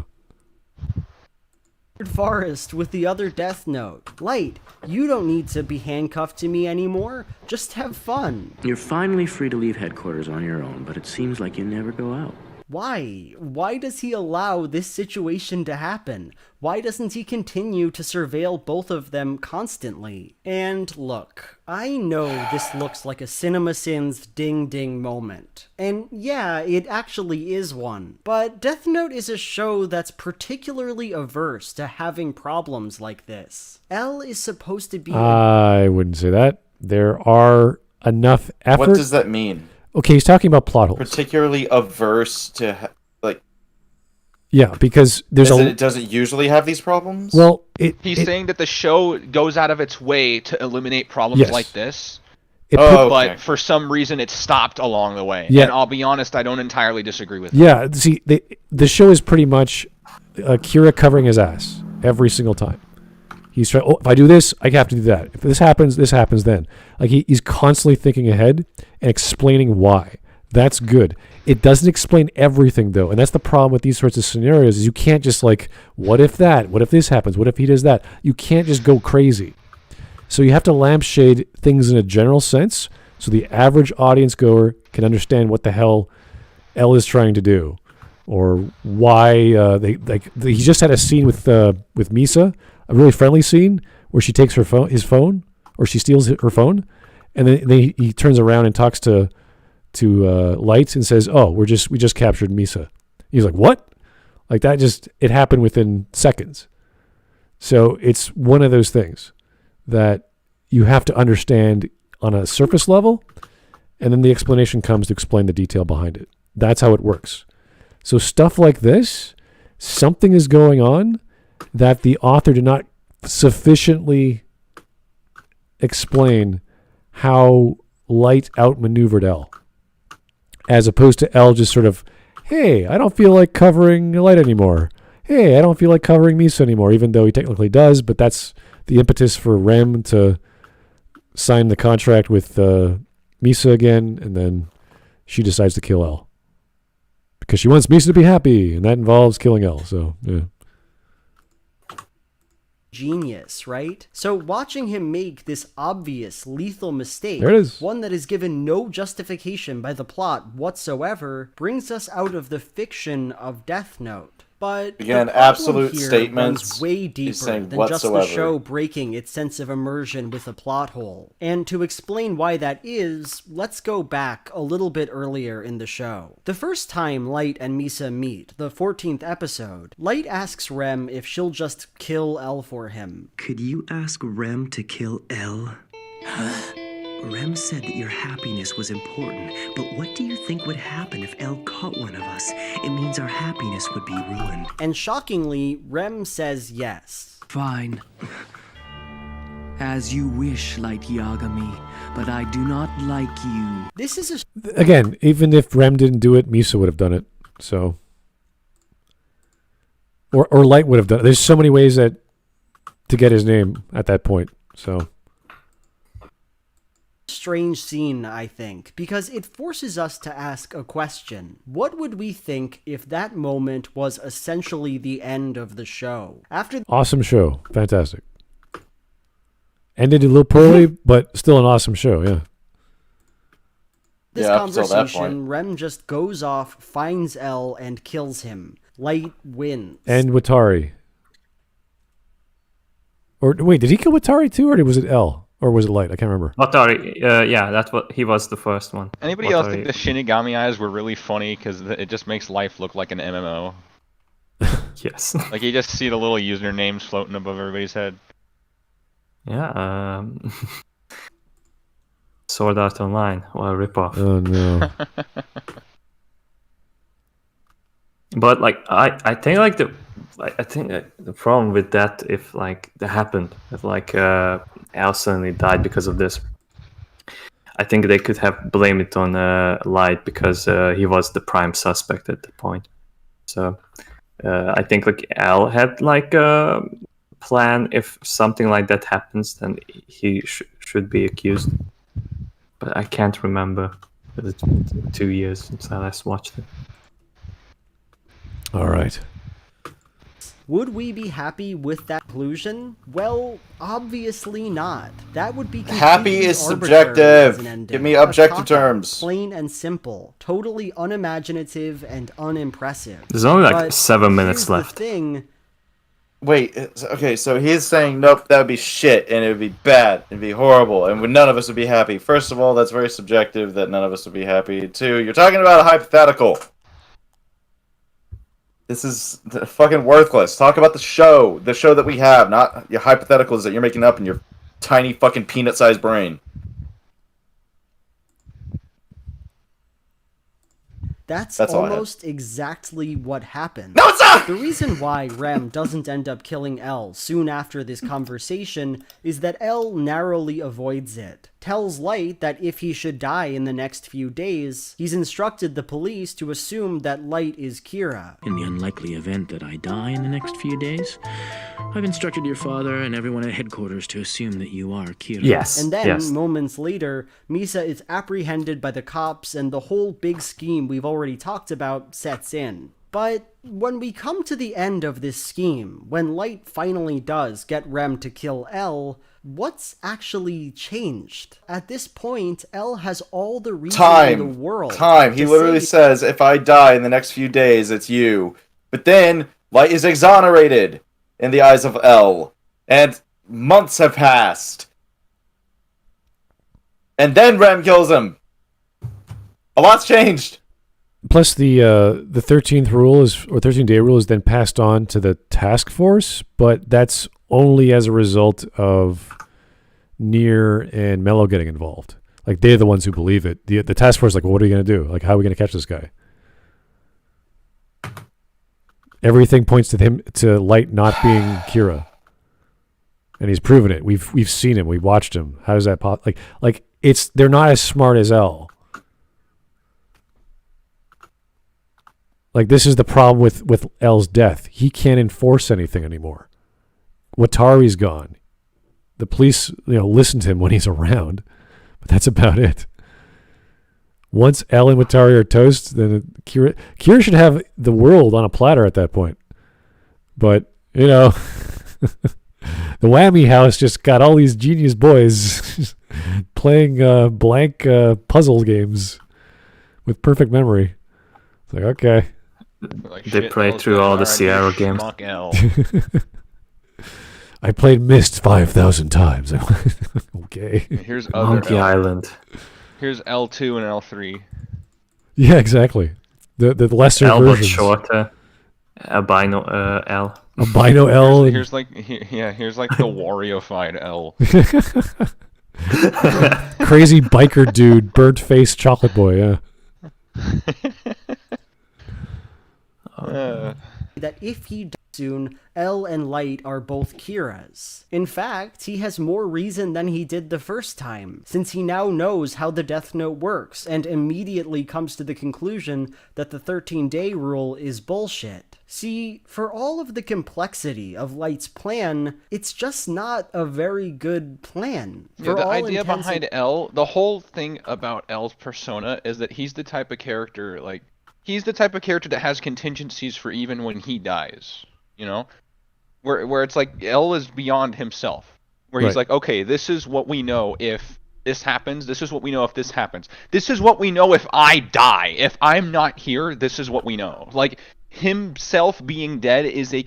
forest with the other Death Note. Light, you don't need to be handcuffed to me anymore. Just have fun. You're finally free to leave headquarters on your own, but it seems like you never go out. Why? Why does he allow this situation to happen? Why doesn't he continue to surveil both of them constantly? And look, I know this looks like a CinemaSins ding-ding moment. And yeah, it actually is one. But Death Note is a show that's particularly averse to having problems like this. L is supposed to be... I wouldn't say that. There are enough effort... What does that mean? Okay, he's talking about plot holes. Particularly averse to, Yeah, because there's it doesn't usually have these problems? Well, he's saying that the show goes out of its way to eliminate problems like this. But for some reason it stopped along the way. Yeah. And I'll be honest, I don't entirely disagree with Yeah, see, the show is pretty much Kira covering his ass every single time. He's trying, if I do this, I have to do that. If this happens then. Like, he's constantly thinking ahead and explaining why. That's good. It doesn't explain everything, though. And that's the problem with these sorts of scenarios, is you can't just what if that? What if this happens? What if he does that? You can't just go crazy. So you have to lampshade things in a general sense so the average audience goer can understand what the hell L is trying to do. Or why he just had a scene with Misa, a really friendly scene where she takes his phone, or she steals her phone, and then he turns around and talks to Light and says, "Oh, we just captured Misa." He's like, "What?" Like that it happened within seconds. So it's one of those things that you have to understand on a surface level, and then the explanation comes to explain the detail behind it. That's how it works. So stuff like this, something is going on that the author did not sufficiently explain how Light outmaneuvered L. As opposed to L just sort of, hey, I don't feel like covering Light anymore. Hey, I don't feel like covering Misa anymore, even though he technically does, but that's the impetus for Rem to sign the contract with Misa again, and then she decides to kill L. Because she wants Misa to be happy, and that involves killing L, so, yeah. Genius, right? So watching him make this obvious lethal mistake, there it is. One that is given no justification by the plot whatsoever, brings us out of the fiction of Death Note. But again, the absolute here statements. Runs way deeper than whatsoever. just the show breaking its sense of immersion with a plot hole. And to explain why that is, let's go back a little bit earlier in the show. The first time Light and Misa meet, the 14th episode, Light asks Rem if she'll just kill L for him. Could you ask Rem to kill L? Rem said that your happiness was important, but what do you think would happen if L caught one of us? It means our happiness would be ruined. And shockingly, Rem says yes. Fine. As you wish, Light Yagami, but I do not like you. This is Again, even if Rem didn't do it, Misa would have done it, so... Or Light would have done it. There's so many ways to get his name at that point, so... strange scene, I think, because it forces us to ask a question. What would we think if that moment was essentially the end of the show? Awesome show. Fantastic. Ended a little poorly, but still an awesome show, yeah. This conversation, Rem just goes off, finds L, and kills him. Light wins. And Watari. Or wait, did he kill Watari too, or was it L? Or was it Light? I can't remember. Watari, yeah, he was the first one. Anybody else think the Shinigami eyes were really funny because it just makes life look like an MMO? Yes. Like you just see the little usernames floating above everybody's head. Yeah. Sword Art Online. What a ripoff. Oh no. But I think the problem with that, if that happened, if Al suddenly died because of this, I think they could have blamed it on Light because he was the prime suspect at the point. So I think Al had a plan. If something like that happens, then he should be accused. But I can't remember. It's been 2 years since I last watched it. All right. Would we be happy with that conclusion? Well, obviously not. That would be happy is arbitrary as an subjective. ending. Give me objective A cop-out, terms. Plain and simple, totally unimaginative and unimpressive. There's only like But 7 minutes here's the left. thing. Wait, okay, so he's saying, nope, that would be shit, and it would be bad, it'd be horrible, and none of us would be happy. First of all, that's very subjective, that none of us would be happy. Two, you're talking about a hypothetical. This is fucking worthless. Talk about the show that we have, not your hypotheticals that you're making up in your tiny fucking peanut-sized brain. That's all almost exactly what happened. No, it's not! The reason why Rem doesn't end up killing Elle soon after this conversation is that Elle narrowly avoids it. Tells Light that if he should die in the next few days, he's instructed the police to assume that Light is Kira. In the unlikely event that I die in the next few days, I've instructed your father and everyone at headquarters to assume that you are Kira. Yes. And then, moments later, Misa is apprehended by the cops and the whole big scheme we've already talked about sets in. But when we come to the end of this scheme, when Light finally does get Rem to kill Elle, what's actually changed? At this point, Elle has all the reason in the world. He literally says, if I die in the next few days, it's you. But then, Light is exonerated in the eyes of Elle. And months have passed. And then Rem kills him. A lot's changed. Plus, the 13th rule is, or 13-day rule is then passed on to the task force, but that's only as a result of Near and Mello getting involved. Like, they're the ones who believe it. The task force is like, well, what are you going to do? Like, how are we going to catch this guy? Everything points to him, to Light not being Kira. And he's proven it. We've seen him. We've watched him. How does that like it's, they're not as smart as Elle. Like, this is the problem with Elle's death. He can't enforce anything anymore. Watari's gone. The police, listen to him when he's around, but that's about it. Once Elle and Watari are toast, then Kira should have the world on a platter at that point. But, the Whammy House just got all these genius boys playing blank puzzle games with perfect memory. It's like, okay. Like, they played through all the Sierra games. I played Myst 5,000 times. Okay. Here's other Monkey Island. Here's L2 and L3. Yeah, exactly. The lesser L versions. but shorter. Albino L. Albino L. Here's like the Wario-fied L. Crazy biker dude, burnt face chocolate boy. Yeah. That if he dies soon, Elle and Light are both Kira's. In fact, he has more reason than he did the first time, since he now knows how the Death Note works, and immediately comes to the conclusion that the 13-day rule is bullshit. See, for all of the complexity of Light's plan, it's just not a very good plan. Yeah, the idea behind Elle, the whole thing about Elle's persona is that he's the type of character, he's the type of character that has contingencies for even when he dies, Where it's like, Elle is beyond himself. Where he's like, okay, this is what we know if this happens, this is what we know if this happens. This is what we know if I die. If I'm not here, this is what we know. Like, himself being dead is a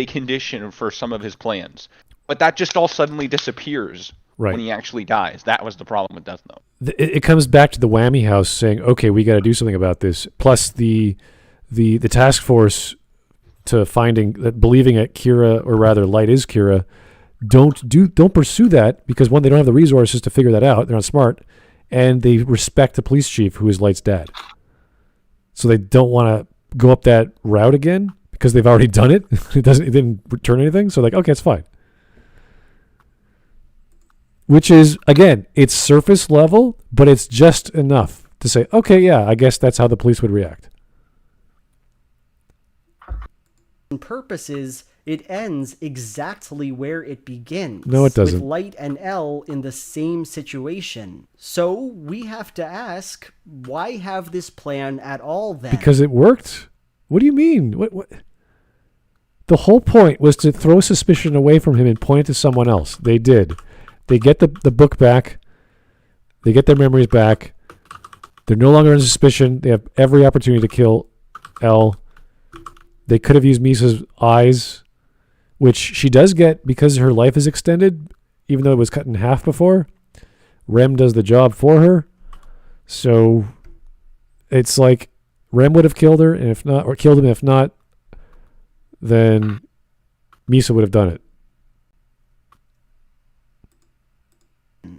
condition for some of his plans. But that just all suddenly disappears when he actually dies. That was the problem with Death Note. It comes back to the Whammy House saying, okay, we got to do something about this. Plus the task force to believing that Kira, or rather Light is Kira, don't pursue that, because one, they don't have the resources to figure that out. They're not smart, and they respect the police chief, who is Light's dad. So they don't want to go up that route again because they've already done it. It didn't return anything. So okay, it's fine. Which is, again, it's surface level, but it's just enough to say, okay, yeah, I guess that's how the police would react. Purposes, it ends exactly where it begins. No, it doesn't. With Light and Elle in the same situation. So we have to ask, why have this plan at all then? Because it worked. What do you mean? What? The whole point was to throw suspicion away from him and point it to someone else. They did. They get the book back. They get their memories back. They're no longer in suspicion. They have every opportunity to kill Elle. They could have used Misa's eyes, which she does get because her life is extended, even though it was cut in half before. Rem does the job for her. So it's like Rem would have killed her, and if not, or killed him. If not, then Misa would have done it.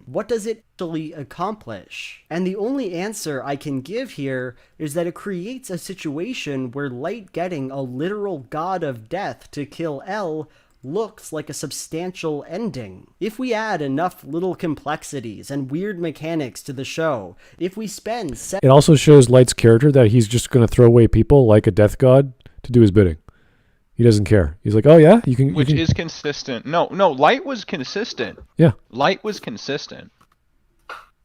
What does it actually accomplish? And the only answer I can give here is that it creates a situation where Light getting a literal god of death to kill Elle looks like a substantial ending. If we add enough little complexities and weird mechanics to the show, if we spend... It also shows Light's character that he's just going to throw away people like a death god to do his bidding. He doesn't care. He's like, oh yeah, you can... Which is consistent. No, Light was consistent. Yeah. Light was consistent.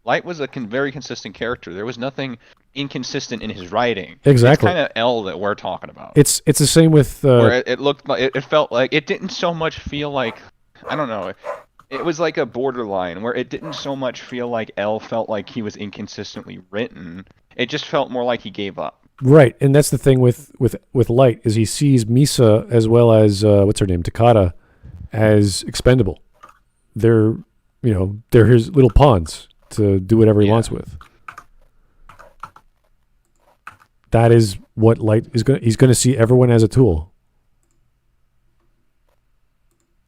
Light was a very consistent character. There was nothing inconsistent in his writing. Exactly. It's kind of Elle that we're talking about. It's the same with... where it looked like... It felt like... It didn't so much feel like... I don't know. It was like a borderline where it didn't so much feel like Elle felt like he was inconsistently written. It just felt more like he gave up. Right, and that's the thing with Light, is he sees Misa as well as what's her name, Takata, as expendable. They're his little pawns to do whatever he wants with. That is what Light is going. He's going to see everyone as a tool.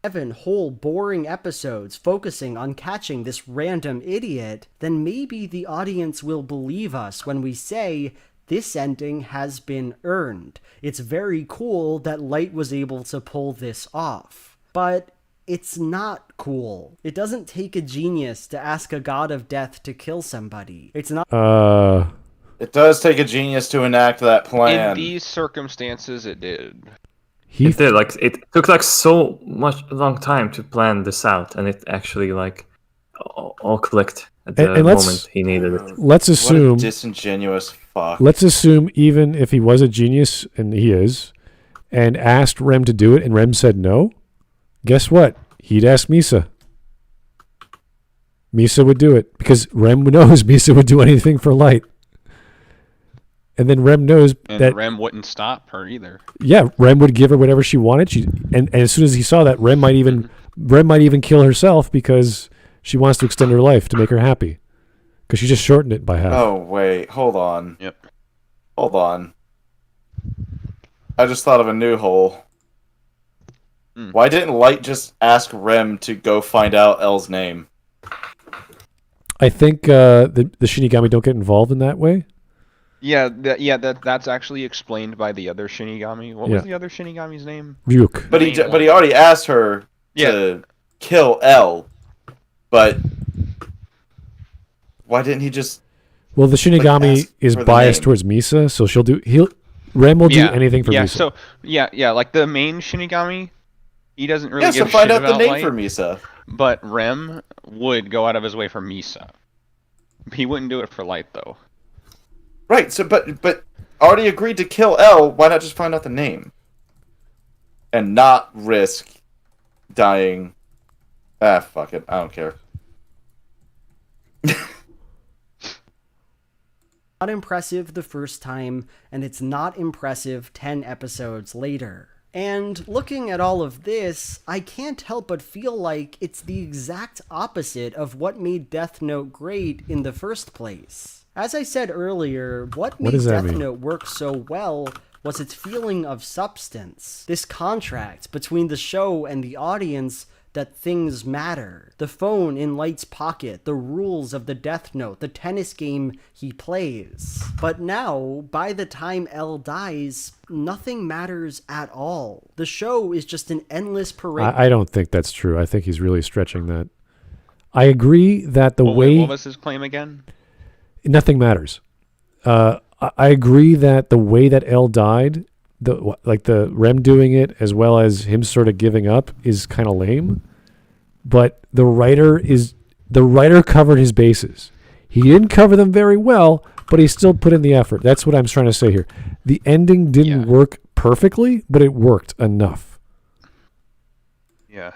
7 whole boring episodes focusing on catching this random idiot, then maybe the audience will believe us when we say this ending has been earned. It's very cool that Light was able to pull this off. But it's not cool. It doesn't take a genius to ask a god of death to kill somebody. It's not... It does take a genius to enact that plan. In these circumstances, it did. It did. Like, it took so long time to plan this out, and it actually all clicked at the moment he needed it. Let's assume... What a disingenuous fuck. Let's assume even if he was a genius, and he is, and asked Rem to do it, and Rem said no, guess what? He'd ask Misa. Misa would do it, because Rem knows Misa would do anything for Light. And then Rem knows that... Rem wouldn't stop her either. Yeah, Rem would give her whatever she wanted. And as soon as he saw that, Rem might even kill herself because she wants to extend her life to make her happy. Because she just shortened it by half. Oh, wait. Hold on. Yep. Hold on. I just thought of a new hole. Why didn't Light just ask Rem to go find out Elle's name? I think the Shinigami don't get involved in that way. Yeah, that's actually explained by the other Shinigami. What was the other Shinigami's name? Ryuk. But he already asked her to kill Elle. But why didn't he just... Well, the Shinigami is biased towards Misa, so Rem will do anything for Misa. So like the main Shinigami, he doesn't really give a find shit out about the name Light, for Misa. But Rem would go out of his way for Misa. He wouldn't do it for Light though. Right, so but already agreed to kill Elle, why not just find out the name? And not risk dying. Fuck it, I don't care. Not impressive the first time, and it's not impressive 10 episodes later. And looking at all of this, I can't help but feel like it's the exact opposite of what made Death Note great in the first place. As I said earlier, what made Death Note work so well was its feeling of substance. This contract between the show and the audience that things matter. The phone in Light's pocket, the rules of the Death Note, the tennis game he plays. But now, by the time Elle dies, nothing matters at all. The show is just an endless parade. I don't think that's true. I think he's really stretching that. I agree that what was his claim again? Nothing matters. I agree that the way that Elle died, the Rem doing it as well as him sort of giving up is kind of lame. But the writer covered his bases. He didn't cover them very well, but he still put in the effort. That's what I'm trying to say here. The ending didn't work perfectly, but it worked enough. Yeah.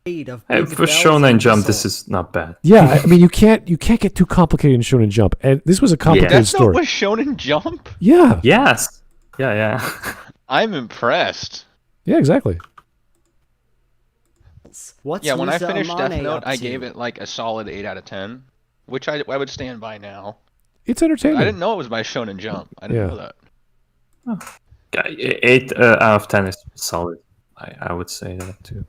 For Shonen Jump, this is not bad. Yeah, I mean, you can't get too complicated in Shonen Jump, and this was a complicated story. Death Note was Shonen Jump? Yeah. Yes. Yeah. I'm impressed. Yeah, exactly. What's when I Misa finished Amane Death Note, up I to? gave it like a solid 8 out of 10, which I would stand by now. It's entertaining. I didn't know it was by Shonen Jump. I didn't know that. 8 out of 10 is solid. I would say that too.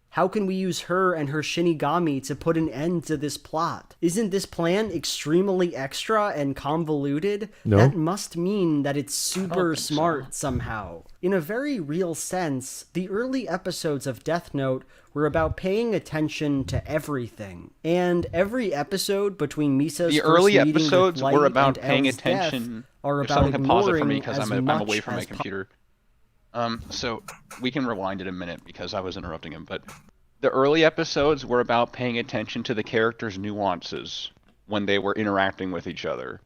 How can we use her and her Shinigami to put an end to this plot? Isn't this plan extremely extra and convoluted? No. That must mean that it's super smart somehow. In a very real sense, the early episodes of Death Note were about paying attention to everything. And every episode between Misa's The first early meeting episodes with were Light about and paying El's death attention. are If about someone can pause it for me ignoring because as I'm much away from my as computer. So we can rewind it a minute because I was interrupting him, but the early episodes were about paying attention to the characters' nuances when they were interacting with each other.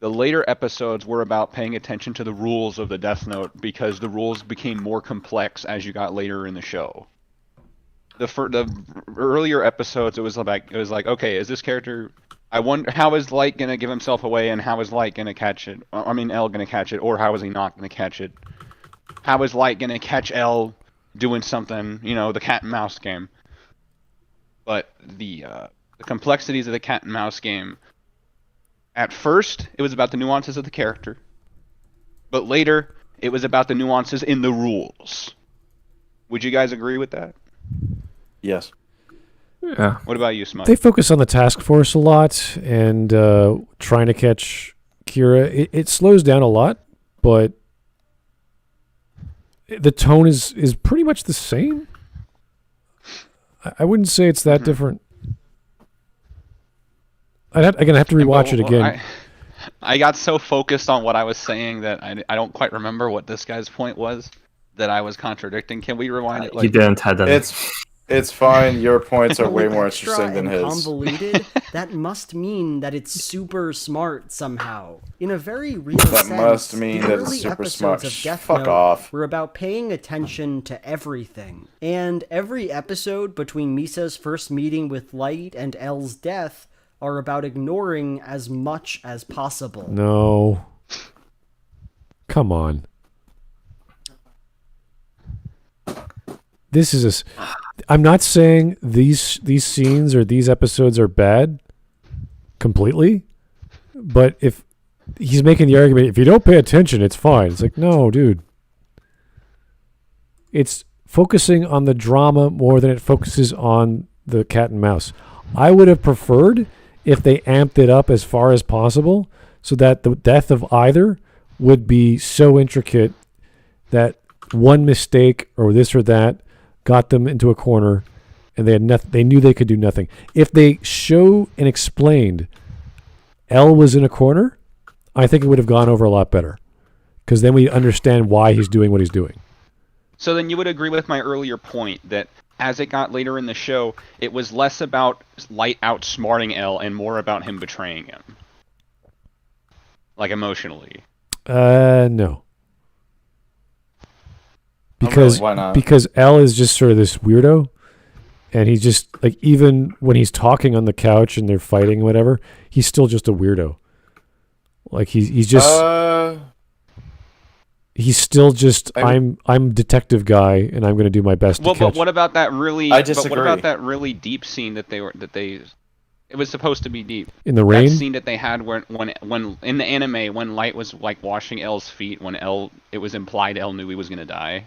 The later episodes were about paying attention to the rules of the Death Note because the rules became more complex as you got later in the show. The earlier episodes, it was like, okay, is this character? I wonder how is Light gonna give himself away, and how is Light gonna catch it? I mean, L gonna catch it, or how is he not gonna catch it? How is Light gonna catch L doing something? The cat and mouse game. But the complexities of the cat and mouse game. At first, it was about the nuances of the character, but later, it was about the nuances in the rules. Would you guys agree with that? Yes. Yeah. What about you, Smudge? They focus on the task force a lot and trying to catch Kira. It slows down a lot, but the tone is pretty much the same. I wouldn't say it's that different. I'm gonna have to rewatch it again. I got so focused on what I was saying that I don't quite remember what this guy's point was that I was contradicting. Can we rewind it? You didn't have that. It's fine. Your points are way more Extra interesting than and his. Convoluted, that must mean that it's super smart somehow. In a very real That sense, must mean the that it's early super episodes smart. of Death Fuck Note off. were about paying attention to everything. And every episode between Misa's first meeting with Light and L's death are about ignoring as much as possible. No. Come on. This is I'm not saying these scenes or these episodes are bad completely, but if he's making the argument, if you don't pay attention, it's fine. It's like, no, dude. It's focusing on the drama more than it focuses on the cat and mouse. I would have preferred if they amped it up as far as possible so that the death of either would be so intricate that one mistake or this or that got them into a corner and they knew they could do nothing. If they show and explained L was in a corner, I think it would have gone over a lot better because then we understand why he's doing what he's doing. So then you would agree with my earlier point that as it got later in the show, it was less about Light outsmarting L and more about him betraying him. Like emotionally. No. Because why not? Because L is just sort of this weirdo, and he's just like, even when he's talking on the couch and they're fighting, whatever, he's still just a weirdo. Like he's just he's still just I'm detective guy and I'm going to do my best to catch. But what about that really? I disagree. But what about that really deep scene that they? It was supposed to be deep. In the rain? That scene that they had when in the anime when Light was like washing L's feet when it was implied L knew he was going to die.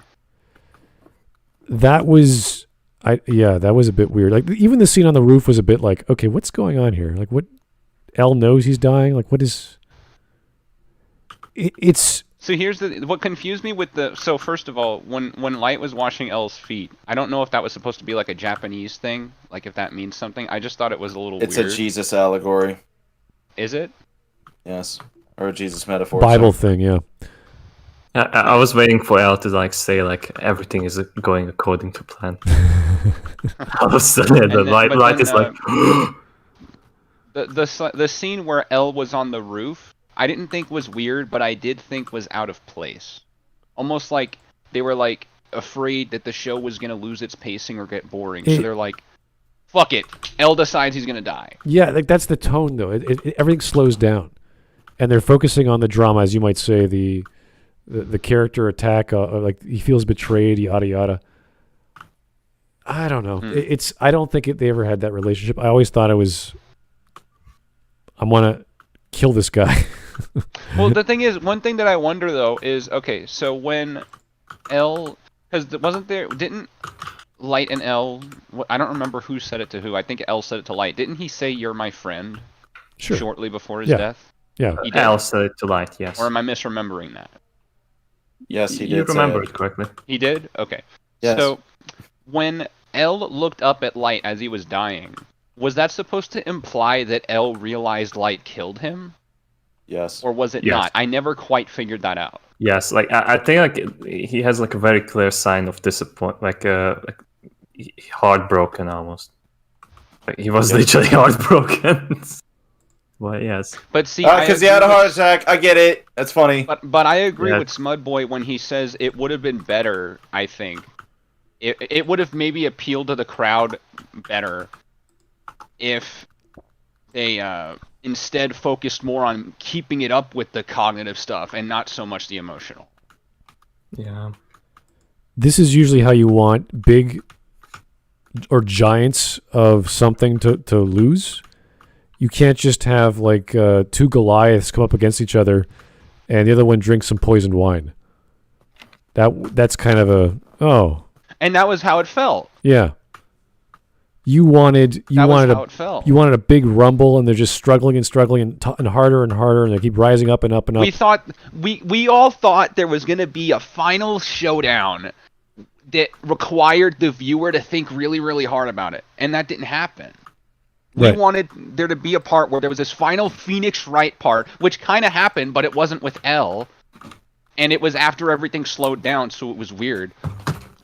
That was that was a bit weird. Like even the scene on the roof was a bit like, okay, what's going on here? Like what L knows he's dying? Like what is it's So here's what confused me with so first of all, when Light was washing L's feet, I don't know if that was supposed to be like a Japanese thing, like if that means something. I just thought it was a little It's weird. a Jesus allegory. Is it? Yes. Or a Jesus metaphor. Bible thing, yeah. I was waiting for L to say everything is going according to plan. All of a sudden, the light is like. The scene where L was on the roof, I didn't think was weird, but I did think was out of place. Almost like they were like afraid that the show was going to lose its pacing or get boring. So they're like, fuck it. L decides he's going to die. Yeah, like that's the tone, though. Everything slows down. And they're focusing on the drama, as you might say, the character attack, like he feels betrayed, yada, yada. I don't know. I don't think they ever had that relationship. I always thought it was, I want to kill this guy. Well, the thing is, one thing that I wonder, though, is, okay, so when L, because didn't Light and L, I don't remember who said it to who, I think L said it to Light. Didn't he say, "You're my friend," shortly before his death? Yeah. L said it to Light, yes. Or am I misremembering that? Yes, he did. You remember it correctly. He did? Okay. Yes. So, when L looked up at Light as he was dying, was that supposed to imply that L realized Light killed him? Yes. Or was it not? I never quite figured that out. Yes, like I think like he has like a very clear sign of disappointment, like heartbroken almost. Like, he was literally heartbroken. Well, yes. But see, because he had a heart attack. I get it. That's funny. But I agree with Smudboy when he says it would have been better. I think it would have maybe appealed to the crowd better if they instead focused more on keeping it up with the cognitive stuff and not so much the emotional. Yeah. This is usually how you want big or giants of something to lose. You can't just have like two Goliaths come up against each other and the other one drinks some poisoned wine. That's kind of And that was how it felt. Yeah. You wanted a big rumble, and they're just struggling and harder and harder, and they keep rising up and up and up. We all thought there was going to be a final showdown that required the viewer to think really, really hard about it, and that didn't happen. We wanted there to be a part where there was this final Phoenix Wright part, which kind of happened, but it wasn't with L, and it was after everything slowed down, so it was weird.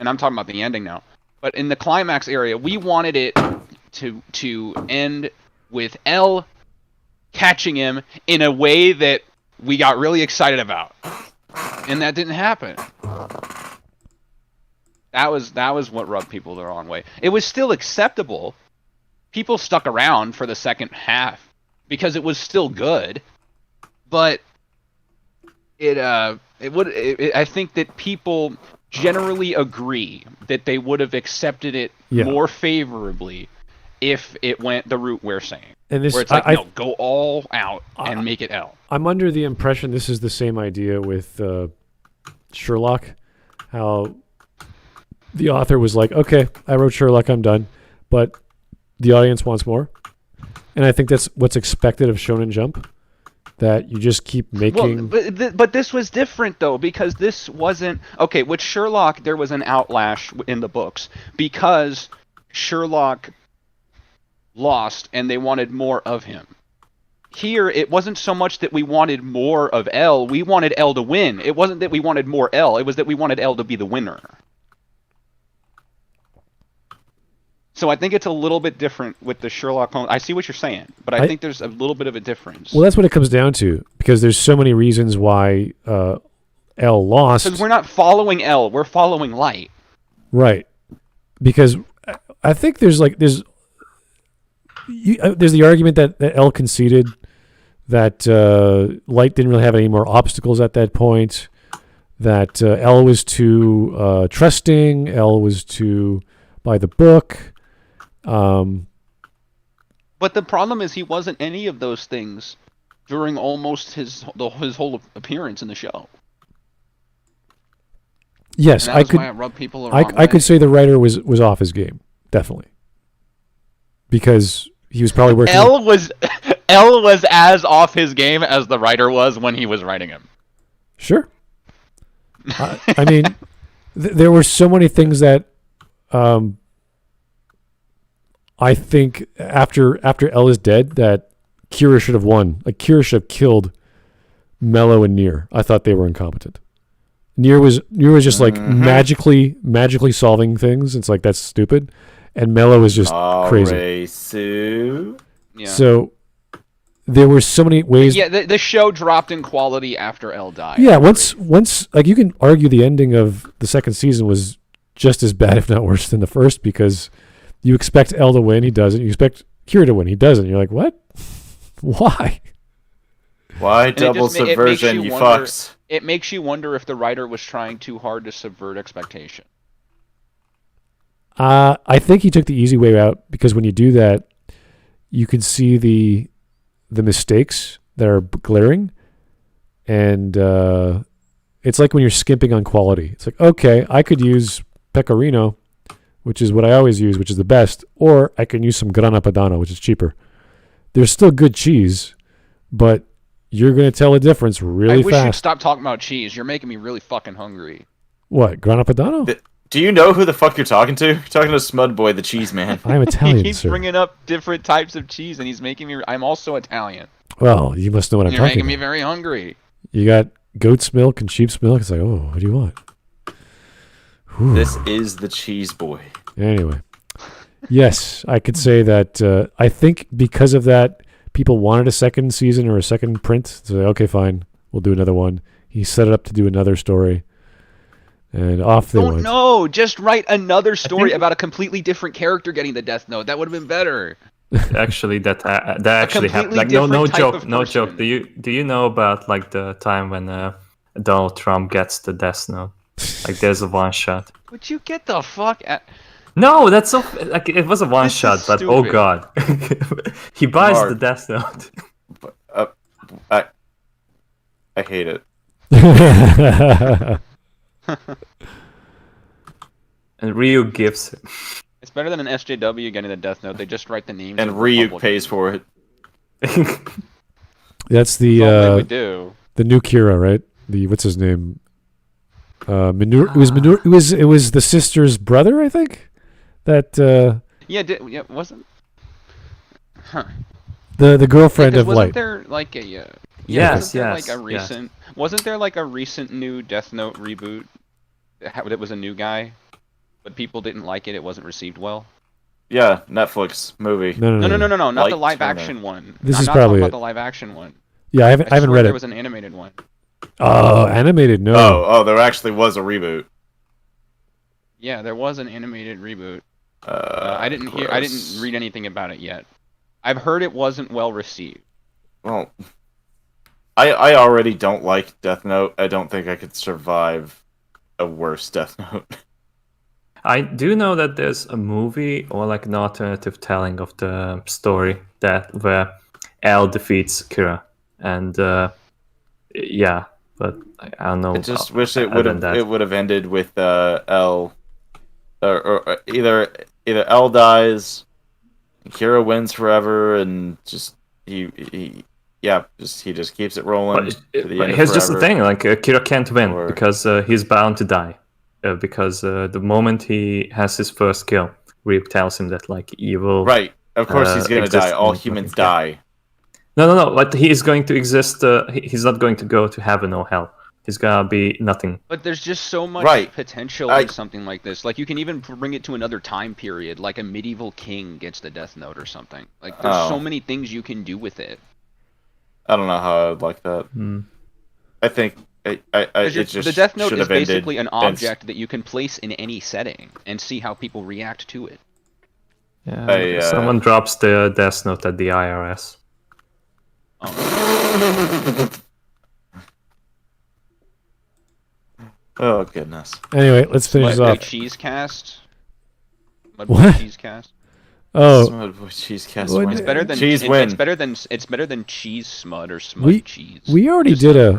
And I'm talking about the ending now. But in the climax area, we wanted it to end with L catching him in a way that we got really excited about, and that didn't happen. That was what rubbed people the wrong way. It was still acceptable. People stuck around for the second half because it was still good, but I think that people generally agree that they would have accepted it more favorably if it went the route we're saying. And this, where it's like, go all out and make it L. I'm under the impression this is the same idea with Sherlock, how the author was like, okay, I wrote Sherlock, I'm done, but the audience wants more. And I think that's what's expected of Shonen Jump. That you just keep making... Well, but this was different, though, because this wasn't... Okay, with Sherlock, there was an outlash in the books, because Sherlock lost, and they wanted more of him. Here, it wasn't so much that we wanted more of L, we wanted L to win. It wasn't that we wanted more L, it was that we wanted L to be the winner. So I think it's a little bit different with the Sherlock Holmes. I see what you're saying, but I think there's a little bit of a difference. Well, that's what it comes down to, because there's so many reasons why L lost. Because we're not following L, we're following Light. Right. Because I think there's the argument that L conceded that Light didn't really have any more obstacles at that point, that L was too trusting, L was too by the book. But the problem is he wasn't any of those things during almost his whole appearance in the show. Yes, I could say the writer was off his game, definitely, because he was probably working. L was as off his game as the writer was when he was writing him. Sure. I mean, there were so many things that. I think after L is dead, that Kira should have won. Like, Kira should have killed Mello and Nier. I thought they were incompetent. Nier was just like magically solving things. It's like, that's stupid. And Mello was just crazy. Sue. Yeah. So there were so many ways. Yeah, the show dropped in quality after Elle died. Yeah, once like you can argue the ending of the second season was just as bad, if not worse, than the first, because you expect Elle to win, he doesn't. You expect Kira to win, he doesn't. You're like, what? Why? Why double subversion, you fucks? It makes you wonder if the writer was trying too hard to subvert expectation. I think he took the easy way out, because when you do that, you can see the mistakes that are glaring, and it's like when you're skimping on quality. It's like, okay, I could use pecorino, which is what I always use, which is the best, or I can use some grana padano, which is cheaper. There's still good cheese, but you're going to tell a difference really fast. I wish you'd stop talking about cheese. You're making me really fucking hungry. What, grana padano? Do you know who the fuck you're talking to? You're talking to Smud Boy, the cheese man. I'm Italian, He keeps sir. bringing up different types of cheese, and he's making me... I'm also Italian. Well, you must know what I'm You're talking making me about. very hungry. You got goat's milk and sheep's milk. It's like, oh, what do you want? Whew. This is the cheese boy. Anyway. Yes, I could say that I think because of that, people wanted a second season or a second print. So they, okay, fine, we'll do another one. He set it up to do another story. And off they went. No, just write another story about a completely different character getting the Death Note. That would have been better. Actually, that actually happened. Like, no joke. Do you know about like the time when Donald Trump gets the Death Note? Like, there's a one shot. Would you get the fuck at? No, that's so like it was a one shot, but oh stupid. god, he buys Mark. the Death Note. I hate it. And Ryu gives it. It's better than an SJW getting the Death Note. They just write the names. And of Ryuk Republicans. pays for it. That's That's all they the would do. the new Kira, right? The what's his name? Manure. It was the sister's brother, I think. That Yeah, wasn't. Huh. the girlfriend of wasn't Light. there like a Yes, wasn't there yes, like a recent wasn't there like a recent new Death Note reboot that was a new guy, but people didn't like it. It wasn't received well. Yeah, Netflix movie. No, Not Light the live Turner. action one. This I'm is not probably talking it. about the live action one. Yeah, I haven't read There it. was an animated one. Oh, animated? No. Oh, there actually was a reboot. Yeah, there was an animated reboot. I didn't read anything about it yet. I've heard it wasn't well received. Well, I already don't like Death Note. I don't think I could survive a worse Death Note. I do know that there's a movie or like an alternative telling of the story where L defeats Kira, and yeah, but I don't know. I just wish it would have ended with L, or either L dies, Kira wins forever, and just he just keeps it rolling. But here's just the thing: like Kira can't win because he's bound to die. Because the moment he has his first kill, Ryuk tells him that like evil. Right, of course he's gonna die. All humans die. No. But he is going to exist. He's not going to go to heaven or hell. He's gonna be nothing. But there's just so much potential in something like this. Like you can even bring it to another time period, like a medieval king gets the Death Note or something. Like there's so many things you can do with it. I don't know how I'd like that. I think the Death Note is basically an object that you can place in any setting and see how people react to it. Yeah, someone drops the Death Note at the IRS. Oh goodness. Anyway, let's finish off. Cheese cast. What? Cheese cast. Oh, cheese cast. It's better than cheese win. It's better than cheese smud or smud cheese. We already did a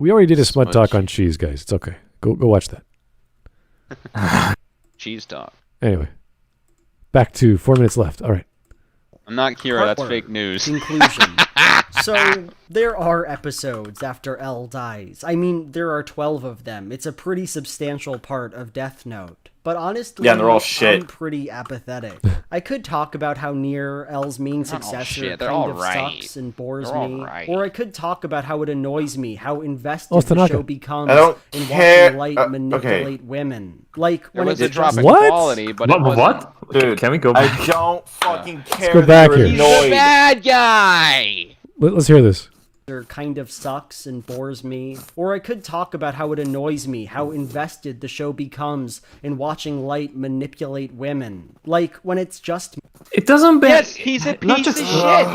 smud talk on cheese, guys. It's okay. Go watch that. Cheese talk. Anyway, back to 4 minutes left. All right. I'm not Kira. That's fake news. Conclusion. So, there are episodes after L dies. I mean, there are 12 of them. It's a pretty substantial part of Death Note. But honestly, they're all shit. I'm pretty apathetic. I could talk about how near L's main successor kind of sucks and bores me. Or I could talk about how it annoys me, how invested the show becomes in watching Light manipulate women. Like, when it's a drop in what? quality, but what? Dude, Can we go back? I don't fucking care. Let's go back here. He's the bad guy! Let's hear this. Kind of sucks and bores me, or I could talk about how it annoys me how invested the show becomes in watching Light manipulate women, like when it's just it doesn't yes, he's a piece of shit.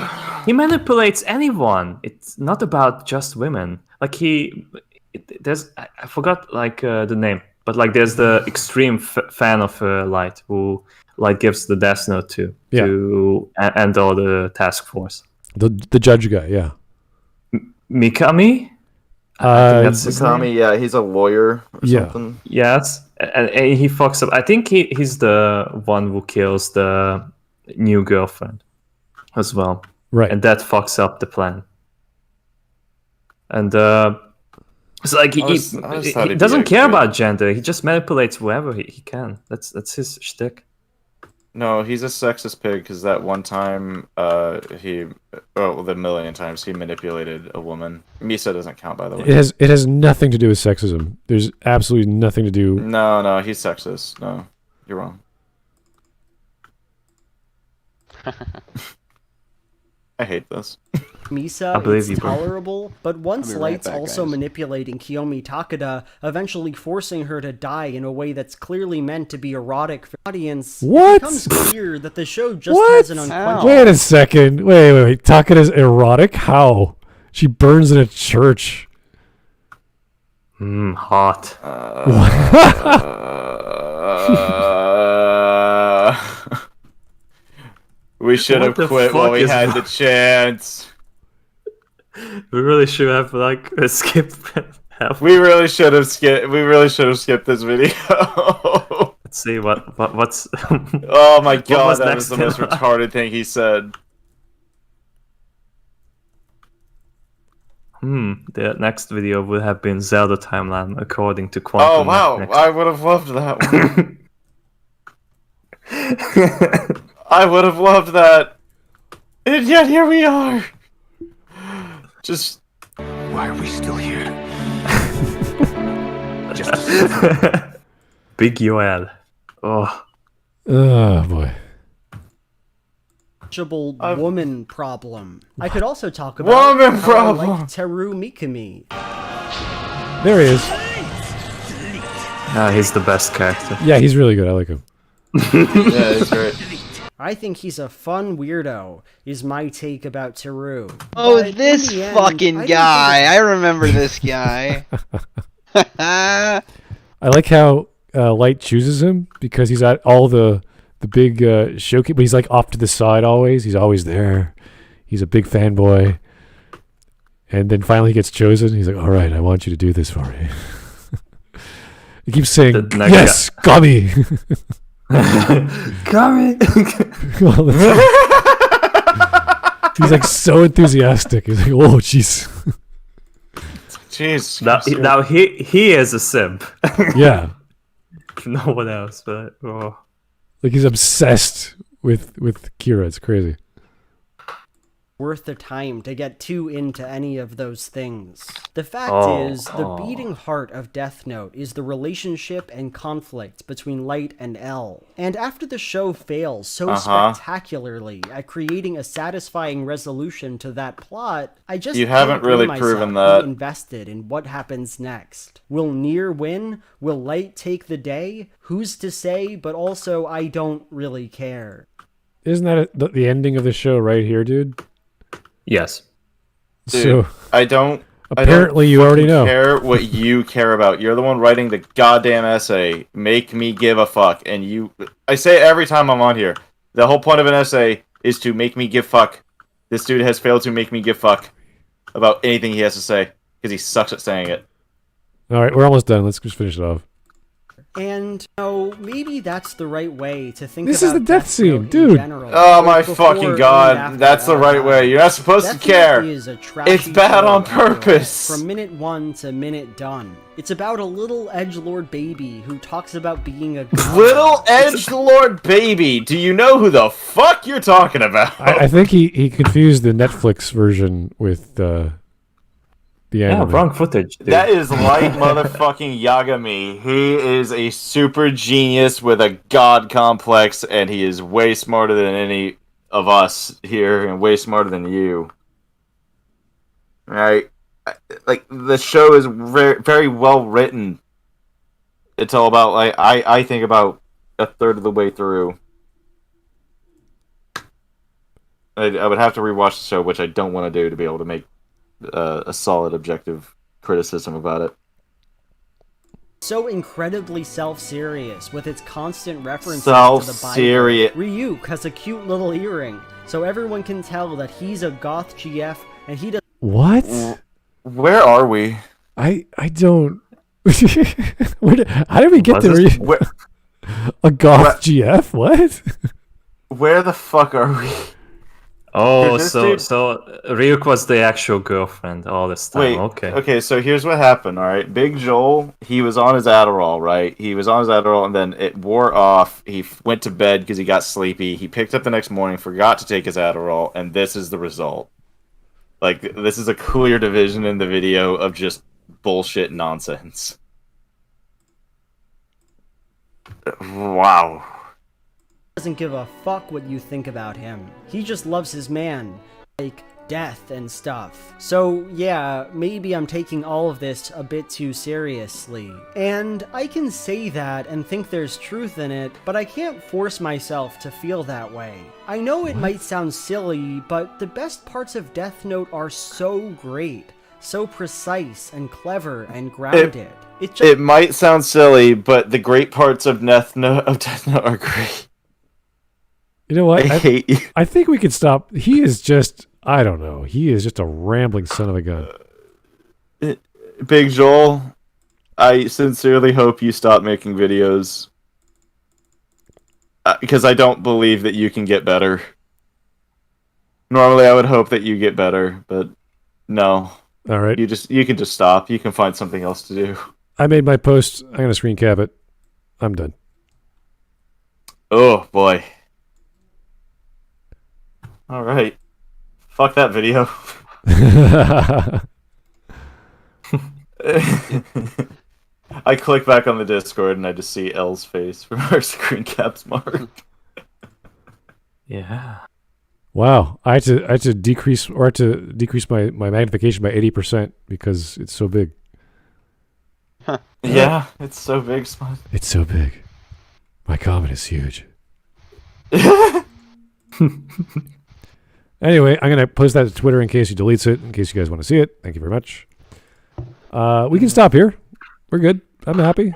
He manipulates anyone. It's not about just women. Like there's I forgot like the name, but like there's the extreme fan of Light who like gives the death note to and all the task force. The judge guy, yeah. Mikami? That's Mikami, yeah, he's a lawyer or something. Yes, and he fucks up. I think he's the one who kills the new girlfriend as well. Right. And that fucks up the plan. And it's like he doesn't care about gender. He just manipulates whoever he can. That's his shtick. No, he's a sexist pig because that one time the million times he manipulated a woman. Misa doesn't count, by the way. It has nothing to do with sexism. There's absolutely nothing to do. No, he's sexist. No, you're wrong. I hate this. Misa, it's tolerable, but once Light's also manipulating Kiyomi Takeda, eventually forcing her to die in a way that's clearly meant to be erotic for the audience, it becomes clear that the show just has an unquenchable... Wait a second. Wait. Takeda's erotic? How? She burns in a church. Hot. We should have quit while we had the chance. We really should have skipped. We really should have skipped this video. Let's see what's. Oh my god, that was the most retarded thing he said. The next video would have been Zelda timeline according to Quantum. Oh wow, I would have loved that one. I would have loved that. And yet here we are. Just... Why are we still here? Big UL. Oh boy. Woman problem. I could also talk about woman problem. I like Teru Mikami. There he is. He's the best character. Yeah, he's really good. I like him. Yeah, he's great. I think he's a fun weirdo, is my take about Teru. Oh, this fucking guy. I remember this guy. I like how Light chooses him because he's at all the big showcase, but he's like off to the side always. He's always there. He's a big fanboy. And then finally he gets chosen. He's like, all right, I want you to do this for me. He keeps saying, yes, Gummy. Coming. He's like so enthusiastic. He's like, oh jeez. Jeez. Now he is a simp. Yeah. No one else, but like he's obsessed with Kira. It's crazy. Worth the time to get too into any of those things. The fact is, the beating heart of Death Note is the relationship and conflict between Light and L. And after the show fails so spectacularly at creating a satisfying resolution to that plot, I just haven't really proven that. Invested in what happens next. Will Nier win? Will Light take the day? Who's to say? But also, I don't really care. Isn't that the ending of the show right here, dude? Yes. Dude, so apparently you already know. Care what you care about. You're the one writing the goddamn essay. Make me give a fuck. And I say it every time I'm on here. The whole point of an essay is to make me give fuck. This dude has failed to make me give fuck about anything he has to say because he sucks at saying it. All right, we're almost done. Let's just finish it off. And maybe that's the right way to think this about is the death scene, dude. Oh my fucking god, that's the right way. You're not supposed to care. It's bad on purpose. From minute 1 to minute done. It's about a little edgelord baby who talks about being a god. Little edgelord baby. Do you know who the fuck you're talking about? I think he confused the Netflix version with the anime. Wrong footage. Dude. That is Light motherfucking Yagami. He is a super genius with a god complex, and he is way smarter than any of us here, and way smarter than you. Right? Like the show is very, very well written. It's all about like I think about a third of the way through. I would have to rewatch the show, which I don't want to do to be able to make a solid, objective criticism about it. So incredibly self-serious with its constant references to the Self-serious. Bible. Ryuk has a cute little earring, so everyone can tell that he's a goth GF and he does. What? Where are we? I don't. How did we get to a goth GF? What? Where the fuck are we? Oh, so Ryuk was the actual girlfriend all this time. Wait, okay. So here's what happened. All right, Big Joel, he was on his Adderall, right? He was on his Adderall, and then it wore off. He went to bed because he got sleepy. He picked up the next morning, forgot to take his Adderall, and this is the result. Like, this is a clear division in the video of just bullshit nonsense. Wow. Doesn't give a fuck what you think about him. He just loves his man, like death and stuff. So yeah, maybe I'm taking all of this a bit too seriously. And I can say that and think there's truth in it, but I can't force myself to feel that way. I know it might sound silly, but the best parts of Death Note are so great, so precise and clever and grounded. It might sound silly, but the great parts of Death Note are great. You know what? I hate you. I think we could stop. He is just, I don't know. He is just a rambling son of a gun. Big Joel, I sincerely hope you stop making videos. Because I don't believe that you can get better. Normally I would hope that you get better, but no. All right. You can just stop. You can find something else to do. I made my post. I'm going to screen cap it. I'm done. Oh, boy. All right. Fuck that video. I click back on the Discord and I just see L's face from our screen caps mark. Yeah. Wow. I had to decrease my magnification by 80% because it's so big. Yeah, it's so big, Smud. It's so big. My comment is huge. Anyway, I'm going to post that to Twitter in case he deletes it, in case you guys want to see it. Thank you very much. We can stop here. We're good. I'm happy.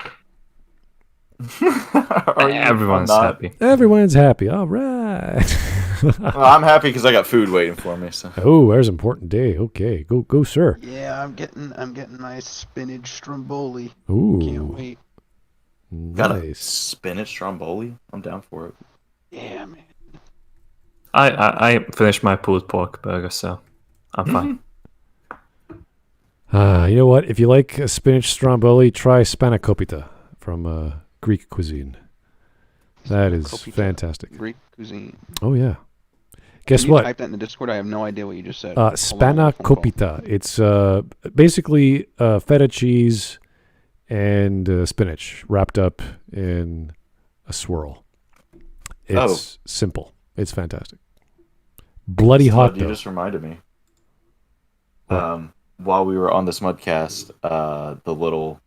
Everyone's happy. Everyone's happy. All right. Well, I'm happy because I got food waiting for me. So. Oh, there's an important day. Okay, go, sir. Yeah, I'm getting my spinach stromboli. Ooh, can't wait. Nice. Got a spinach stromboli? I'm down for it. Yeah, man. I finished my pulled pork burger, so I'm fine. You know what? If you like spinach stromboli, try spanakopita from Greek cuisine. That is fantastic. Greek cuisine. Oh yeah. Guess Can you what? type that in the Discord. I have no idea what you just said. Spanakopita. It's basically feta cheese and spinach wrapped up in a swirl. It's simple. It's fantastic. Bloody hot. You just reminded me. While we were on the Smudcast, the little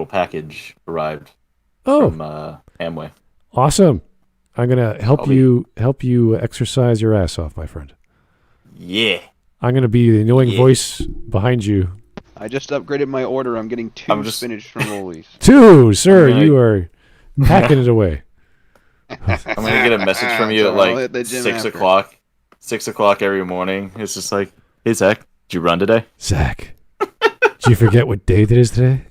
package arrived from Amway. Awesome. I'm gonna help you exercise your ass off, my friend. Yeah. I'm gonna be the annoying voice behind you. I just upgraded my order. I'm getting 2 spinach strombolis. 2, sir. You are packing it away. I'm gonna get a message from you at like 6 o'clock. 6 o'clock every morning. It's just like, hey Zach, did you run today? Zach, did you forget what day it is today?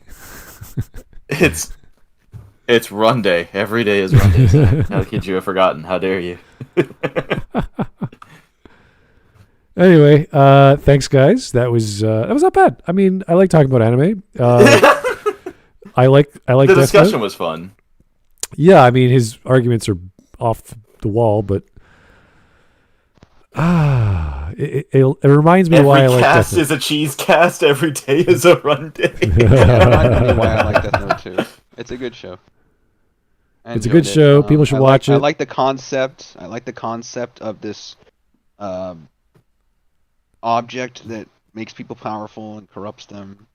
It's run day. Every day is run day. Zach. How could you have forgotten? How dare you? Anyway, thanks guys. That was not bad. I mean, I like talking about anime. I like the discussion was fun. Yeah, I mean his arguments are off the wall, but it reminds me why I like Death Note. Every cast is a cheese cast. Every day is a run day. That reminds me why I like Death Note too. It's a good show. It's a good show. People should watch it. I like the concept. I like the concept of this object that makes people powerful and corrupts them.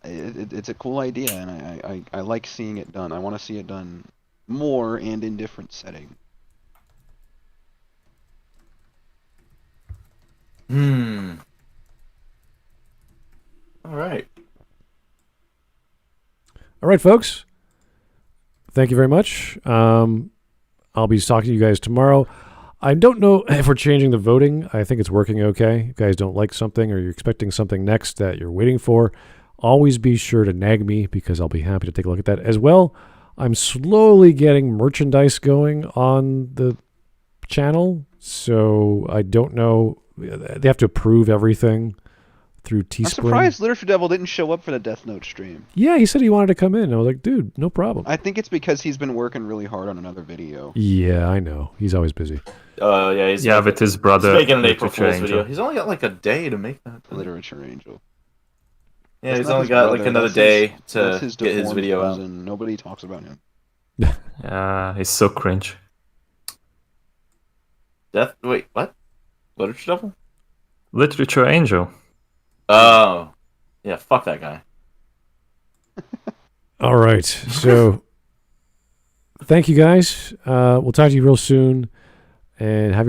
It's a cool idea, and I like seeing it done. I want to see it done more and in different settings. All right. All right, folks. Thank you very much. I'll be talking to you guys tomorrow. I don't know if we're changing the voting. I think it's working okay. If you guys don't like something or you're expecting something next that you're waiting for, always be sure to nag me because I'll be happy to take a look at that as well. I'm slowly getting merchandise going on the channel, so I don't know. They have to approve everything through Teespring. I'm surprised LiteratureDevil didn't show up for the Death Note stream. Yeah, he said he wanted to come in. I was like, dude, no problem. I think it's because he's been working really hard on another video. Yeah, I know. He's always busy. Yeah, he's with his brother. He's making an April Fool's video. He's only got like a day to make that. Literature Angel. Yeah, he's only got like another day to get his video out. And nobody talks about him. He's so cringe. Wait, what? LiteratureDevil? Literature Angel. Oh. Yeah, fuck that guy. All right. So thank you guys. We'll talk to you real soon and have